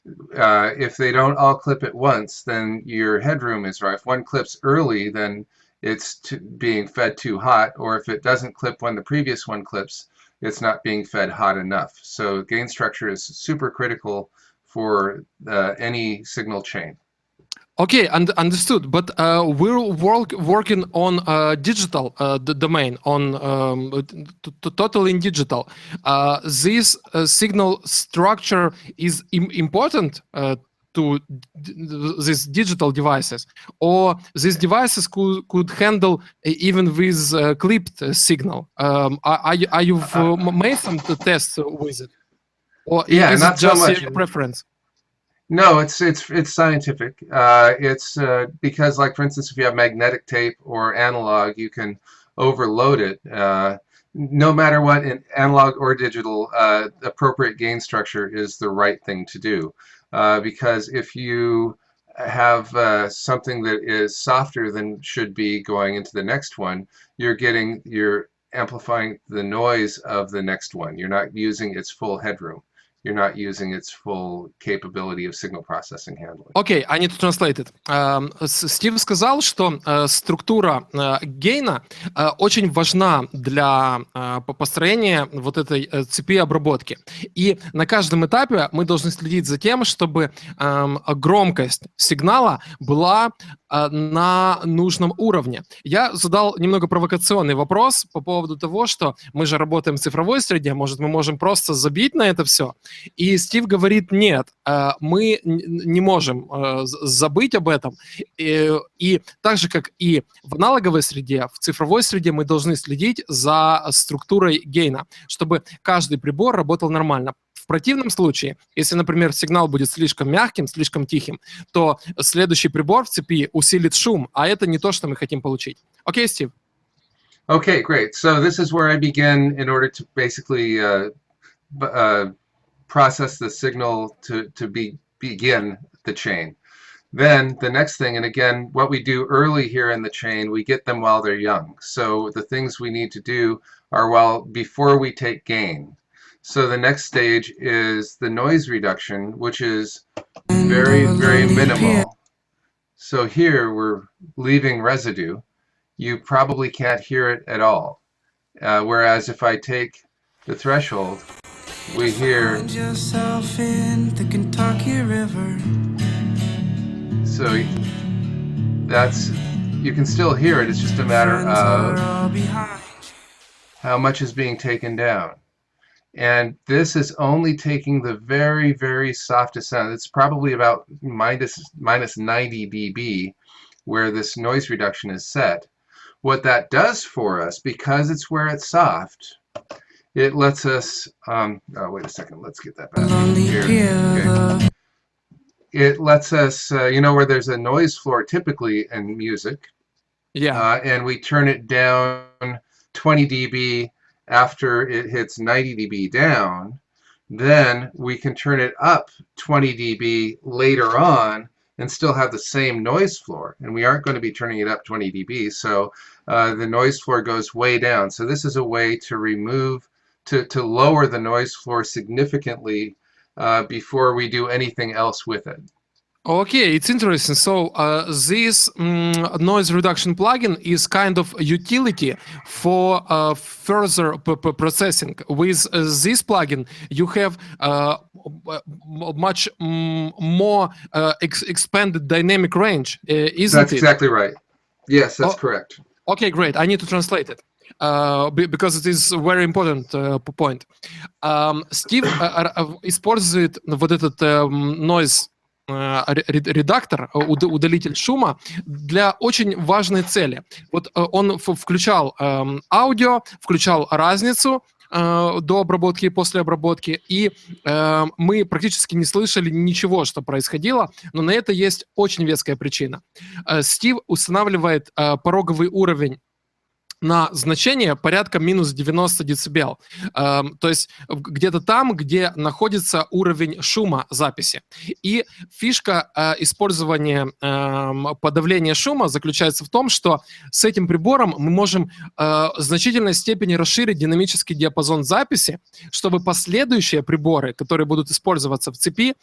If they don't all clip at once, then your headroom is right. If one clips early, then it's being fed too hot, or if it doesn't clip when the previous one clips, it's not being fed hot enough. So gain structure is super critical for any signal chain. Okay, understood. But we're working on digital domain, on totally in digital. This signal structure is important to these digital devices, or these devices could handle even with clipped signal. Are you made some tests with it? Or is it just your preference? No, it's scientific. It's because, like, for instance, if you have magnetic tape or analog, you can overload it. no matter what, in analog or digital, appropriate gain structure is the right thing to do. Because if you have something that is softer than should be going into the next one, you're amplifying the noise of the next one. You're not using its full headroom. You're not using its full capability of signal processing handling. Окей, I need to translate it. Стив сказал, что структура гейна очень важна для построения вот этой цепи обработки. И на каждом этапе мы должны следить за тем, чтобы громкость сигнала была на нужном уровне. Я задал немного провокационный вопрос по поводу того, что мы же работаем в цифровой среде, может, мы можем просто забить на это все. И Стив говорит, нет, мы не можем забыть об этом. И так же, как и в аналоговой среде, в цифровой среде мы должны следить за структурой гейна, чтобы каждый прибор работал нормально. В противном случае, если, например, сигнал будет слишком мягким, слишком тихим, то следующий прибор в цепи усилит шум, а это не то, что мы хотим получить. Окей, Стив? Okay, great. So this is where I begin in order to basically process the signal to begin the chain. Then the next thing, and again, what we do early here in the chain, we get them while they're young. So the things we need to do are before we take gain. So the next stage is the noise reduction, which is very, very minimal. So here we're leaving residue. You probably can't hear it at all. Whereas if I take the threshold, we hear. So you can still hear it. It's just a matter of how much is being taken down. And this is only taking the very, very softest sound. It's probably about minus 90 dB where this noise reduction is set. What that does for us, because it's where it's soft, it lets us, wait a second, let's get that back here. Okay. It lets us, you know where there's a noise floor typically in music? Yeah. And we turn it down 20 dB after it hits 90 dB down, then we can turn it up 20 dB later on and still have the same noise floor. And we aren't going to be turning it up 20 dB, so the noise floor goes way down. So this is a way to lower the noise floor significantly before we do anything else with it. Okay, it's interesting. So this noise reduction plugin is kind of utility for further processing. With this plugin, you have much more expanded dynamic range, isn't it? That's exactly right. Yes, that's correct. Okay, great. I need to translate it. Because it is a very important point. Стив использует вот этот noise редактор, удалитель шума для очень важной цели. Вот он включал аудио, включал разницу до обработки и после обработки, и мы практически не слышали ничего, что происходило, но на это есть очень веская причина. Стив устанавливает пороговый уровень на значение порядка минус 90 дБ. То есть где-то там, где находится уровень шума записи. И фишка использования подавления шума заключается в том, что с этим прибором мы можем в значительной степени расширить динамический диапазон записи, чтобы последующие приборы, которые будут использоваться в цепи,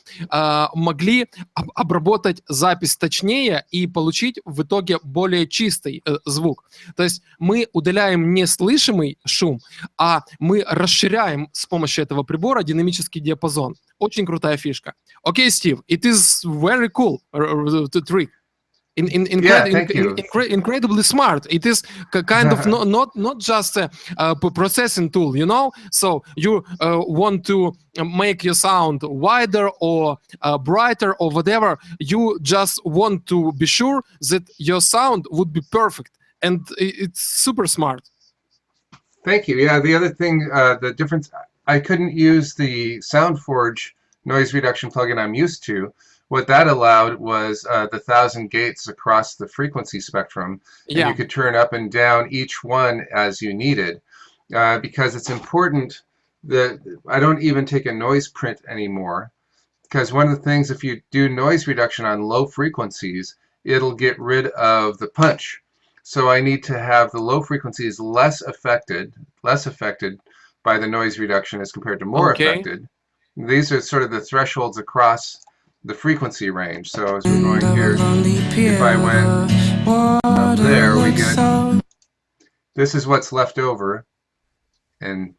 могли обработать запись точнее и получить в итоге более чистый звук. То есть мы удаляем неслышимый шум, а мы расширяем с помощью этого прибора динамический диапазон. Очень крутая фишка. Okay, Steve, it is very cool trick. Incredibly smart. It is kind of not just a processing tool, you know. So you want to make your sound wider or brighter or whatever. You just want to be sure that your sound would be perfect. And it's super smart. Thank you. Yeah, the other thing, the difference, I couldn't use the SoundForge noise reduction plugin I'm used to. What that allowed was the 1,000 gates across the frequency spectrum. And you could turn up and down each one as you needed. because it's important that I don't even take a noise print anymore. Because one of the things, if you do noise reduction on low frequencies, it'll get rid of the punch. So I need to have the low frequencies less affected by the noise reduction as compared to more affected. These are sort of the thresholds across the frequency range. So as we're going here, if I went up there, we get, this is what's left over, and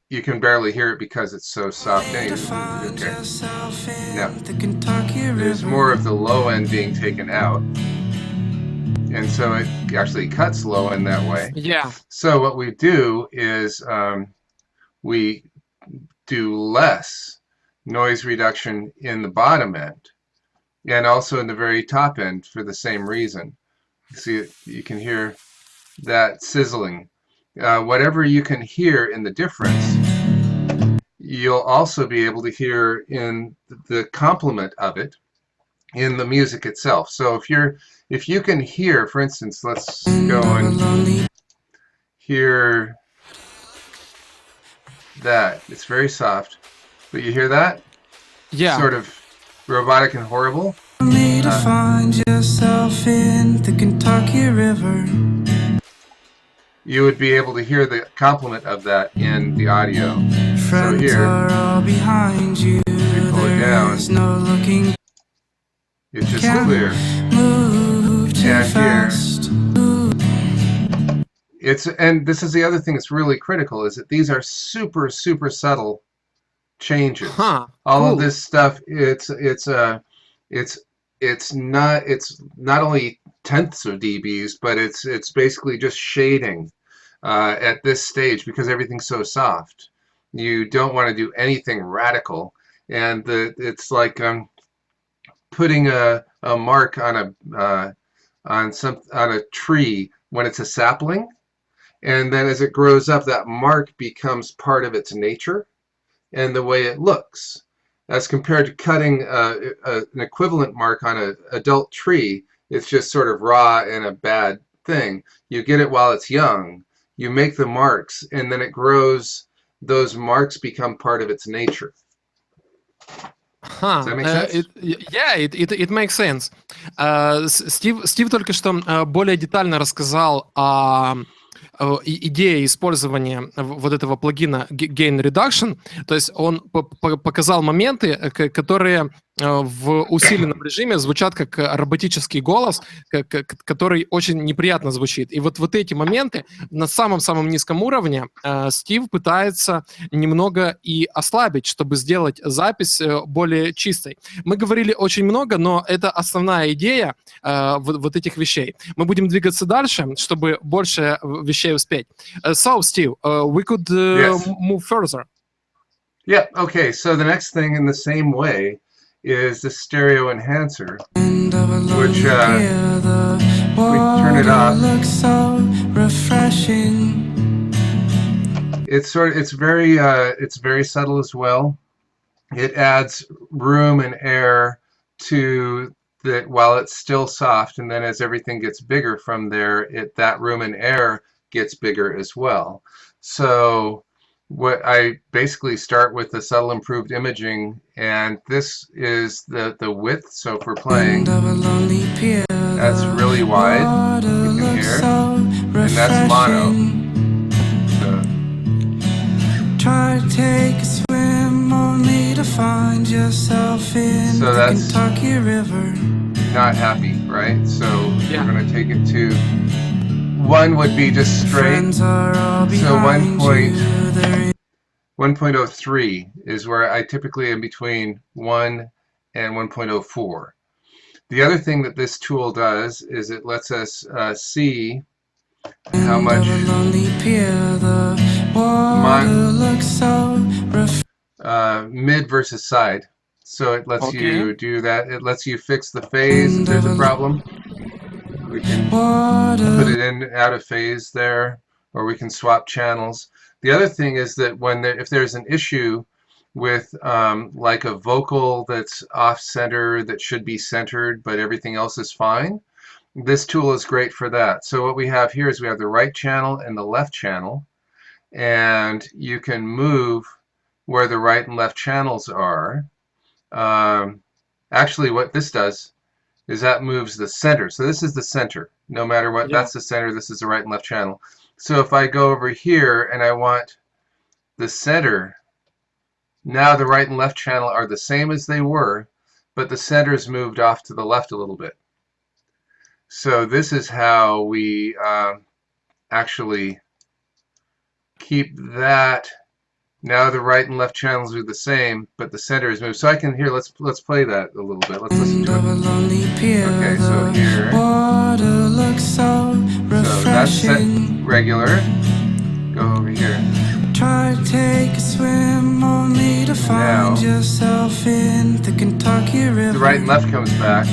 you can barely hear it because it's so soft anyway. Okay. Now, there's more of the low end being taken out, and so it actually cuts low end that way. Yeah. So what we do is we do less noise reduction in the bottom end, and also in the very top end for the same reason. See, you can hear that sizzling. Whatever you can hear in the difference, you'll also be able to hear in the complement of it in the music itself. So if you can hear, for instance, let's go and hear that. It's very soft, but you hear that? Yeah. Sort of robotic and horrible. To find yourself in the Kentucky River. You would be able to hear the complement of that in the audio. So here, behind you. we pull it down, No looking. it's just clear. Move too And here, fast. and this is the other thing that's really critical, is that these are super, super subtle changes. Huh. All Cool. of this stuff, it's not only tenths of dBs, but it's basically just shading at this stage, because everything's so soft. You don't want to do anything radical, and it's like putting a mark on a tree when it's a sapling, and then as it grows up, that mark becomes part of its nature and the way it looks, as compared to cutting an equivalent mark on an adult tree. It's just sort of raw and a bad thing. You get it while it's young, you make the marks, and then it grows, those marks become part of its nature. Does that make sense? It makes sense. Стив только что более детально рассказал о идее использования вот этого плагина Gain Reduction. То есть он показал моменты, которые в усиленном режиме звучат как роботический голос, который очень неприятно звучит. И вот эти моменты на самом-самом низком уровне Стив пытается немного и ослабить, чтобы сделать запись более чистой. Мы говорили очень много, но это основная идея вот этих вещей. Мы будем двигаться дальше, чтобы больше вещей успеть. So, Steve, we could move further. Yeah, okay, so the next thing in the same way is the stereo enhancer, which we turn it off. It's very subtle as well. It adds room and air to that while it's still soft, and then as everything gets bigger from there, that room and air gets bigger as well. So what I basically start with the subtle improved imaging, and this is the width. So if we're playing, that's really wide, you can hear, and that's mono. Try to take a swim only to find yourself in the Kentucky River. Not happy, right? So we're going to take it to, one would be just straight. So 1.03 is where I typically am between 1 and 1.04. The other thing that this tool does is it lets us see how much mid versus side. So it lets you do that. It lets you fix the phase if there's a problem. We can put it in out of phase there, or we can swap channels. The other thing is that if there's an issue with like a vocal that's off center that should be centered but everything else is fine, this tool is great for that. So what we have here is we have the right channel and the left channel, and you can move where the right and left channels are. Actually, what this does is that moves the center. So this is the center. No matter what, Yeah. that's the center. This is the right and left channel. So if I go over here and I want the center, now the right and left channel are the same as they were, but the center's moved off to the left a little bit. So this is how we actually keep that. Now the right and left channels are the same, but the center is moved. So I can hear. Let's play that a little bit. Let's listen to it. Okay, so here. So that's set regular. Go over here. Try to take a swim only to find yourself in the Kentucky River. The right and left comes back.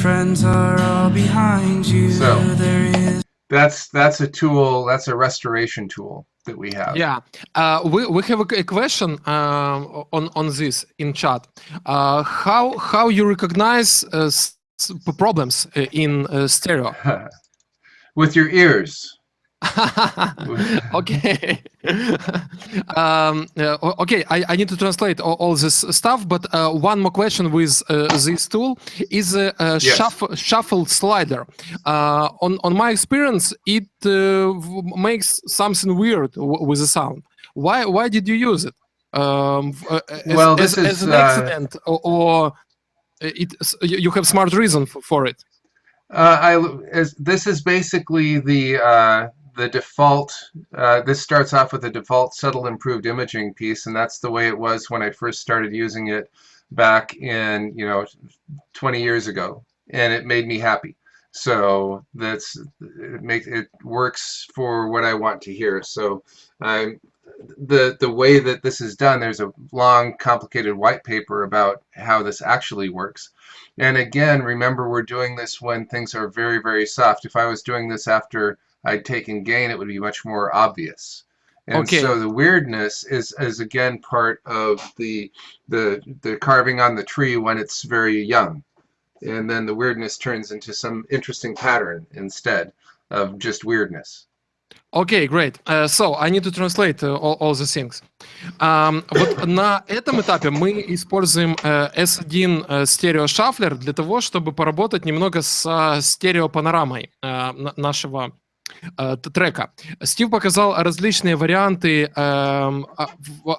Friends are all behind you. So there is. That's a tool. That's a restoration tool that we have. Yeah, we have a question on this in chat. How you recognize problems in stereo? With your ears. Okay. Okay, I need to translate all this stuff, but one more question with this tool is a shuffle slider. On my experience, it makes something weird with the sound. Why did you use it? Well, this is as an accident, or you have smart reason for it? This is basically the default. This starts off with the default subtle improved imaging piece, and that's the way it was when I first started using it back in 20 years ago, and it made me happy. So it works for what I want to hear. So the way that this is done, there's a long, complicated white paper about how this actually works. And again, remember, we're doing this when things are very, very soft. If I was doing this after I'd taken gain, it would be much more obvious. And so the weirdness is again part of the carving on the tree when it's very young. And then the weirdness turns into some interesting pattern instead of just weirdness. Okay, great. So I need to translate all the things. Вот на этом этапе мы используем S1 стереошафлер для того, чтобы поработать немного с стереопанорамой нашего трека. Стив показал различные варианты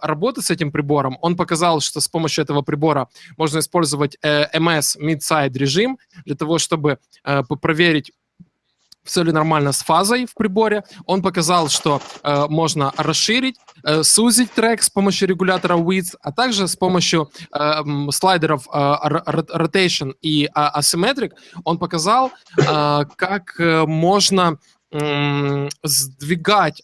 работы с этим прибором. Он показал, что с помощью этого прибора можно использовать MS Mid-Side режим для того, чтобы проверить, все ли нормально с фазой в приборе. Он показал, что можно расширить, сузить трек с помощью регулятора width, а также с помощью слайдеров rotation и asymmetric. Он показал, как можно сдвигать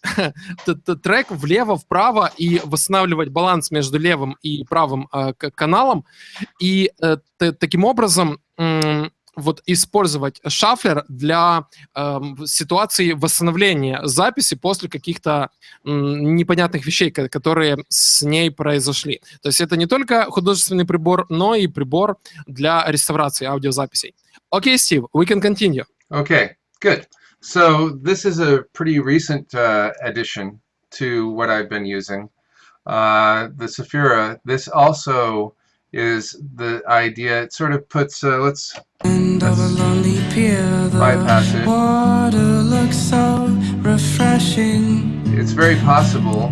трек влево-вправо и восстанавливать баланс между левым и правым каналом. И таким образом вот использовать шафлер для ситуации восстановления записи после каких-то непонятных вещей, которые с ней произошли. То есть это не только художественный прибор, но и прибор для реставрации аудиозаписей. Okay, Steve, we can continue. Okay, good. So this is a pretty recent addition to what I've been using. The Saphira, this also is the idea. It sort of puts, let's bypass it. Water looks so refreshing. It's very possible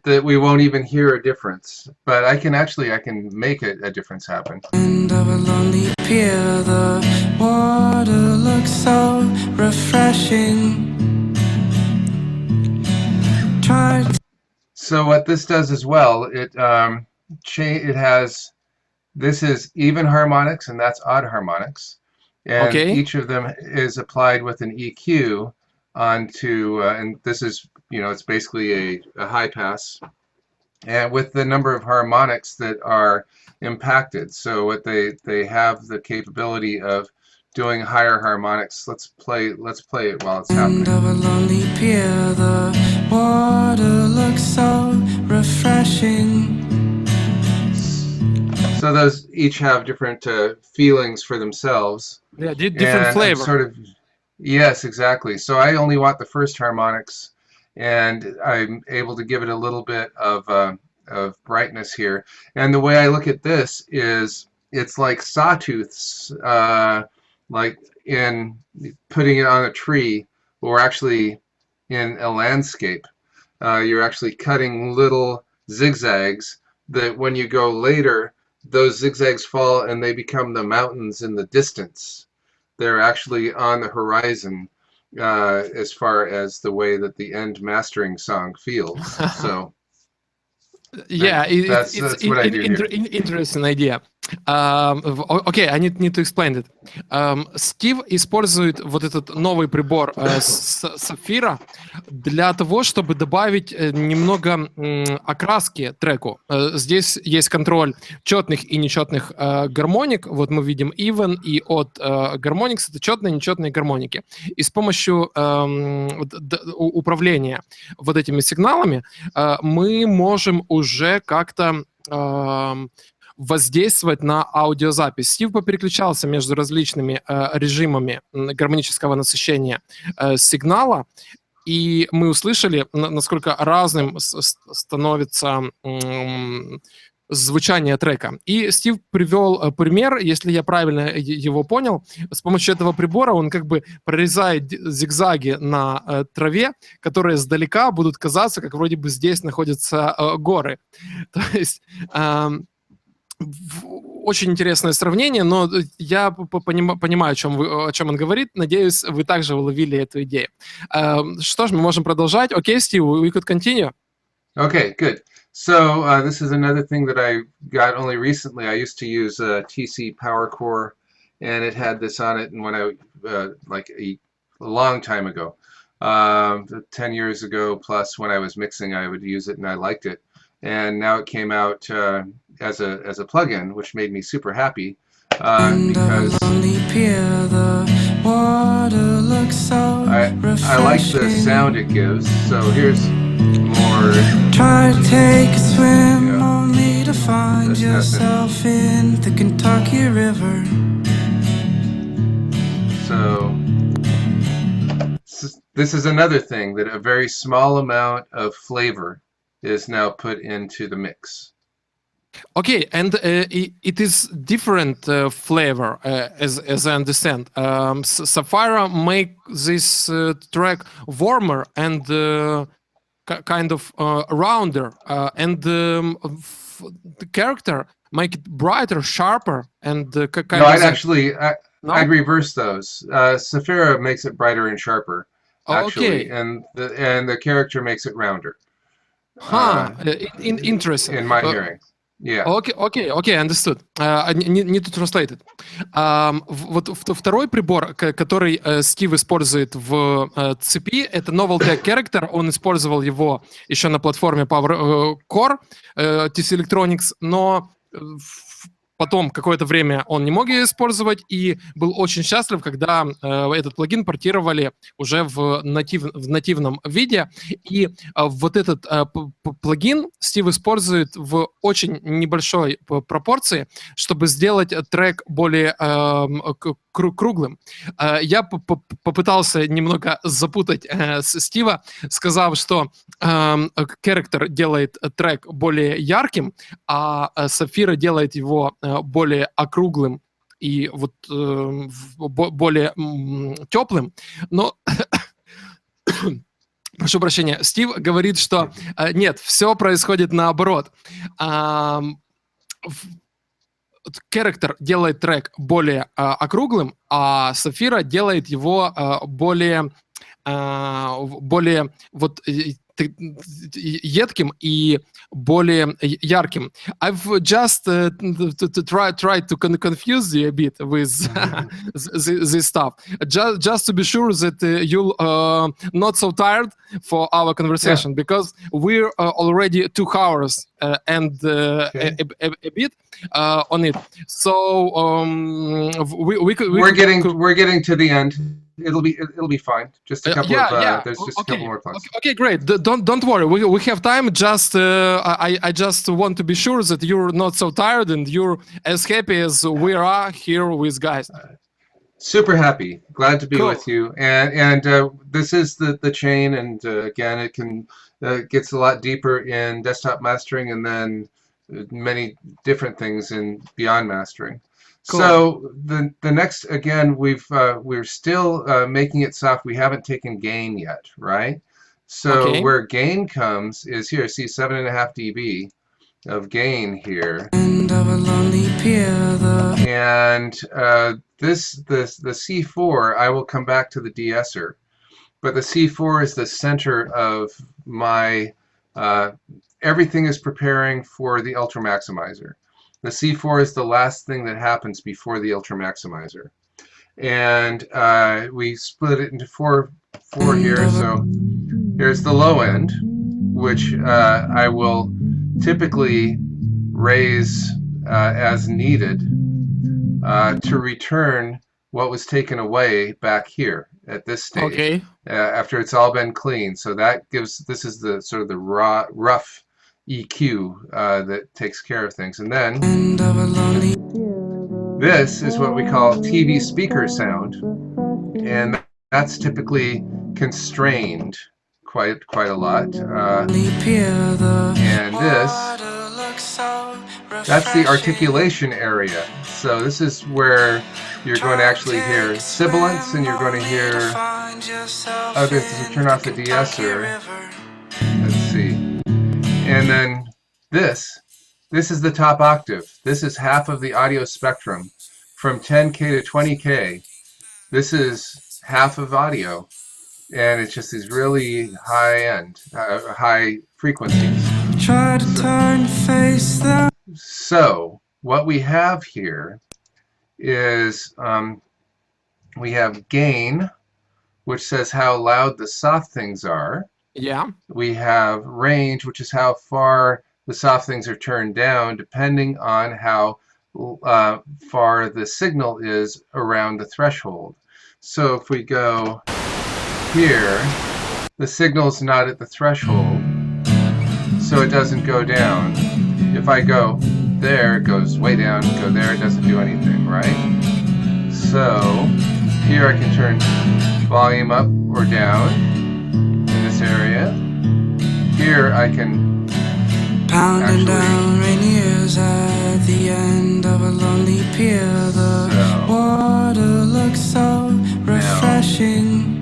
that we won't even hear a difference, but I can make a difference happen. End of a lonely pier, the water looks so refreshing. So what this does as well, it has, this is even harmonics and that's odd harmonics, and each of them is applied with an EQ onto, and this is, it's basically a high pass, and with the number of harmonics that are impacted. So what they have the capability of doing higher harmonics. Let's play it while it's happening. End of a lonely pier, the water looks so refreshing. So those each have different feelings for themselves. Yeah, different flavor. Sort of, yes, exactly. So I only want the first harmonics, and I'm able to give it a little bit of brightness here. And the way I look at this is, it's like sawtooths, like in putting it on a tree, or actually in a landscape. You're actually cutting little zigzags that when you go later, those zigzags fall and they become the mountains in the distance. They're actually on the horizon as far as the way that the end mastering song feels. So yeah, that's what I do here. Interesting idea. Окей, I need to explain it. Стив использует вот этот новый прибор Сафира для того, чтобы добавить немного окраски треку. Здесь есть контроль четных и нечетных гармоник. Вот мы видим even и от гармоникс. Это четные и нечетные гармоники. И с помощью управления вот этими сигналами мы можем уже как-то воздействовать на аудиозапись. Стив попереключался между различными режимами гармонического насыщения сигнала, и мы услышали, насколько разным становится звучание трека. И Стив привел пример, если я правильно его понял, с помощью этого прибора он как бы прорезает зигзаги на траве, которые сдалека будут казаться, как вроде бы здесь находятся горы. То есть очень интересное сравнение, но я понимаю, о чем он говорит. Надеюсь, вы также уловили эту идею. Что ж, мы можем продолжать. Окей, Стив, we could continue. Okay, good. So this is another thing that I got only recently. I used to use TC Power Core, and it had this on it, and when I like a long time ago, 10 years ago plus, when I was mixing, I would use it, and I liked it. And now it came out as a plugin, which made me super happy because I like the sound it gives. So here's more. Try to take a swim only to find yourself in the Kentucky River. So this is another thing, that a very small amount of flavor is now put into the mix. Okay, and it is different flavor, as I understand. Sapphire make this track warmer and kind of rounder, and the character make it brighter, sharper, and kind no, of. I'd reverse those. Sapphire makes it brighter and sharper, actually, okay. and the character makes it rounder. Interesting. In my hearing. Yeah. Okay, understood. Need to translate it. Вот второй прибор, который Стив использует в цепи, это Novelty Character. Он использовал его еще на платформе Power Core TC Electronics, но потом какое-то время он не мог ее использовать и был очень счастлив, когда этот плагин портировали уже в нативном виде. И вот этот плагин Стив использует в очень небольшой пропорции, чтобы сделать трек более круглым. Я попытался немного запутать Стива, сказав, что Character делает трек более ярким, а Сафира делает его более округлым и вот более теплым. Но прошу прощения, Стив говорит, что нет, все происходит наоборот. Character делает трек более округлым, а Сафира делает его более вот едким и более ярким. I've just tried to confuse you a bit with this stuff, just to be sure that you'll not so tired for our conversation, because we're already 2 hours and a bit on it. So we're getting to the end. it'll be fine. Just a couple of there's just a couple more plugs. Okay, great. Don't worry. We have time. Just I just want to be sure that you're not so tired and you're as happy as we are here with guys. Super happy. Glad to be Cool. with you. And this is the chain, and again, it can gets a lot deeper in desktop mastering, and then many different things in beyond mastering. Cool. So the next, again, we're still making it soft. We haven't taken gain yet, right? So Okay. where gain comes is here. See 7.5 dB of gain here, End of a lonely pier, and the C4. I will come back to the de-esser, but the C4 is the center of my everything is preparing for the Ultra Maximizer. The C4 is the last thing that happens before the Ultra Maximizer. And we split it into four here. So here's the low end, which I will typically raise as needed to return what was taken away back here at this stage. Okay. After it's all been cleaned. So that gives, this is the sort of the rough EQ that takes care of things. And then end of a lonely this is what we call TV speaker sound, and that's typically constrained quite a lot. pier, And this, that's the articulation area. So this is where you're going to actually hear sibilants, and you're going to hear, oh, this is turn off the de-esser. Let's see. And then this is the top octave. This is half of the audio spectrum from 10K to 20K. This is half of audio, and it's just these really high frequencies. try to turn face that So what we have here is we have gain, which says how loud the soft things are. Yeah. We have range, which is how far the soft things are turned down, depending on how far the signal is around the threshold. So if we go here, the signal's not at the threshold, so it doesn't go down. If I go there, it goes way down. Go there, it doesn't do anything, right? So here I can turn volume up or down in this area. Here I can pounding actually, down rain years at the end of a lonely pier. The So, water looks so refreshing.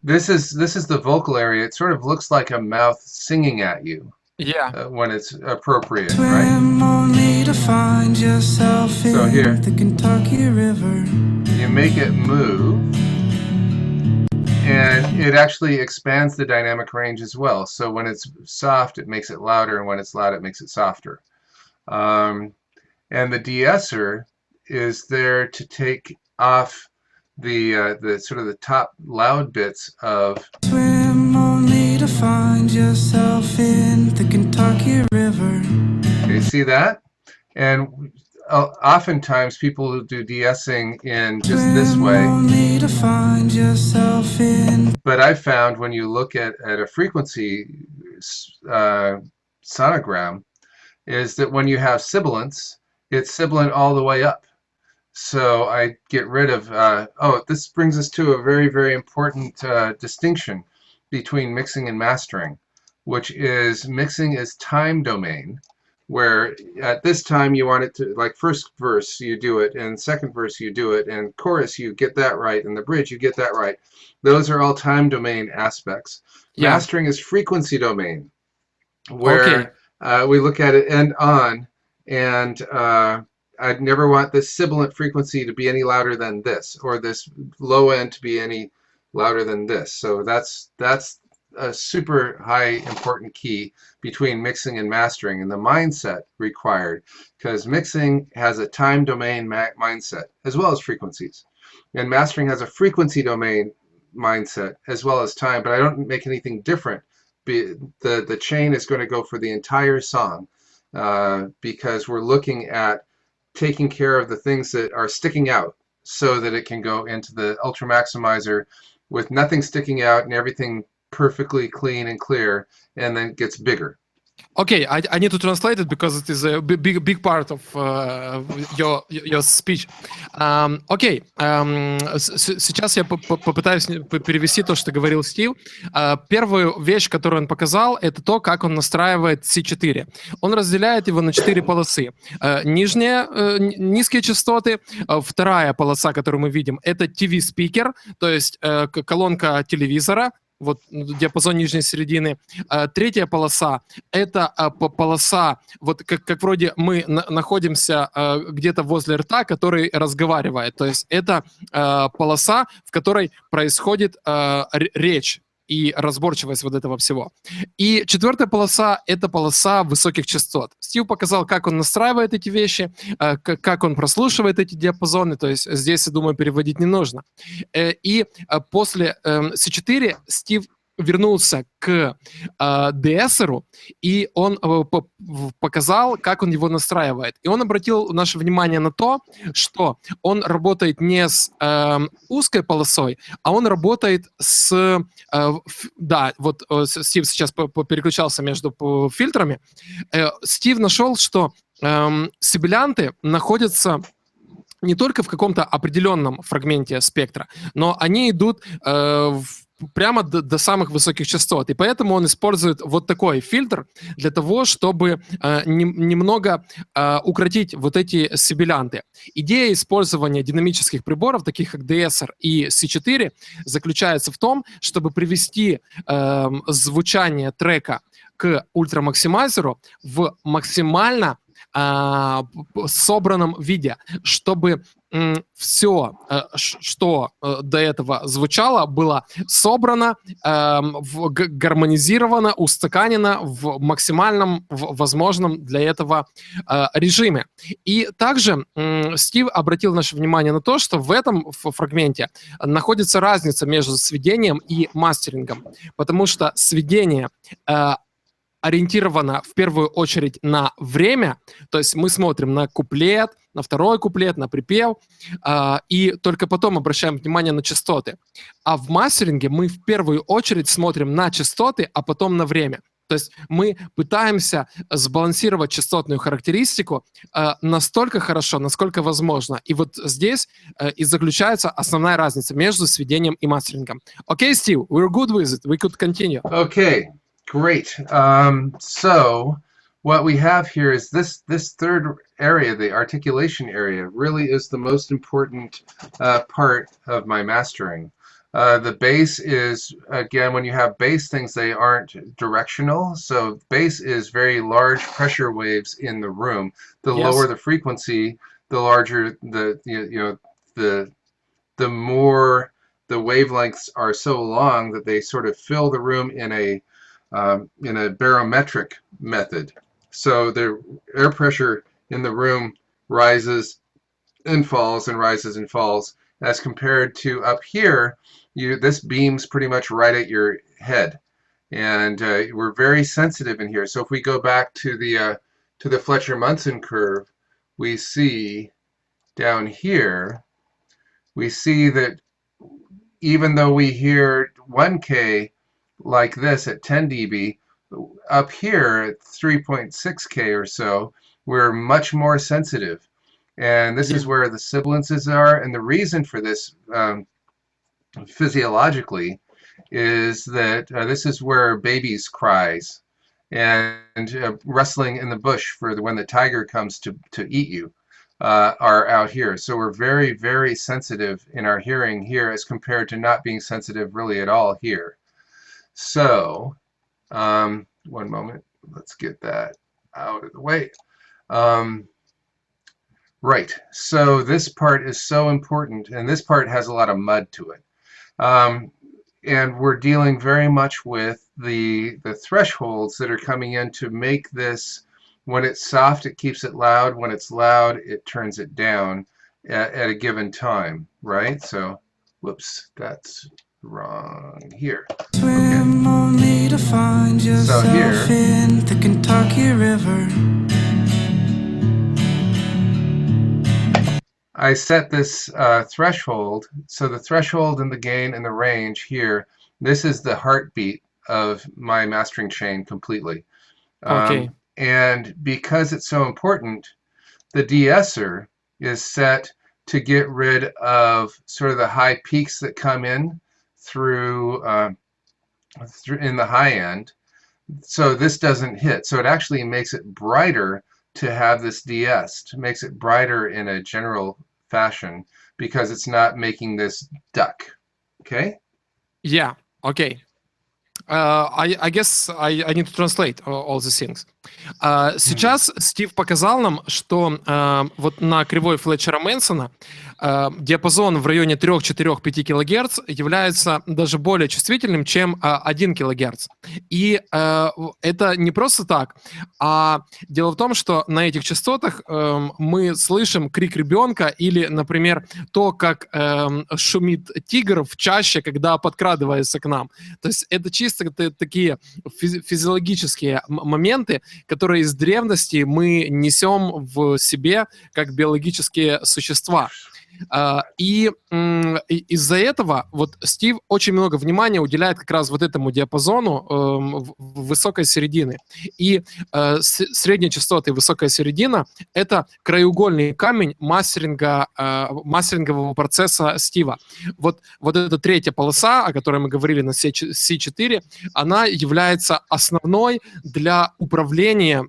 this is the vocal area. It sort of looks like a mouth singing at you Yeah. when it's appropriate, right? Swim only to find yourself So in here. the Kentucky River. You make it move, and it actually expands the dynamic range as well. So when it's soft, it makes it louder, and when it's loud, it makes it softer. And the de-esser is there to take off the sort of the top loud bits of. Swim only to find yourself in the Kentucky River. Okay, see that? And oftentimes people will do de-essing in just this way. Only to find yourself in. But I've found when you look at a frequency sonogram, is that when you have sibilants, it's sibilant all the way up. So I get rid of, this brings us to a very, very important distinction between mixing and mastering, which is mixing is time domain, where at this time you want it to, like first verse you do it, and second verse you do it, and chorus you get that right, and the bridge you get that right. Those are all time domain aspects. Yeah. Mastering is frequency domain, where we look at it end on, and I'd never want this sibilant frequency to be any louder than this, or this low end to be any louder than this. So that's a super high important key between mixing and mastering, and the mindset required, because mixing has a time domain mindset as well as frequencies, and mastering has a frequency domain mindset as well as time. But I don't make anything different. The chain is going to go for the entire song, because we're looking at taking care of the things that are sticking out so that it can go into the Ultra Maximizer with nothing sticking out and everything perfectly clean and clear, and then it gets bigger. Okay, I need to translate it because it is a big part of your speech. Окей, сейчас я попытаюсь перевести то, что говорил Стив. Первую вещь, которую он показал, это то, как он настраивает C4. Он разделяет его на 4 полосы. Низкие частоты, вторая полоса, которую мы видим, это TV-спикер, то есть колонка телевизора, вот диапазон нижней середины. Третья полоса — это полоса, вот как вроде мы находимся где-то возле рта, который разговаривает. То есть это полоса, в которой происходит речь и разборчивость вот этого всего. И четвертая полоса — это полоса высоких частот. Стив показал, как он настраивает эти вещи, как он прослушивает эти диапазоны, то есть здесь, я думаю, переводить не нужно. И после C4 Стив вернулся к DSR, и он показал, как он его настраивает. И он обратил наше внимание на то, что он работает не с узкой полосой, а он работает с... да, вот Стив сейчас переключался между фильтрами. Стив нашел, что сибилянты находятся не только в каком-то определенном фрагменте спектра, но они идут прямо до самых высоких частот. И поэтому он использует вот такой фильтр для того, чтобы немного укротить вот эти сибилянты. Идея использования динамических приборов, таких как DSR и C4, заключается в том, чтобы привести звучание трека к ультрамаксимайзеру в максимально собранном виде, чтобы все, что до этого звучало, было собрано, гармонизировано, устаканено в максимальном возможном для этого режиме. И также Стив обратил наше внимание на то, что в этом фрагменте находится разница между сведением и мастерингом, потому что сведение ориентирована в первую очередь на время, то есть мы смотрим на куплет, на второй куплет, на припев, и только потом обращаем внимание на частоты. А в мастеринге мы в первую очередь смотрим на частоты, а потом на время. То есть мы пытаемся сбалансировать частотную характеристику настолько хорошо, насколько возможно. И вот здесь и заключается основная разница между сведением и мастерингом. Okay, Steve, we're good with it. We could continue. Okay. Great. So what we have here is this third area, the articulation area, really is the most important part of my mastering. The bass is, again, when you have bass things, they aren't directional. So bass is very large pressure waves in the room. The Yes. lower the frequency, the larger the more the wavelengths are so long that they sort of fill the room in a barometric method. So the air pressure in the room rises and falls and rises and falls, as compared to up here, this beams pretty much right at your head. And we're very sensitive in here. So if we go back to the Fletcher-Munson curve, we see down here, we see that even though we hear 1K like this at 10 dB, up here at 3.6K or so, we're much more sensitive. And this is where the sibilances are. And the reason for this physiologically is that this is where babies' cries and rustling in the bush for when the tiger comes to eat you are out here. So we're very, very sensitive in our hearing here as compared to not being sensitive really at all here. So, one moment, let's get that out of the way. Right, so this part is so important, and this part has a lot of mud to it. And we're dealing very much with the thresholds that are coming in to make this, when it's soft, it keeps it loud. When it's loud, it turns it down at a given time, right? So, whoops, that's wrong here. Swim only to find yourself in the Kentucky River. I set this threshold. So the threshold and the gain and the range here, this is the heartbeat of my mastering chain completely. Okay. And because it's so important, the de-esser is set to get rid of sort of the high peaks that come in through in the high end. So this doesn't hit. So it actually makes it brighter to have this de-essed. Makes it brighter in a general fashion because it's not making this duck. Okay? Yeah, okay. I guess I need to translate all these things. Сейчас Стив показал нам, что вот на кривой Флетчера Мэнсона диапазон в районе 3, 4, 5 кГц является даже более чувствительным, чем 1 кГц. И это не просто так, а дело в том, что на этих частотах мы слышим крик ребенка или, например, то, как шумит тигр в чаще, когда подкрадывается к нам. То есть это чисто такие физиологические моменты, которые из древности мы несем в себе как биологические существа. И из-за этого вот Стив очень много внимания уделяет как раз вот этому диапазону высокой середины. И средние частоты и высокая середина — это краеугольный камень мастерингового процесса Стива. Вот эта третья полоса, о которой мы говорили на C4, она является основной для управления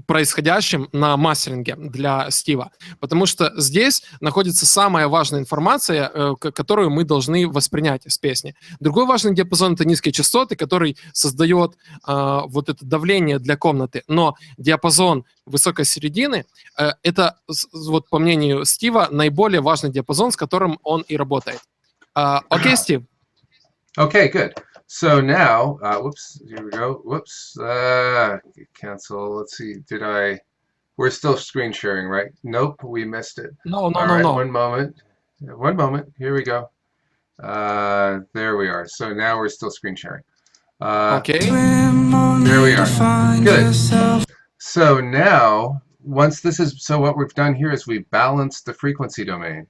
происходящим на мастеринге для Стива. Потому что здесь находится самая важная информация, которую мы должны воспринять из песни. Другой важный диапазон — это низкие частоты, который создает вот это давление для комнаты. Но диапазон высокой середины — это, вот по мнению Стива, наиболее важный диапазон, с которым он и работает. Окей, Стив? Okay, good. So now, whoops, here we go. Whoops, cancel. Let's see, we're still screen sharing, right? Nope, we missed it. No. One moment, here we go. There we are. So now we're still screen sharing. Okay. There we are. Good. So now, so what we've done here is we balanced the frequency domain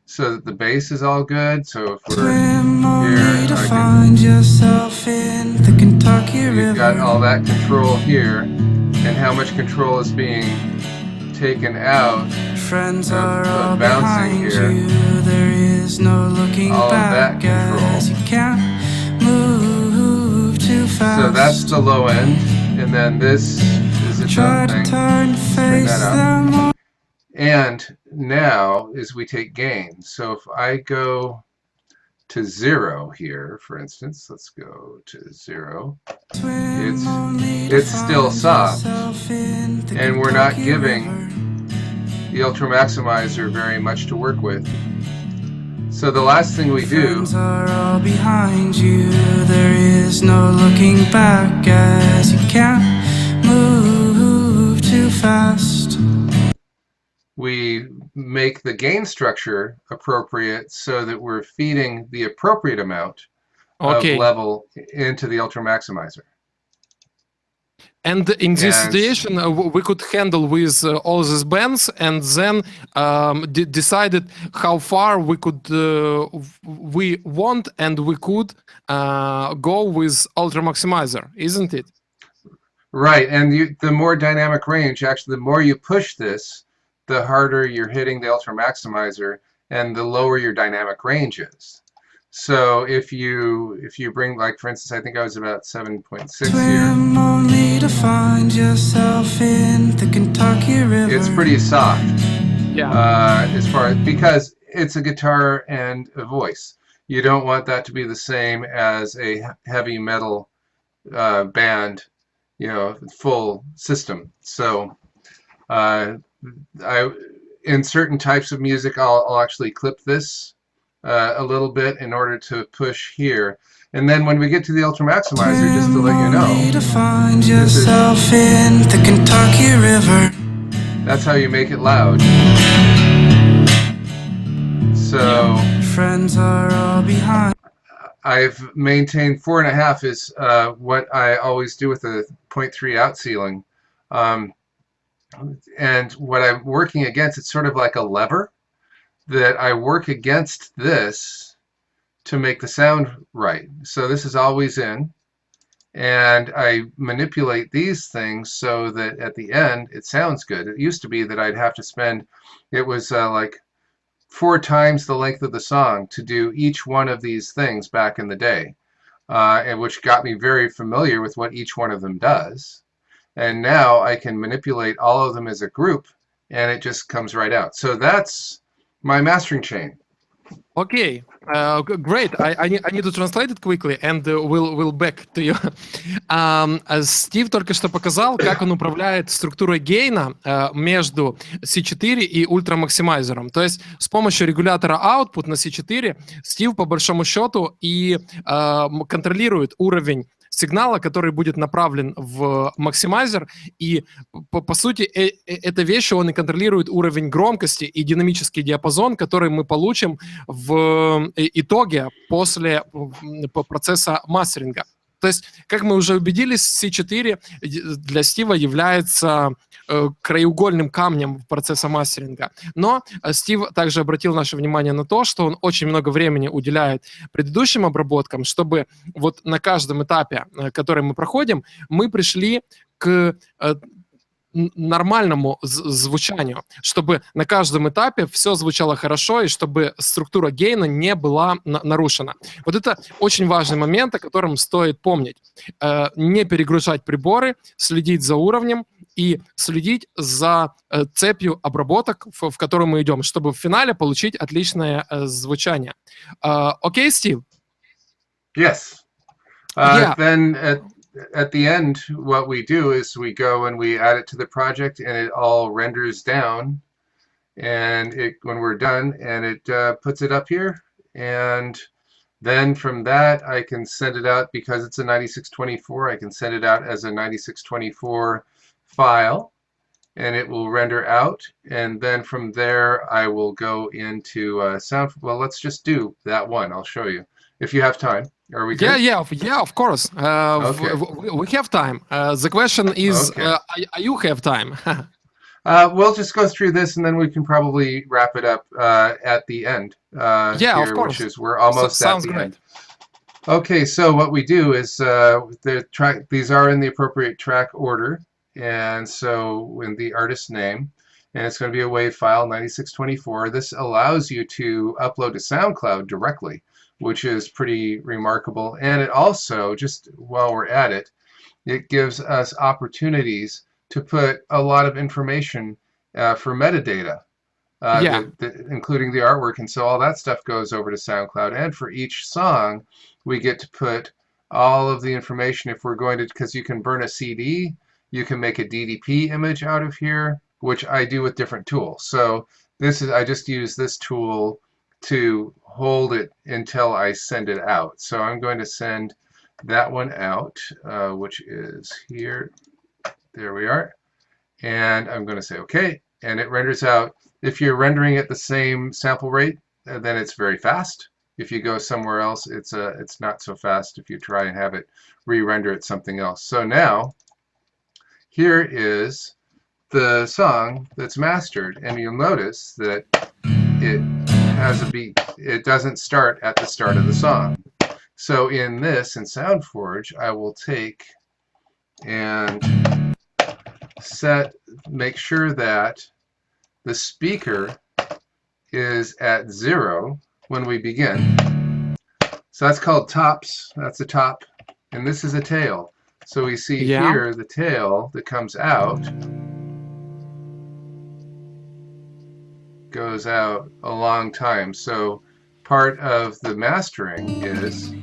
so that the bass is all good. So if we're here, you've got all that control here, and how much control is being taken out Friends are of all bouncing behind here. you. There is no looking All of back that control. as you can't move too fast. So that's the low end, and then this is the Try top to thing. turn to face that up. them all. And now is we take gain. So if I go to 0 here, for instance, let's go to 0. It's still soft, and we're not giving the Ultra Maximizer very much to work with. So the last thing we do, Friends are all behind you. There is no looking back as you can't move too fast. we make the gain structure appropriate so that we're feeding the appropriate amount Okay. of level into the Ultra Maximizer. And in this And- situation, we could handle with all these bands, and then decided how far we could, we want, and we could go with Ultra Maximizer, isn't it? Right, and the more dynamic range, actually, the more you push this, the harder you're hitting the Ultra Maximizer, and the lower your dynamic range is. So if you bring, like, for instance, I think I was about 7.6 here. Swim only to find yourself in the Kentucky River. It's pretty soft. Yeah. As far as, because it's a guitar and a voice. You don't want that to be the same as a heavy metal band, you know, full system. So in certain types of music, I'll actually clip this a little bit in order to push here. And then when we get to the Ultra Maximizer, just to let you know, to find yourself in the Kentucky River. that's how you make it loud. So Friends are all behind. I've maintained 4.5 is what I always do with a 0.3 out ceiling. And what I'm working against, it's sort of like a lever that I work against this to make the sound right. So this is always in, and I manipulate these things so that at the end it sounds good. It used to be that I'd have to spend, it was like 4 times the length of the song to do each one of these things back in the day, and which got me very familiar with what each one of them does. And now I can manipulate all of them as a group, and it just comes right out. So that's my mastering chain. Okay, great. I need to translate it quickly, and we'll back to you. Стив только что показал, как он управляет структурой гейна между C4 и ультрамаксимайзером. То есть с помощью регулятора output на C4 Стив по большому счету и контролирует уровень сигнала, который будет направлен в максимайзер, и по сути эта вещь, он и контролирует уровень громкости и динамический диапазон, который мы получим в итоге после процесса мастеринга. То есть, как мы уже убедились, C4 для Стива является краеугольным камнем процесса мастеринга. Но Стив также обратил наше внимание на то, что он очень много времени уделяет предыдущим обработкам, чтобы вот на каждом этапе, который мы проходим, мы пришли к нормальному звучанию, чтобы на каждом этапе все звучало хорошо и чтобы структура гейна не была нарушена. Вот это очень важный момент, о котором стоит помнить. Не перегружать приборы, следить за уровнем и следить за цепью обработок, в которую мы идем, чтобы в финале получить отличное звучание. Окей, Стив? Yes. Yeah. Then at the end, what we do is we go and we add it to the project, and it all renders down. And when we're done, and it puts it up here. And then from that, I can send it out because it's a 9624. I can send it out as a 9624 file, and it will render out. And then from there, I will go into sound. Well, let's just do that one. I'll show you if you have time. Are we good? Yeah, of course. Okay. We have time. The question is, Okay. you have time. We'll just go through this, and then we can probably wrap it up at the end. Yeah, here, of course. Which is we're almost at Sounds the great. end. Okay, so what we do is these are in the appropriate track order, and so in the artist name, and it's going to be a WAV file 9624. This allows you to upload to SoundCloud directly, which is pretty remarkable. And it also, just while we're at it, it gives us opportunities to put a lot of information for metadata, including the artwork. And so all that stuff goes over to SoundCloud. And for each song, we get to put all of the information if we're going to, because you can burn a CD, you can make a DDP image out of here, which I do with different tools. So I just use this tool to hold it until I send it out. So I'm going to send that one out, which is here. There we are. And I'm going to say OK, and it renders out. If you're rendering at the same sample rate, then it's very fast. If you go somewhere else, it's not so fast if you try and have it re-render it something else. So now here is the song that's mastered, and you'll notice that it has a beat. It doesn't start at the start of the song. So in this, in SoundForge, I will take and make sure that the speaker is at 0 when we begin. So that's called tops. That's the top. And this is a tail. So we see here the tail that comes out goes out a long time. So part of the mastering is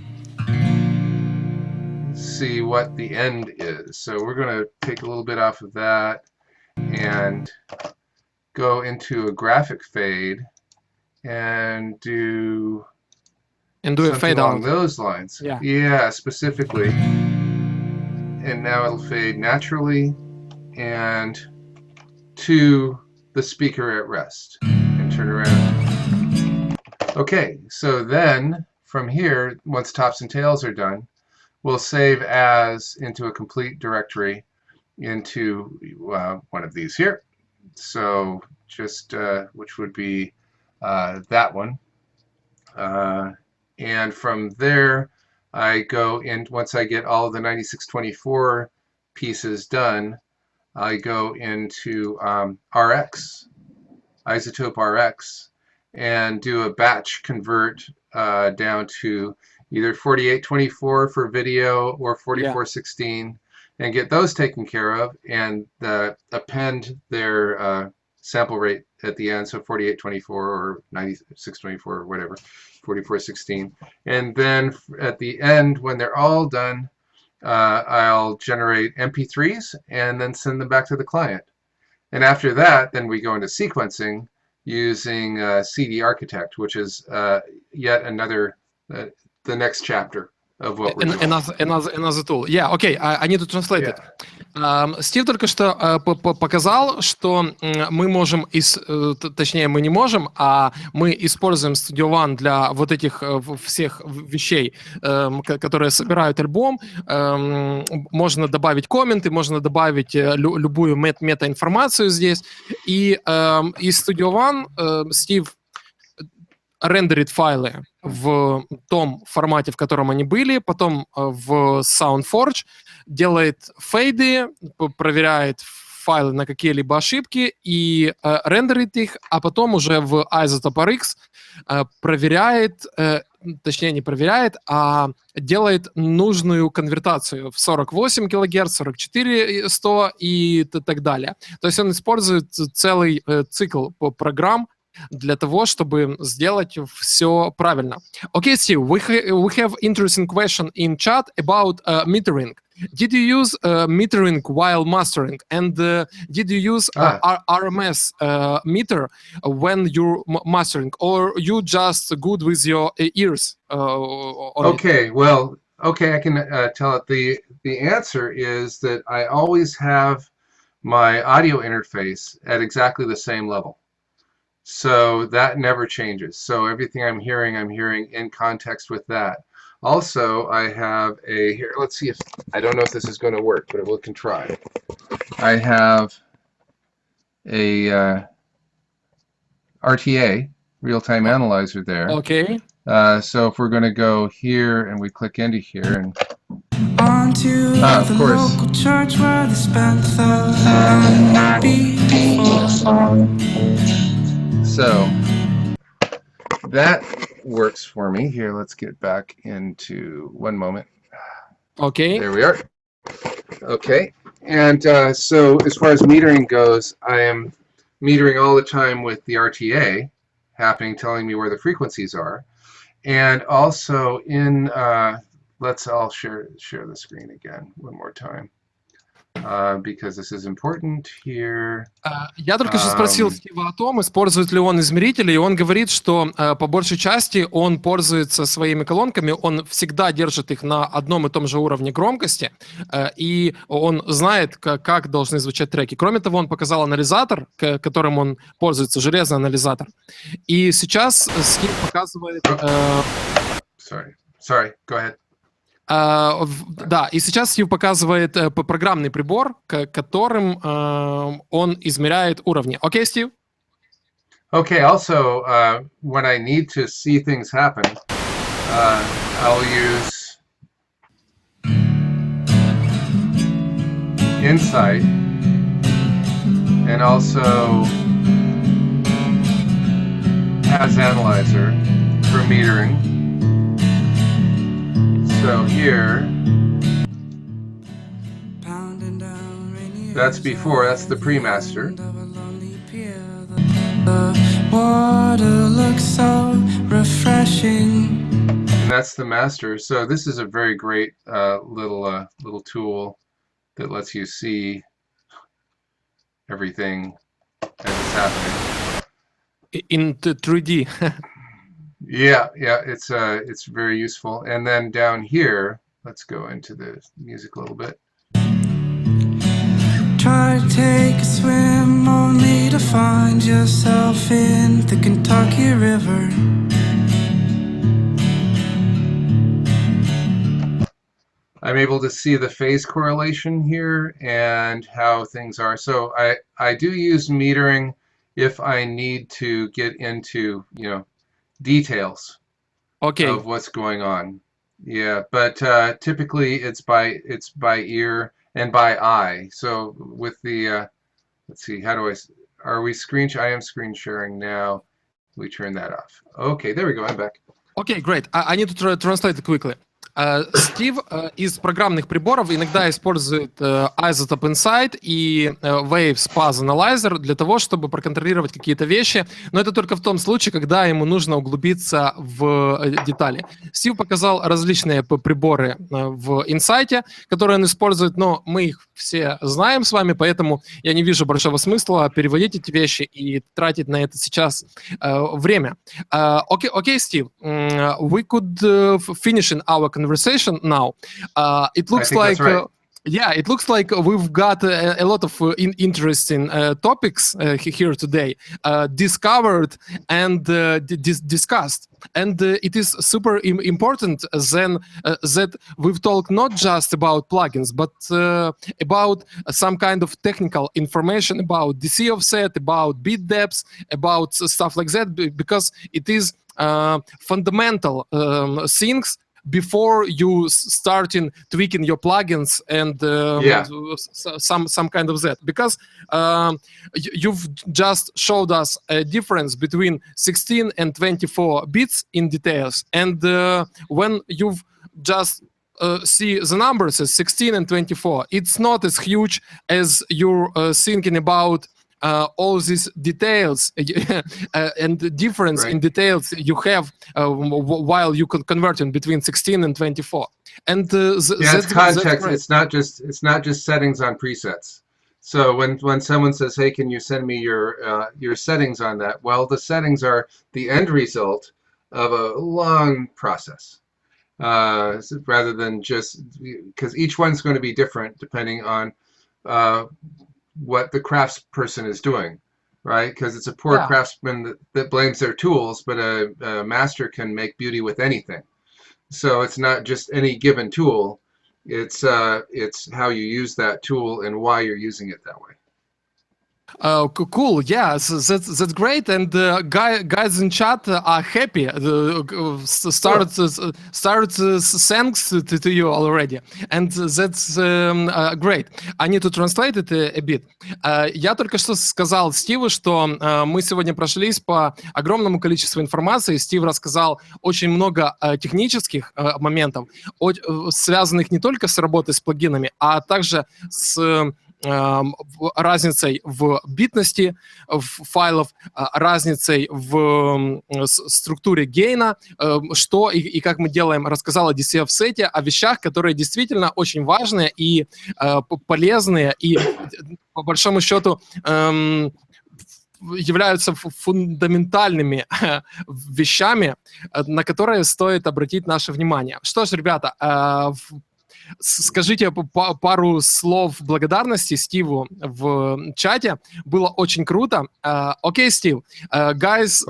see what the end is. So we're going to take a little bit off of that and go into a graphic fade and do a fade along out. those lines. Yeah, specifically. And now it'll fade naturally and to the speaker at rest. And turn around. Okay, so then from here, once tops and tails are done, we'll save as into a complete directory, into one of these here. So just which would be that one. And from there, I go in, once I get all of the 9624 pieces done, I go into RX, isotope RX, and do a batch convert down to either 4824 for video or 4416, and get those taken care of, and append their sample rate at the end, so 4824 or 9624 or whatever, 4416. And then at the end, when they're all done, I'll generate MP3s and then send them back to the client. And after that, then we go into sequencing using CD Architect, which is yet another, the next chapter of what we're doing. Another tool. Yeah, okay, I need to translate it. Стив только что показал, что мы можем, точнее мы не можем, а мы используем Studio One для вот этих всех вещей, которые собирают альбом. Можно добавить комменты, можно добавить любую мета-информацию здесь. И из Studio One Стив рендерит файлы в том формате, в котором они были, потом в SoundForge делает фейды, проверяет файлы на какие-либо ошибки и рендерит их, а потом уже в iZotope RX проверяет, точнее не проверяет, а делает нужную конвертацию в 48 кГц, 44 100 и так далее. То есть он использует целый цикл программ для того, чтобы сделать все правильно. Okay, Steve, we have interesting question in chat about metering. Did you use metering while mastering? And did you use RMS meter when you're mastering? Or you just good with your ears? Okay, well, okay, I can tell it. The answer is that I always have my audio interface at exactly the same level. So that never changes. So everything I'm hearing in context with that. Also, I have here, let's see if, I don't know if this is going to work, but we can try. I have a RTA, real-time analyzer there. Okay. So if we're going to go here and we click into here, and onto of the course. local church where they spent the night before. So that works for me. Here, let's get back into one moment. Okay. There we are. Okay. And so as far as metering goes, I am metering all the time with the RTA happening, telling me where the frequencies are. And also in, let's all share the screen again one more time. Because this is important here. Я только что спросил Стива о том, использует ли он измерители, и он говорит, что по большей части он пользуется своими колонками, он всегда держит их на одном и том же уровне громкости, и он знает, как должны звучать треки. Кроме того, он показал анализатор, которым он пользуется, железный анализатор. И сейчас Стив показывает... Sorry, go ahead. Да, и сейчас Стив показывает программный прибор, которым он измеряет уровни. Окей, Стив? Okay, also, when I need to see things happen, I'll use Insight and also as Analyzer for metering. So here, that's before, that's the pre-master. The water looks so refreshing. And that's the master. So this is a very great little tool that lets you see everything as it's happening. In 3D. Yeah, it's very useful. And then down here, let's go into the music a little bit. Try to take a swim only to find yourself in the Kentucky River. I'm able to see the phase correlation here and how things are. So I do use metering if I need to get into, you know, details of what's going on. Yeah, but typically it's by ear and by eye. So with the let's see, how do are we I am screen sharing now. We turn that off. Okay, there we go. I'm back. Okay, great. I need to translate it quickly. Стив из программных приборов иногда использует Isotope Insight и Waves Path Analyzer для того, чтобы проконтролировать какие-то вещи, но это только в том случае, когда ему нужно углубиться в детали. Стив показал различные приборы в Insight, которые он использует, но мы их все знаем с вами, поэтому я не вижу большого смысла переводить эти вещи и тратить на это сейчас время. Okay, Steve, we could finish in our conversation now. It looks like right. yeah, it looks like we've got a lot of interesting topics here today, discovered and discussed. And it is super important then that we've talked not just about plugins, but about some kind of technical information about DC offset, about bit depths, about stuff like that, because it is fundamental things before you starting tweaking your plugins and some kind of that, because you've just showed us a difference between 16 and 24 bits in details, and when you've just see the numbers as 16 and 24, it's not as huge as you're thinking about all these details and the difference in details you have while you converting between 16 and 24. And that's context. It's not just settings on presets. So when someone says, "Hey, can you send me your settings on that?" Well, the settings are the end result of a long process, rather than just because each one's going to be different depending on what the craftsperson is doing, right? Because it's a poor craftsman that blames their tools, but a master can make beauty with anything. So it's not just any given tool, it's how you use that tool and why you're using it that way. Cool, yeah, so that's great, and guys in chat are happy. Started thanks to you already, and that's great. I need to translate it a bit. Я только что сказал Стиву, что мы сегодня прошлись по огромному количеству информации. Стив рассказал очень много технических моментов, связанных не только с работой с плагинами, а также с разницей в битности файлов, разницей в структуре гейна, что и как мы делаем, рассказал о DC offset, о вещах, которые действительно очень важные и полезные, и по большому счету являются фундаментальными вещами, на которые стоит обратить наше внимание. Что ж, ребята, скажите пару слов благодарности Стиву в чате. Было очень круто. Okay, Steve. Guys,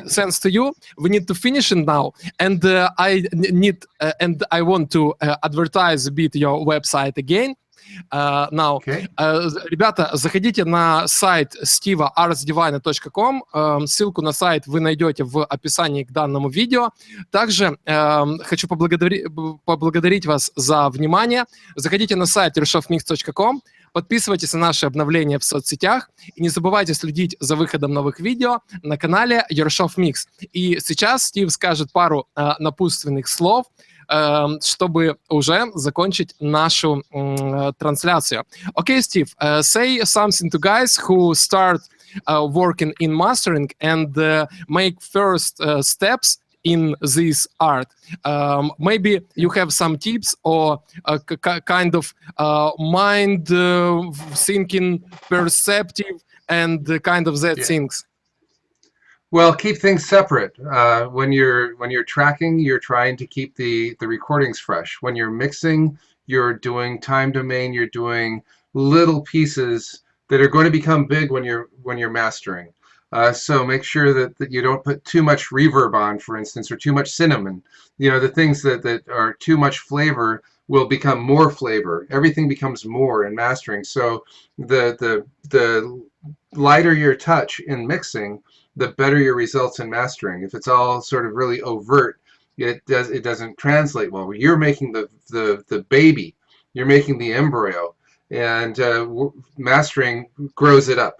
thanks to you. We need to finish it now. And I want to advertise a bit your website again. Now, ребята, заходите на сайт Стива ArsDivina.com. Ссылку на сайт вы найдете в описании к данному видео. Также хочу поблагодарить вас за внимание. Заходите на сайт YorshoffMix.com. Подписывайтесь на наши обновления в соцсетях. И не забывайте следить за выходом новых видео на канале Yorshoff Mix. И сейчас Стив скажет пару напутственных слов, чтобы уже закончить нашу трансляцию. Okay, Steve, say something to guys who start working in mastering and make first steps in this art. Maybe you have some tips or kind of mind thinking, perceptive, and kind of that things. Well, keep things separate. When you're tracking, you're trying to keep the recordings fresh. When you're mixing, you're doing time domain. You're doing little pieces that are going to become big when you're mastering. So make sure that you don't put too much reverb on, for instance, or too much cinnamon. You know, the things that are too much flavor will become more flavor. Everything becomes more in mastering. So the lighter your touch in mixing, the better your results in mastering. If it's all sort of really overt, it doesn't translate well. You're making the baby, you're making the embryo, and mastering grows it up.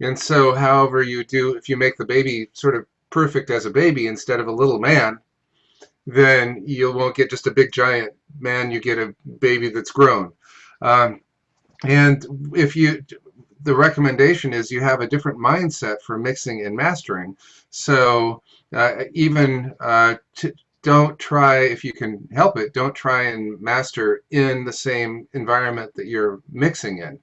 And so however you do, if you make the baby sort of perfect as a baby instead of a little man, then you won't get just a big giant man, you get a baby that's grown. And if you, the recommendation is you have a different mindset for mixing and mastering. So don't try, if you can help it, don't try and master in the same environment that you're mixing in.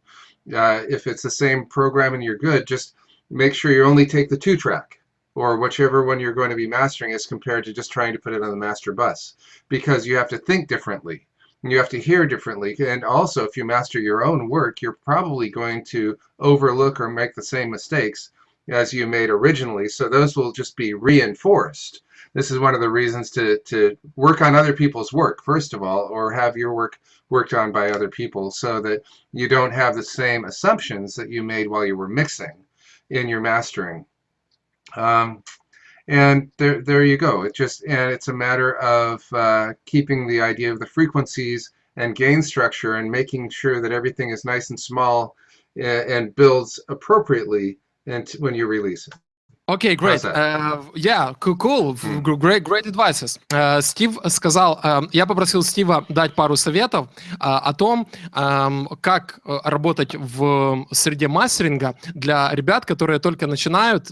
If it's the same program and you're good, just make sure you only take the 2-track, or whichever one you're going to be mastering as compared to just trying to put it on the master bus, because you have to think differently. You have to hear differently. And also, if you master your own work, you're probably going to overlook or make the same mistakes as you made originally. So those will just be reinforced. This is one of the reasons to work on other people's work, first of all, or have your work worked on by other people, so that you don't have the same assumptions that you made while you were mixing in your mastering. And there you go. It's a matter of keeping the idea of the frequencies and gain structure and making sure that everything is nice and small and builds appropriately when you release it. Окей, great. Yeah, cool. Great advices. Стив сказал, я попросил Стива дать пару советов о том, как работать в среде мастеринга для ребят, которые только начинают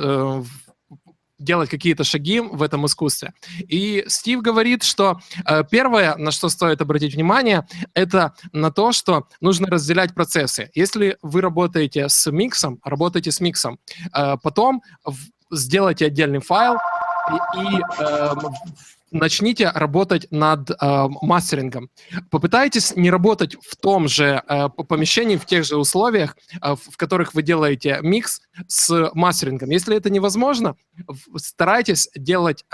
делать какие-то шаги в этом искусстве. И Стив говорит, что первое, на что стоит обратить внимание, это на то, что нужно разделять процессы. Если вы работаете с миксом, работайте с миксом. Потом сделайте отдельный файл и начните работать над мастерингом. Попытайтесь не работать в том же помещении, в тех же условиях, в которых вы делаете микс с мастерингом. Если это невозможно, старайтесь делать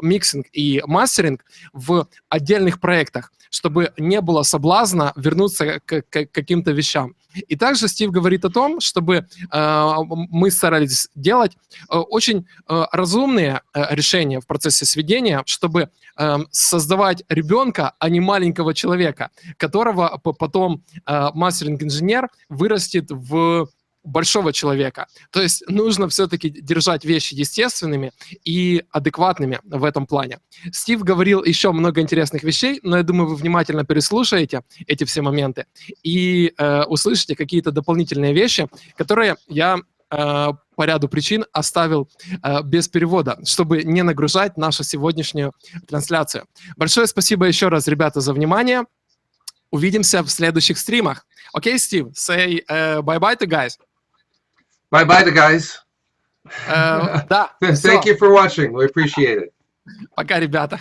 миксинг и мастеринг в отдельных проектах, чтобы не было соблазна вернуться к каким-то вещам. И также Стив говорит о том, чтобы мы старались делать очень разумные решения в процессе сведения, чтобы создавать ребенка, а не маленького человека, которого потом мастеринг-инженер вырастет в большого человека. То есть нужно все-таки держать вещи естественными и адекватными в этом плане. Стив говорил еще много интересных вещей, но я думаю, вы внимательно переслушаете эти все моменты и услышите какие-то дополнительные вещи, которые я по ряду причин оставил без перевода, чтобы не нагружать нашу сегодняшнюю трансляцию. Большое спасибо еще раз, ребята, за внимание. Увидимся в следующих стримах. Окей, Стив, say bye-bye to guys. Bye-bye to guys. Да. Thank you for watching. We appreciate it. Пока, ребята.